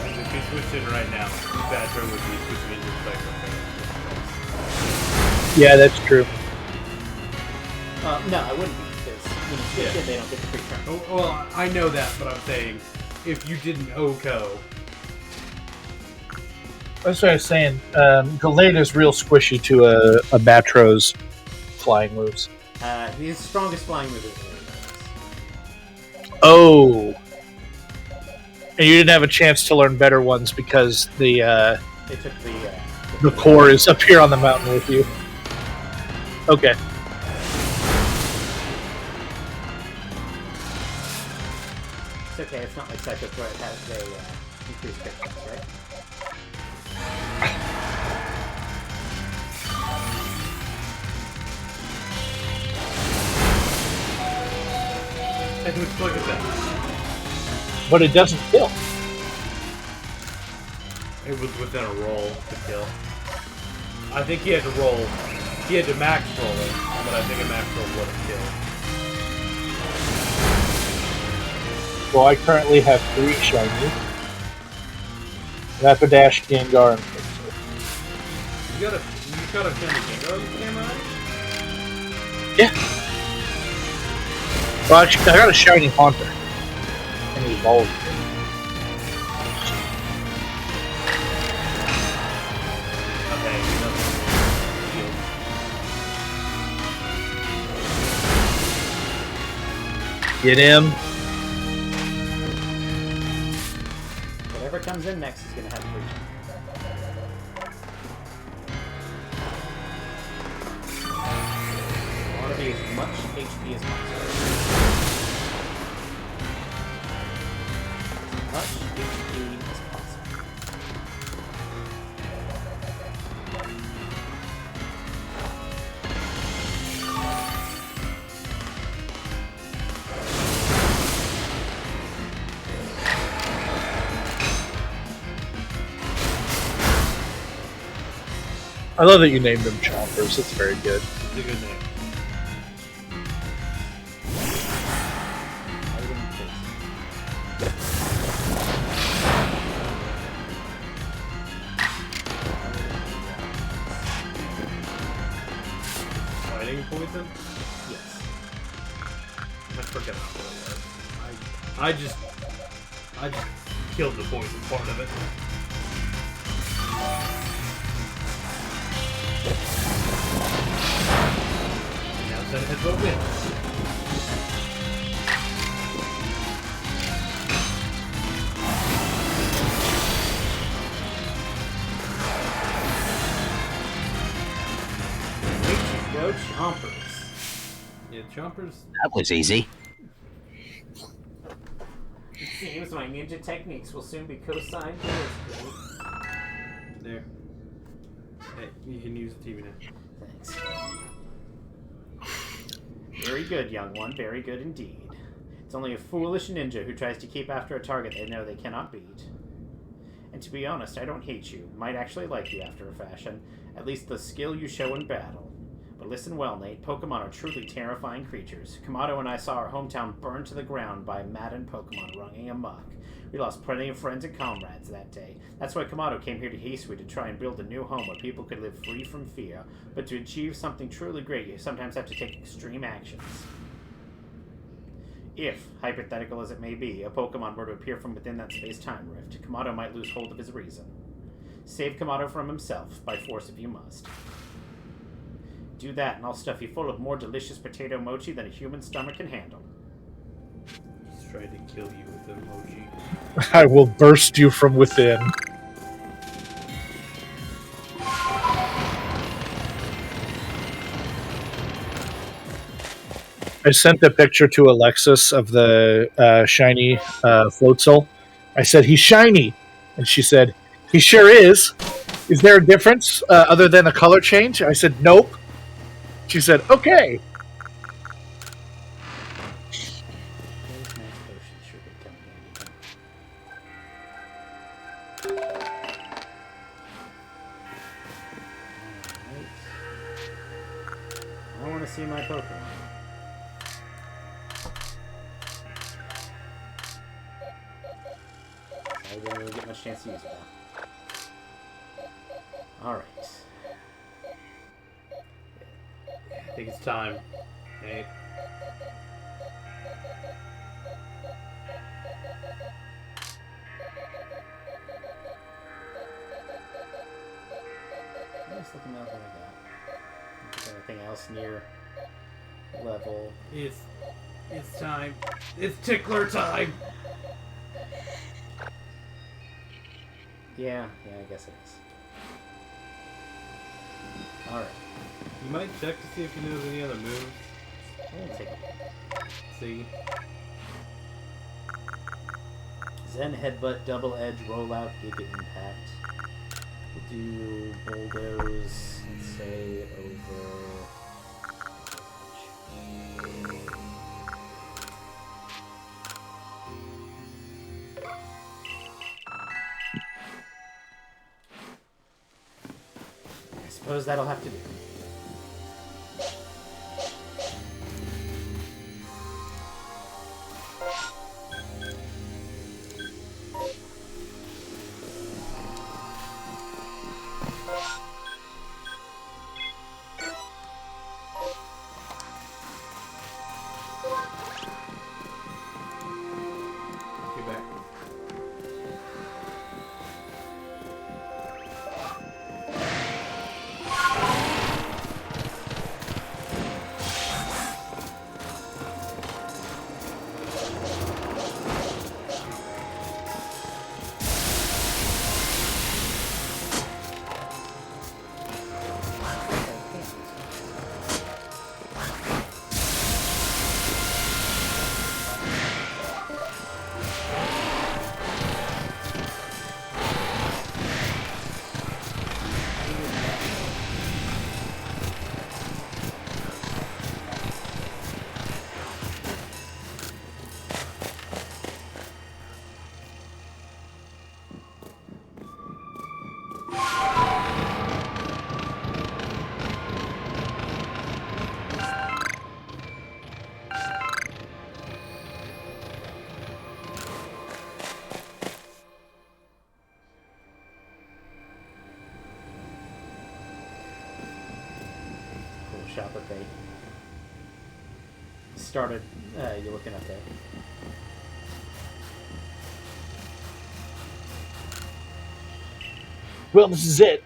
If he switched in right now, Batro would be switching into the Cyclone. Yeah, that's true. No, I wouldn't be, because when you switch in, they don't get the free turn. Oh, well, I know that, but I'm saying, if you didn't OHKO... That's what I was saying. Galeda's real squishy to a Batro's flying moves. His strongest flying move is Galeda's. Oh. And you didn't have a chance to learn better ones because the They took the core is up here on the mountain with you. Okay. It's okay, it's not like Psycho Threat has a increased crit chance, right? I would look at that. But it doesn't kill. It was within a roll to kill. I think he had to roll. He had to max roll it, but I think a max roll would have killed. Well, I currently have 3 shiny. Rapidash, Gengar, and Pixel. You got a shiny Gengar on the camera? Yeah. Well, actually, I got a shiny Haunter. And he evolved. Okay, Get him. Whatever comes in next is going to have free turn. I want to be as much HP as possible. As much HP as possible. I love that you named them Chompers. It's very good. It's a good name. Lightning poison? Yes. I forgot what it was. I just killed the poison part of it. Now Zen Headbutt wins. Go Chompers. Yeah, Chompers. That was easy. It seems my ninja techniques will soon be co-signed. There. Hey, you can use the TV now. Thanks. Very good, young one. Very good indeed. It's only a foolish ninja who tries to keep after a target they know they cannot beat. And to be honest, I don't hate you. Might actually like you after a fashion. At least the skill you show in battle. But listen well, Nate. Pokemon are truly terrifying creatures. Kamado and I saw our hometown burned to the ground by maddened Pokemon running amok. We lost plenty of friends and comrades that day. That's why Kamado came here to Hisui to try and build a new home where people could live free from fear. But to achieve something truly great, you sometimes have to take extreme actions. If, hypothetical as it may be, a Pokemon were to appear from within that space-time rift, Kamado might lose hold of his reason. Save Kamado from himself, by force if you must. Do that, and I'll stuff you full of more delicious potato mochi than a human stomach can handle. Just tried to kill you with an emoji. I will burst you from within. I sent the picture to Alexis of the shiny Floatzel. I said, he's shiny. And she said, he sure is. Is there a difference other than a color change? I said, nope. She said, okay. I want to see my Pokemon. I didn't really get much chance to use it though. Alright. I think it's time. Hey. I'm just looking at what I got. Is there anything else near level? It's time. It's tickler time. Yeah, I guess it is. Alright. You might check to see if he knows any other moves. I'm gonna take it. See? Zen Headbutt, Double Edge, Rollout, Giga Impact. We'll do Bulldoze, let's say, over... I suppose that'll have to do. Get back. shop that they started. You're looking up there. Well, this is it.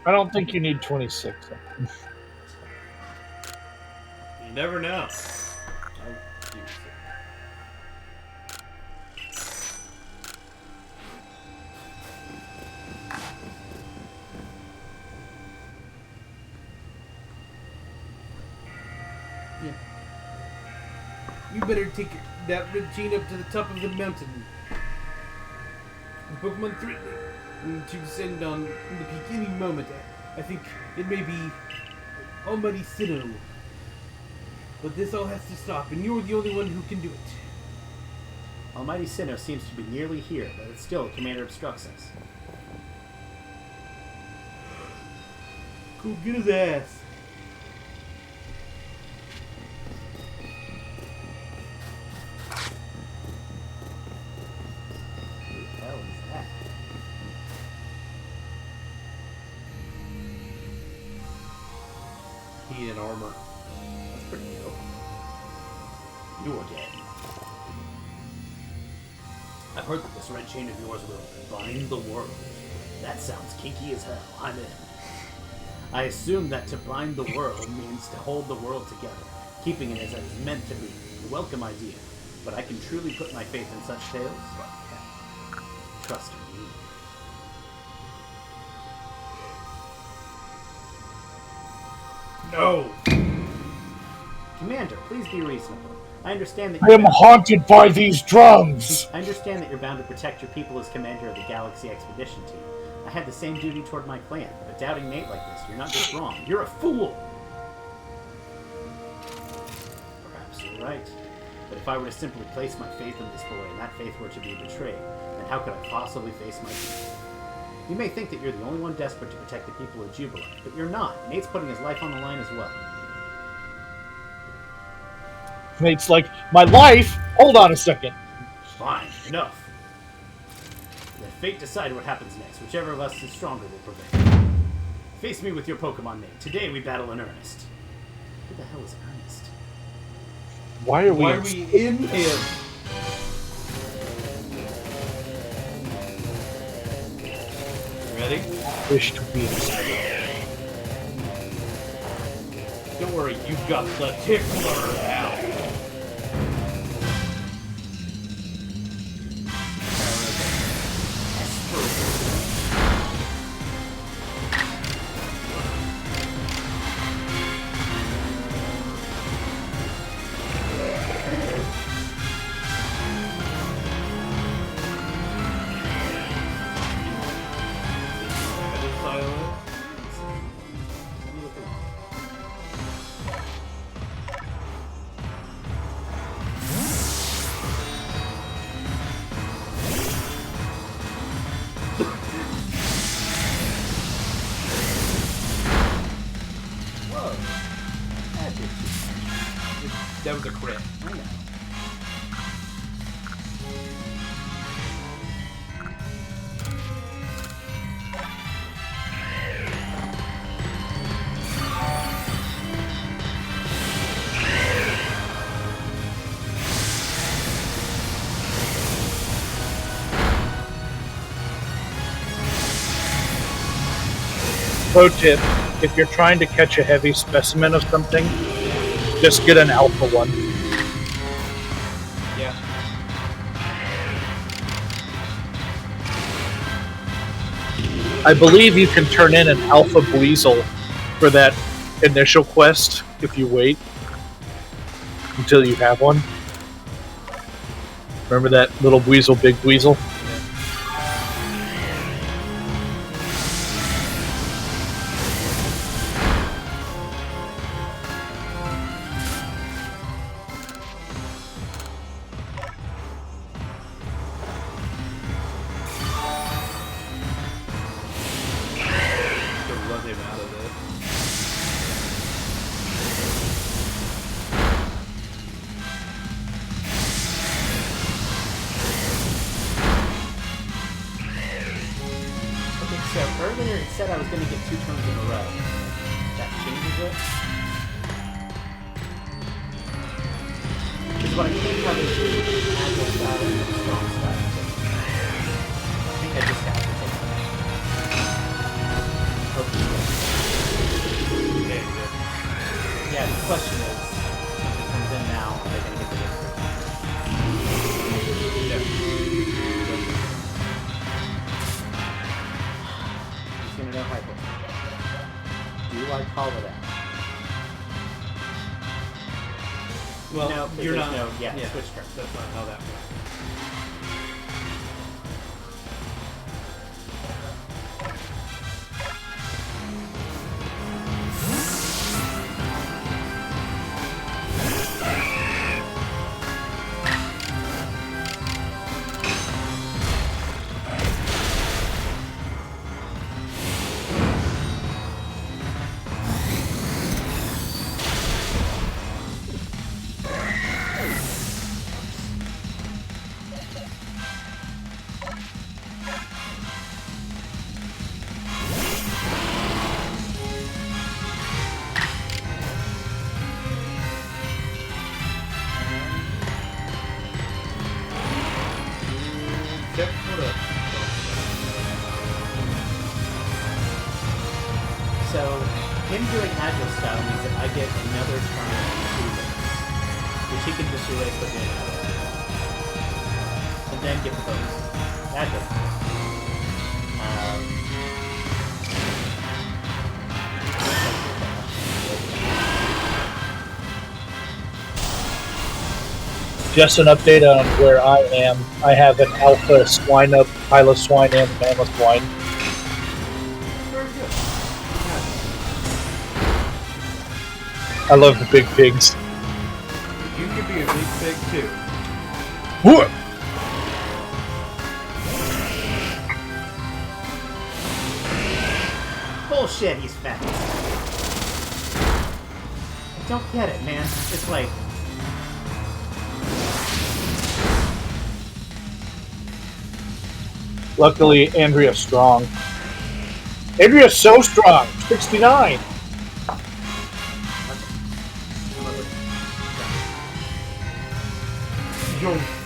I don't think you need 26. You never know. You better take that red chain up to the top of the mountain. The Pokemon threatening to descend on the peak any moment. I think it may be Almighty Sinnoh. But this all has to stop, and you're the only one who can do it. Almighty Sinnoh seems to be nearly here, but it's still Commander obstructs us. Go get his ass. Who the hell is that? He in armor. That's pretty cool. You're dead. I've heard that this red chain of yours will bind the world. That sounds kinky as hell. I'm in. I assume that to bind the world means to hold the world together, keeping it as it is meant to be. A welcome idea, but I can truly put my faith in such tales. Trust me. No! Commander, please be reasonable. I understand that I am haunted by these drums. I understand that you're bound to protect your people as commander of the Galaxy Expedition Team. I had the same duty toward my clan, but doubting Nate like this, you're not just wrong, you're a fool! Perhaps you're right. But if I were to simply place my faith in this boy, and that faith were to be betrayed, then how could I possibly face my people? You may think that you're the only one desperate to protect the people of Jubilant, but you're not. Nate's putting his life on the line as well. Nate's like, my life? Hold on a second. Fine, enough. Let fate decide what happens next. Whichever of us is stronger will prevail. Face me with your Pokemon, Nate. Today we battle in earnest. Who the hell is Ernest? Why are we in him? Ready? wish to be? Don't worry, you've got the tickler now. That was a crit. I know. Pro tip, if you're trying to catch a heavy specimen of something, just get an alpha one. Yeah. I believe you can turn in an alpha Buizel for that initial quest if you wait until you have one. Remember that little Buizel, big Buizel? said I was going to get 2 turns in a row. That changes it. Because what I think how they do is agile style and strong style. I think I just have to take that. Yeah, the question is, if it comes in now, are they going to get the hit? Yeah. He's going to know hyper. Do I call it out? Well, No, 'cause you're there's not. no- yeah, switch turn. That's not how that works. Check what up. So, him doing agile style means that I get another turn in 2 minutes, which he can just erase by doing that. And then get the bonus. Agile. Just an update on where I am. I have an alpha swine up, Hyla swine, and mammoth swine. Very good. I love the big pigs. You could be a big pig too. Whoa! Bullshit, he's fat. I don't get it, man. It's like... Luckily, Andrea's strong. Andrea's so strong! 69!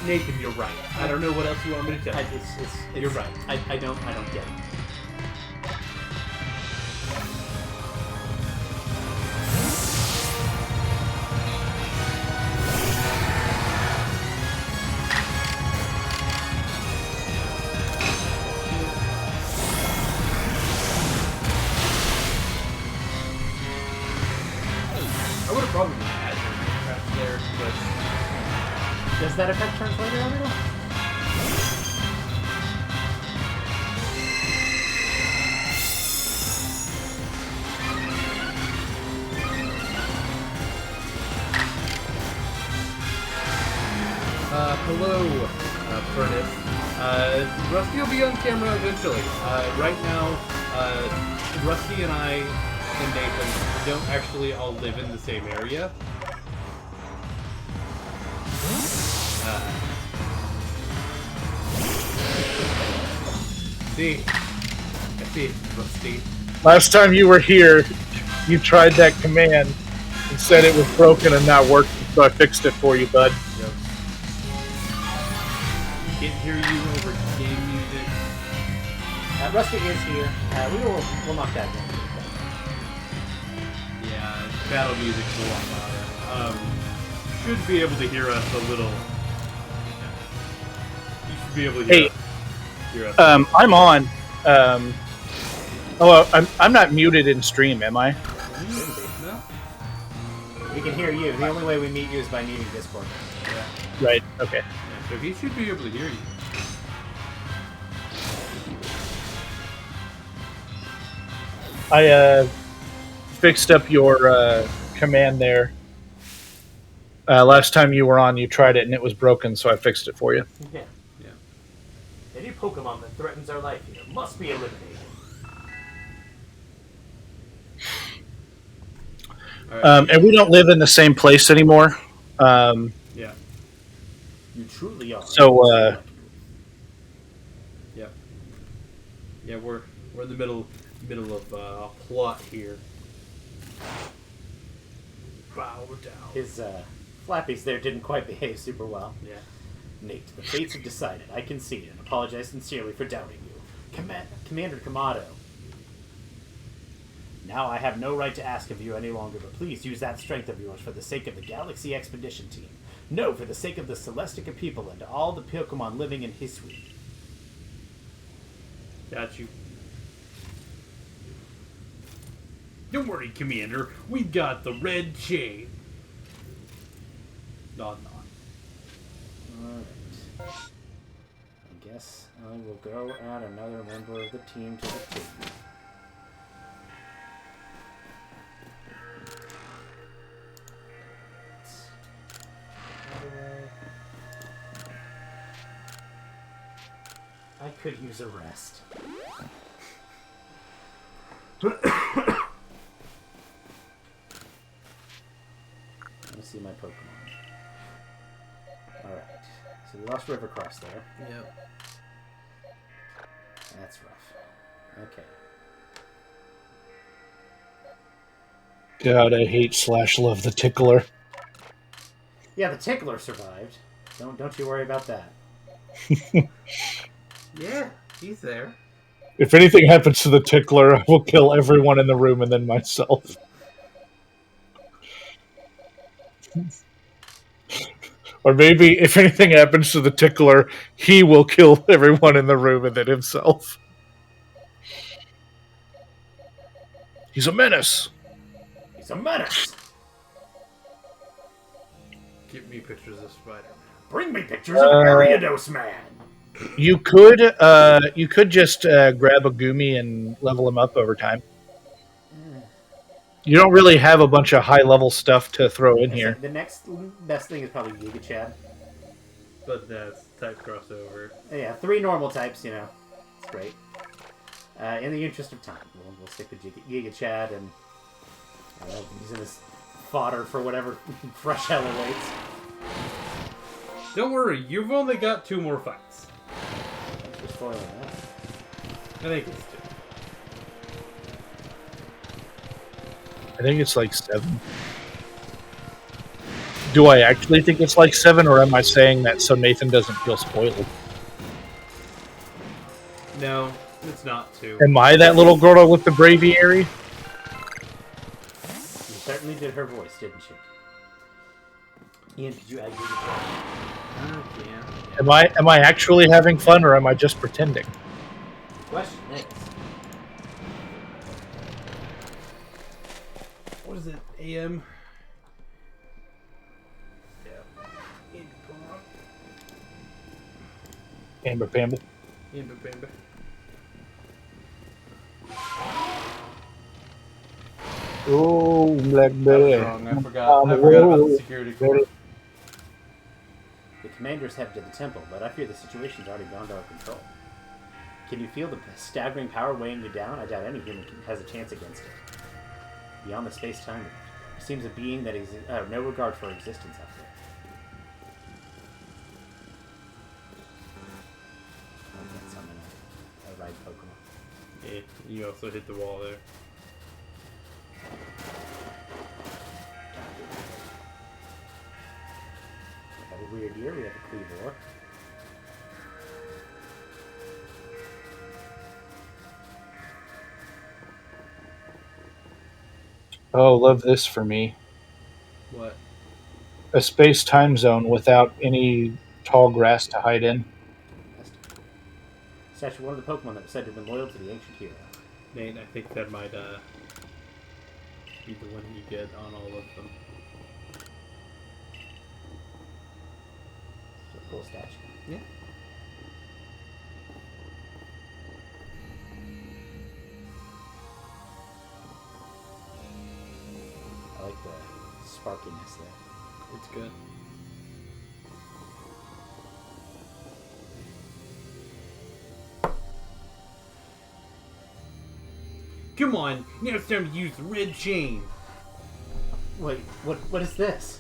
Nathan, you're right. I don't know what else you want me to tell you. You're right. I don't get it. I would have probably had traps there, but Does that affect turns later, everyone? hello, Furnace. Rusty will be on camera eventually. Right now, Rusty and I and Nathan don't actually all live in the same area. See, I see, Rusty. Last time you were here, you tried that command and said it was broken and not working, so I fixed it for you, bud. Yep. Can't hear you over game music. Rusty is here. We'll knock that down. Yeah, battle music's a lot louder. Should be able to hear us a little. You should be able to hear us. I'm on. I'm not muted in stream, am I? No? We can hear you. The only way we meet you is by meeting Discord. Yeah. Right, okay. Yeah, so he should be able to hear you. I fixed up your command there. Last time you were on, you tried it and it was broken, so I fixed it for you. Yeah. Yeah. Any Pokemon that threatens our life here must be eliminated. All right. And we don't live in the same place anymore. Yeah. You truly are. So, Yeah, we're in the middle middle of a plot here. Bow down. His flappies there didn't quite behave super well. Yeah. Nate, the fates have decided. I concede and apologize sincerely for doubting you. Commander Kamado. Now I have no right to ask of you any longer, but please use that strength of yours for the sake of the Galaxy Expedition Team. No, for the sake of the Celestica people and all the Pokemon living in Hisui. Got you. Don't worry, Commander. We've got the red chain. Nod. Alright. I guess I will go add another member of the team to the team. I could use a rest. Let me see my Pokemon. Alright. So we lost Rivercross there. Yep. That's rough. Okay. God, I hate / love the tickler. Yeah, the Tickler survived. Don't you worry about that. Yeah, he's there. If anything happens to the tickler, I will kill everyone in the room and then myself. Or maybe if anything happens to the tickler, he will kill everyone in the room and then himself. He's a menace. He's a menace! Give me pictures of Spider-Man. Bring me pictures of Ariados Man! You could just grab a Gumi and level him up over time. You don't really have a bunch of high-level stuff to throw in here. The next best thing is probably Giga Chad. But that's type crossover. Yeah, 3 normal types, you know. It's great. In the interest of time, we'll stick with Giga Chad and using this fodder for whatever fresh hell awaits. Don't worry, you've only got 2 more fights. Thanks for spoiling that. I think it's 2. I think it's like 7. Do I actually think it's like 7, or am I saying that so Nathan doesn't feel spoiled? No, it's not 2. Am I that little girl with the braviary? You certainly did her voice, didn't you? Ian, did you add Giga Chad? Yeah. Am I actually having fun, or am I just pretending? Question, thanks. What is it? AM? Yeah. Amber Pamble. Amber Bamba. Oh, Black I was Bear. wrong. I forgot about the security core. The commander's headed to the temple, but I fear the situation's already beyond our control. Can you feel the staggering power weighing you down? I doubt any human has a chance against it. Beyond the space-time, there seems a being that has no regard for existence out there. I can't summon a ride Pokemon. Yeah, you also hit the wall there. We have a weird year. We have a Cleavor. Oh, love this for me. What? A space time zone without any tall grass to hide in. It's actually one of the Pokemon that was said to have been loyal to the ancient hero. Nate, I think that might be the one you get on all of them. It's a cool statue. Yeah. I like the sparkiness there. It's good. Come on, now it's time to use the red chain. Wait, what is this?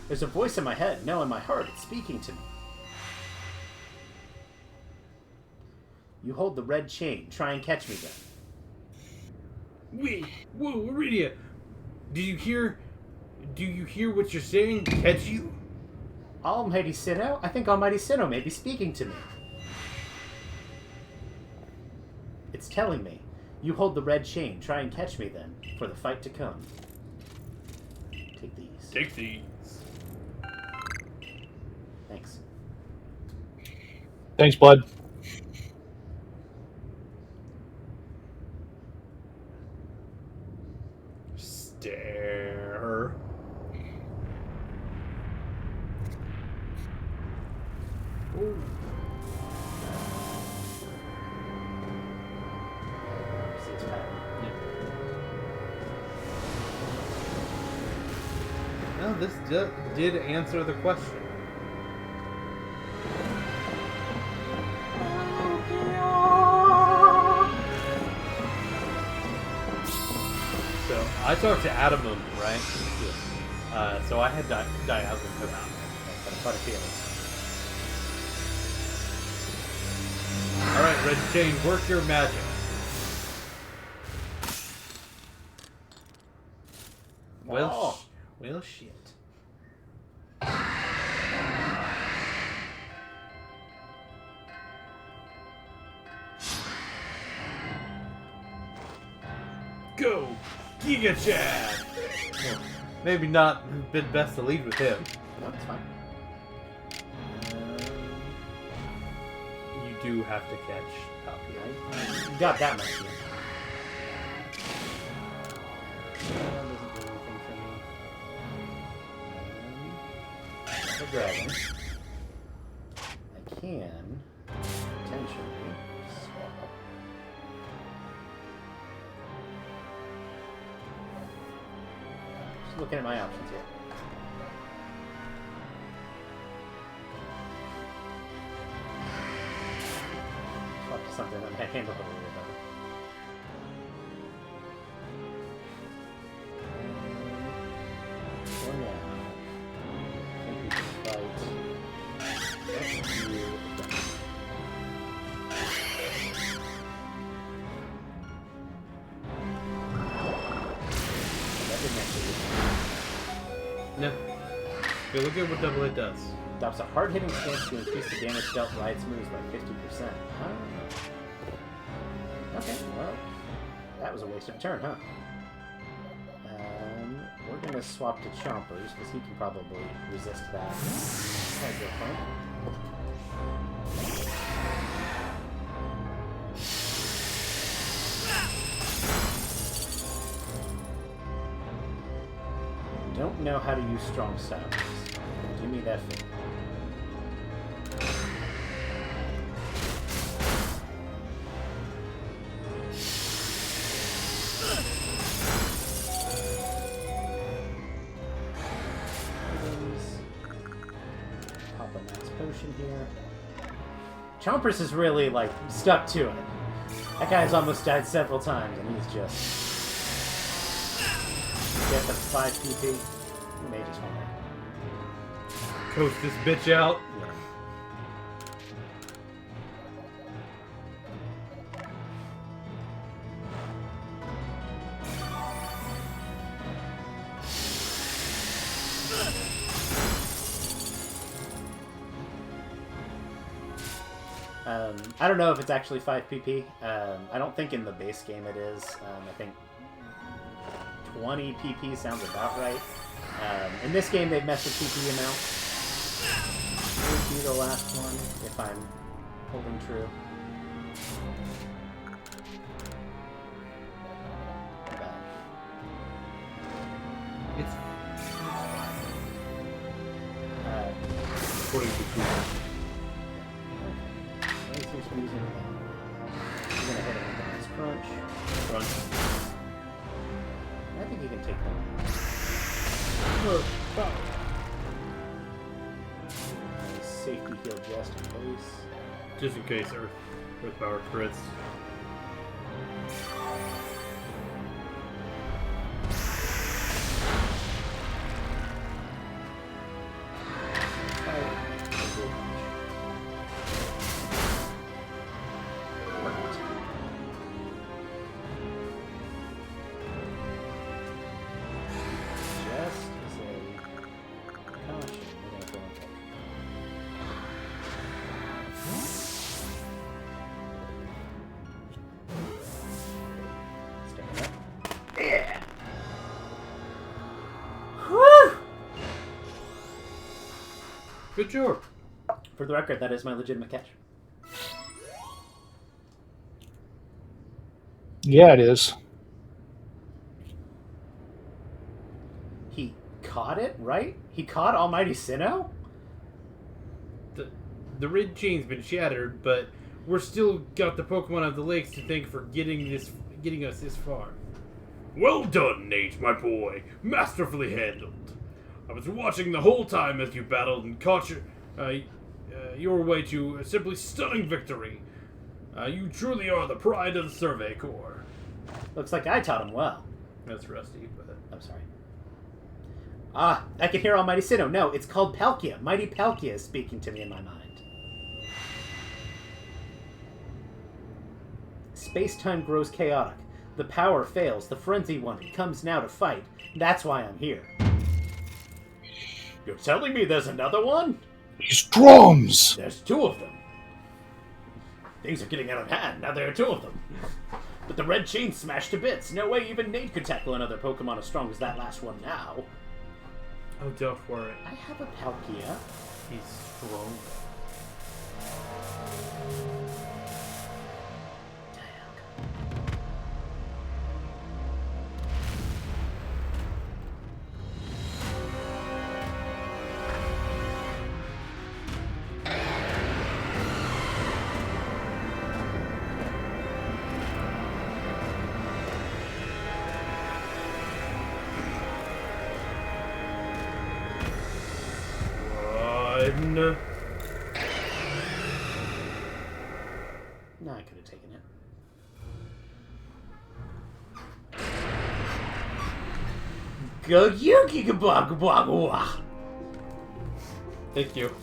There's a voice in my head, no, in my heart. It's speaking to me. You hold the red chain. Try and catch me then. Wait, whoa, Iridia! Do you hear what you're saying? Catch you? Almighty Sinnoh? I think Almighty Sinnoh may be speaking to me. It's telling me. You hold the red chain. Try and catch me then, for the fight to come. Take these. Take these. Thanks. Thanks, bud. Stare. Ooh. See its pattern. Well, this did answer the question. So I talked to Adamum, right? Yes. So I had Diasm come out. Had quite a feeling. All right, Red Chain, work your magic. Oh. Well, shit. Go, Giga Chad. Well, maybe not been best to lead with him. No, it's fine. You do have to catch Palkia. You got that much. Yeah. That doesn't do anything for me. The dragon. I can potentially swap. Just looking at my options here. Swap to something that might handle it a little better. For now, I think we can fight. Let's do that. That didn't actually do No. Go look at what double it does. Adopts a hard-hitting stance to increase the damage dealt by its moves by 50%. Okay, well, that was a waste of a turn, huh? We're gonna swap to Chompers, because he can probably resist that. That's good fun. Don't know how to use strong styles. Do me that favor. Pop a max potion here. Chompers is really, like, stuck to it. That guy's almost died several times, and he's just... Get the 5 PP. You may just want to... Coach this bitch out. Yeah. I don't know if it's actually 5 PP. I don't think in the base game it is. I think 20 PP sounds about right. In this game, they've messed with PP amount. Would be the last one, if I'm holding true. It's But, according to Google. he's gonna hit him with the nice crunch. Crunch. I think he can take that. Nice safety heal just in case. Just in case Earth Power crits. Good job. For the record, that is my legitimate catch. Yeah, it is. He caught it, right? He caught Almighty Sinnoh? The red chain's been shattered, but we're still got the Pokemon of the lakes to thank for getting us this far. Well done, Nate, my boy. Masterfully handled. I was watching the whole time as you battled and caught your way to a simply stunning victory. You truly are the pride of the Survey Corps. Looks like I taught him well. That's rusty, but... I'm sorry. Ah, I can hear Almighty Sinnoh. No, it's called Palkia. Mighty Palkia is speaking to me in my mind. Space-time grows chaotic. The power fails. The frenzied one comes now to fight. That's why I'm here. You're telling me there's another one? These drums! There's two of them. Things are getting out of hand. Now there are two of them. But the red chain's smashed to bits. No way even Nate could tackle another Pokemon as strong as that last one now. Oh, don't worry. I have a Palkia. He's strong. No, I could have taken it. Thank you.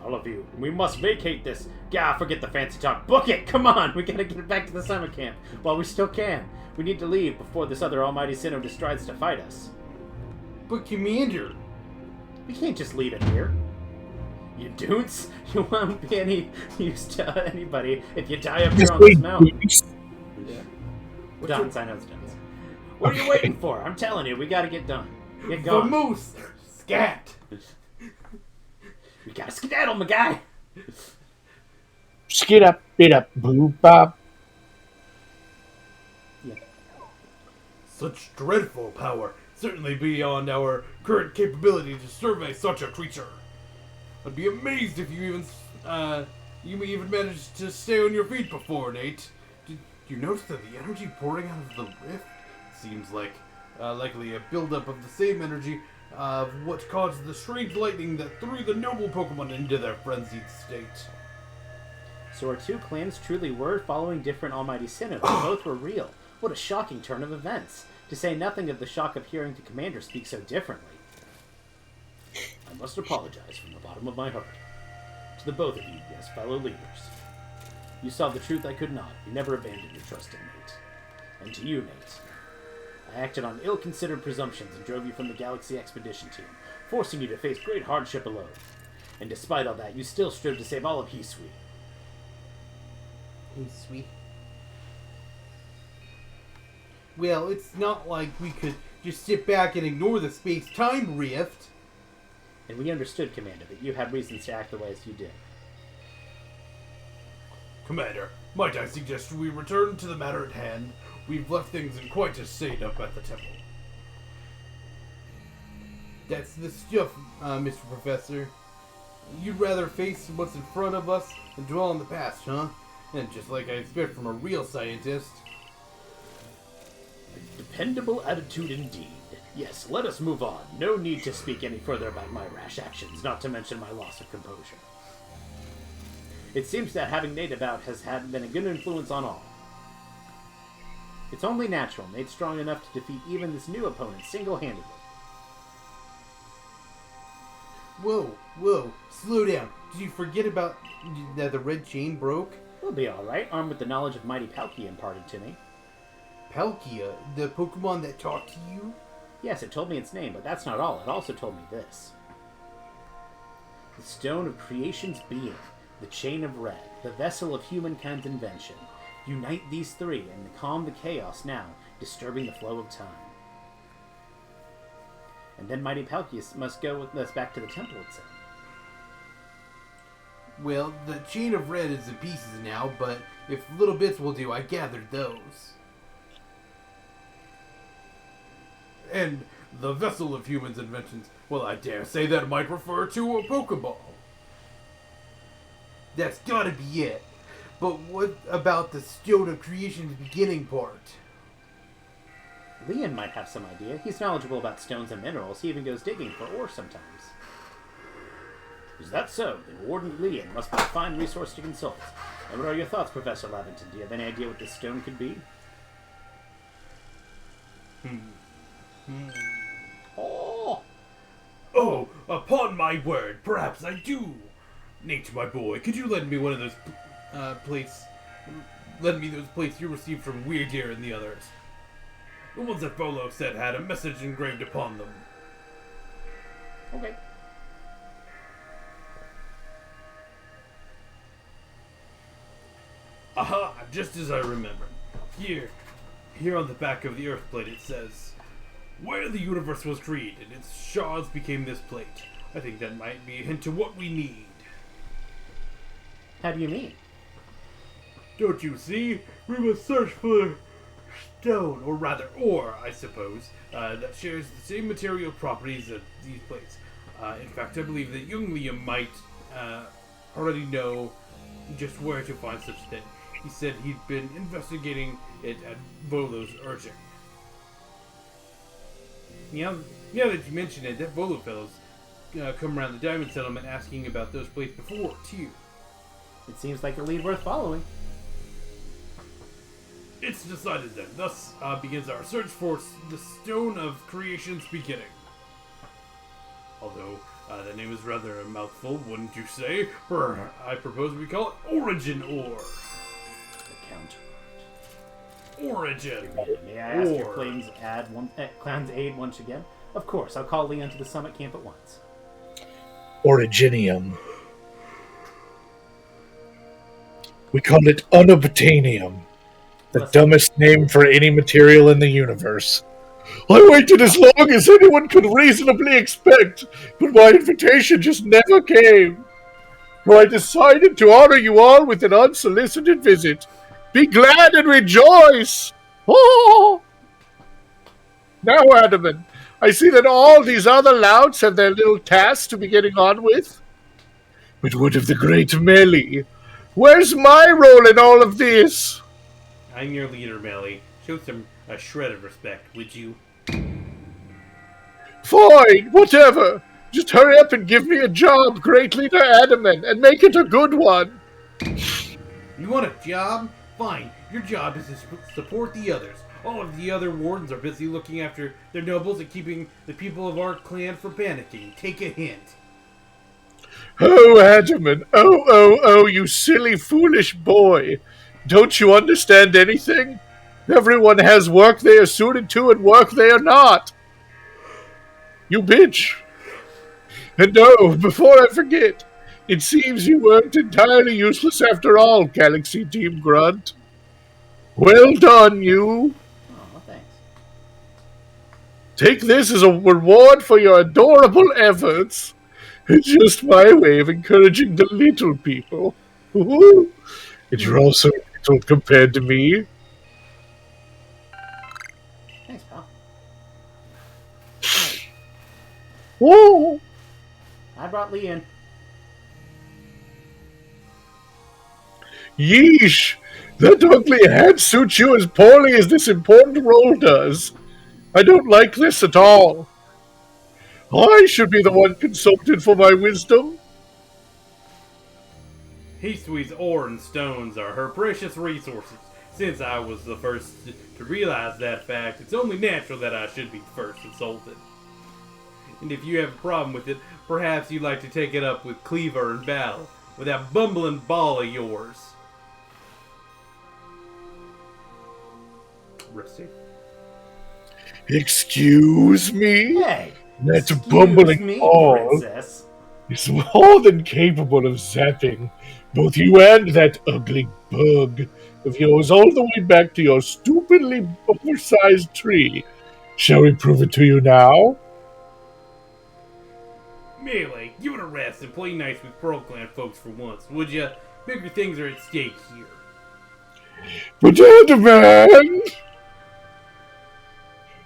All of you, we must vacate this. Gah, forget the fancy talk. Book it! Come on! We gotta get back to the summer camp while we still can. We need to leave before this other Almighty Sinnoh decides to fight us. But Commander... We can't just leave it here. You dudes, you won't be any use to anybody if you die up here on this mountain. Yeah. Duns, I know it's Duns. What are you waiting for? I'm telling you, we gotta get done. Get going. Vamoose! Scat! We gotta skedaddle, my guy! Skid up, bit up, boop bop. Yeah. Such dreadful power, certainly beyond our current capability to survey such a creature. I'd be amazed if you even managed to stay on your feet before, Nate. Did you notice that the energy pouring out of the rift seems like likely a buildup of the same energy of what caused the strange lightning that threw the noble Pokemon into their frenzied state. So our two clans truly were following different Almighty Sinnoh, but both were real. What a shocking turn of events, to say nothing of the shock of hearing the Commander speak so differently. I must apologize from the bottom of my heart. To the both of you, yes, fellow leaders. You saw the truth I could not. You never abandoned your trust in Nate. And to you, Nate. I acted on ill-considered presumptions and drove you from the Galaxy Expedition Team, forcing you to face great hardship alone. And despite all that, you still strove to save all of Hisui. Hisui? Well, it's not like we could just sit back and ignore the space-time rift. And we understood, Commander, that you had reasons to act the way as you did. Commander, might I suggest we return to the matter at hand? We've left things in quite a state up at the temple. That's the stuff, Mr. Professor. You'd rather face what's in front of us than dwell on the past, huh? And just like I expect from a real scientist. A dependable attitude indeed. Yes, let us move on. No need to speak any further about my rash actions, not to mention my loss of composure. It seems that having Nate about has been a good influence on all. It's only natural. Nate's strong enough to defeat even this new opponent single-handedly. Whoa, slow down. Did you forget about that the red chain broke? We'll be alright, armed with the knowledge of Mighty Palkia imparted to me. Palkia? The Pokemon that talked to you? Yes, it told me its name, but that's not all. It also told me this. The stone of creation's being, the chain of red, the vessel of humankind's invention. Unite these three and calm the chaos now, disturbing the flow of time. And then Mighty Palkia must go with us back to the temple, it said. Well, the chain of red is in pieces now, but if little bits will do, I gathered those. And the vessel of humans' inventions, well, I dare say that might refer to a Pokeball. That's gotta be it. But what about the Stone of Creation's beginning part? Leon might have some idea. He's knowledgeable about stones and minerals. He even goes digging for ore sometimes. Is that so? Then Warden Leon must be a fine resource to consult. And what are your thoughts, Professor Lavington? Do you have any idea what this stone could be? Oh, upon my word, perhaps I do. Nate, my boy, could you lend me one of those plates? Lend me those plates you received from Weird Ear and the others. The ones that Volo said had a message engraved upon them. Okay. Aha, just as I remembered. Here on the back of the Earth plate it says, where the universe was created, its shards became this plate. I think that might be a hint to what we need. How do you mean? Don't you see? We must search for stone, or rather ore, I suppose, that shares the same material properties as these plates. In fact, I believe that young Liam might already know just where to find such a thing. He said he'd been investigating it at Volo's urging. Now that you mention it, that Volo fellow's come around the Diamond Settlement asking about those plates before, too. It seems like a lead worth following. It's decided then. Thus begins our search for the Stone of Creation's beginning. Although, the name is rather a mouthful, wouldn't you say? I propose we call it Origin Ore. The counterpart. Origin. May I ask your Ore. clan's aid once again? Of course, I'll call Leon to the summit camp at once. Originium. We call it unobtainium. The dumbest name for any material in the universe. I waited as long as anyone could reasonably expect, but my invitation just never came. So I decided to honor you all with an unsolicited visit. Be glad and rejoice! Oh! Now, Adaman, I see that all these other louts have their little tasks to be getting on with. But what of the great Melly? Where's my role in all of this? I'm your leader, Melly. Show a shred of respect, would you? Fine, whatever. Just hurry up and give me a job, Great Leader Adaman, and make it a good one. You want a job? Fine. Your job is to support the others. All of the other wardens are busy looking after their nobles and keeping the people of our clan from panicking. Take a hint. Oh, Adaman. Oh, you silly, foolish boy. Don't you understand anything? Everyone has work they are suited to and work they are not. You bitch. And oh, before I forget, it seems you weren't entirely useless after all, Galaxy Team Grunt. Well done, you. Oh, thanks. Take this as a reward for your adorable efforts. It's just my way of encouraging the little people. And you're also little compared to me. Thanks, pal. Whoa! I brought Leon. Yeesh! That ugly hat suits you as poorly as this important role does. I don't like this at all. I should be the one consulted for my wisdom. Hisui's ore and stones are her precious resources. Since I was the first to realize that fact, it's only natural that I should be first consulted. And if you have a problem with it, perhaps you'd like to take it up with Cleaver in battle, with that bumbling ball of yours. Rusty? Excuse me? Hey! That Excuse bumbling me, ball princess. is more than capable of zapping both you and that ugly bug of yours all the way back to your stupidly oversized tree. Shall we prove it to you now? Melee, give it a rest and play nice with Pearl Clan folks for once, would ya? Bigger things are at stake here. Potato Man!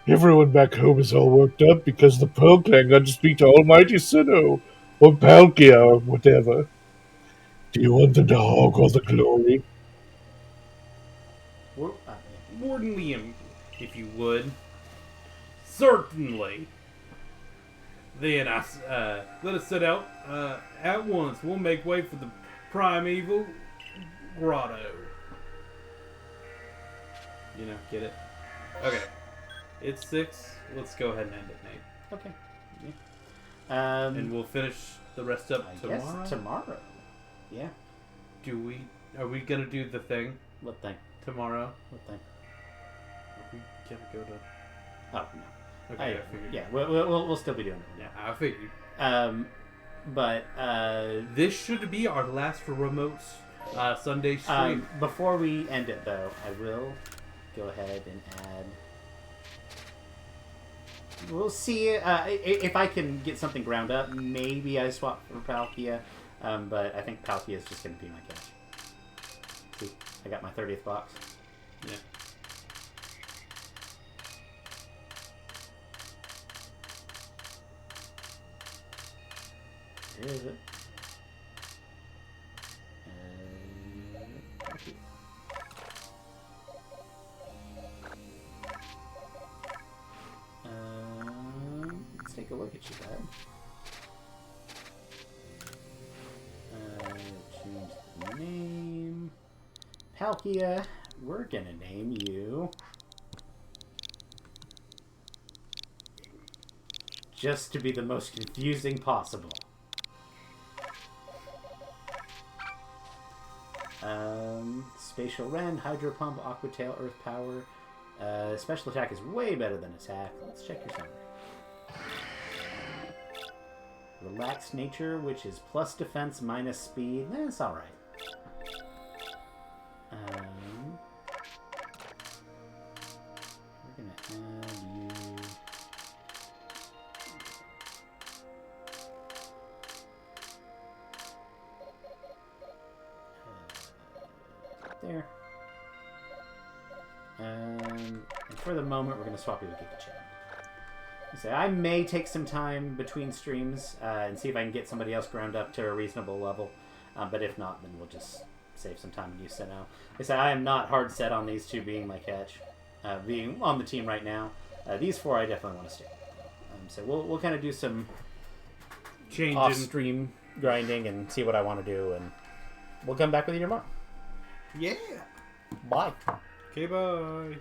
Everyone back home is all worked up because the Pearl Clan got to speak to Almighty Sinnoh, or Palkia, or whatever. Do you want them to hog all the glory? Warden Liam, if you would. Certainly. Then let us set out at once. We'll make way for the primeval grotto. You know, get it? Okay. It's 6. Let's go ahead and end it, Nate. Okay. Yeah. And we'll finish the rest up tomorrow? Guess tomorrow. Yeah. Are we gonna do the thing What thing? tomorrow? What thing? Are we gonna go to... Oh, no. Okay, I figured. Yeah, we'll still be doing it. Yeah, I figured. But This should be our last for remote Sunday stream. before we end it, though, I will go ahead and add... We'll see if I can get something ground up. Maybe I swap for Palkia, but I think Palkia is just going to be my catch. See, I got my 30th box. Yeah. Where is it? Let's take a look at you, bud. Change the name. Palkia, we're gonna name you... just to be the most confusing possible. Spatial Rend, Hydro Pump, Aqua Tail, Earth Power. Special attack is way better than attack. Let's check your summary. Relaxed Nature, which is plus defense minus speed. That's alright. We're gonna add you... there. And for the moment, we're going to swap you with Giga Chad. So I may take some time between streams and see if I can get somebody else ground up to a reasonable level. But if not, then we'll just save some time and use Sinnoh. I say I am not hard set on these two being my catch, being on the team right now. These 4 I definitely want to stay. So we'll kind of do some off-stream grinding and see what I want to do, and we'll come back with you tomorrow. Yeah. Bye. Okay, bye.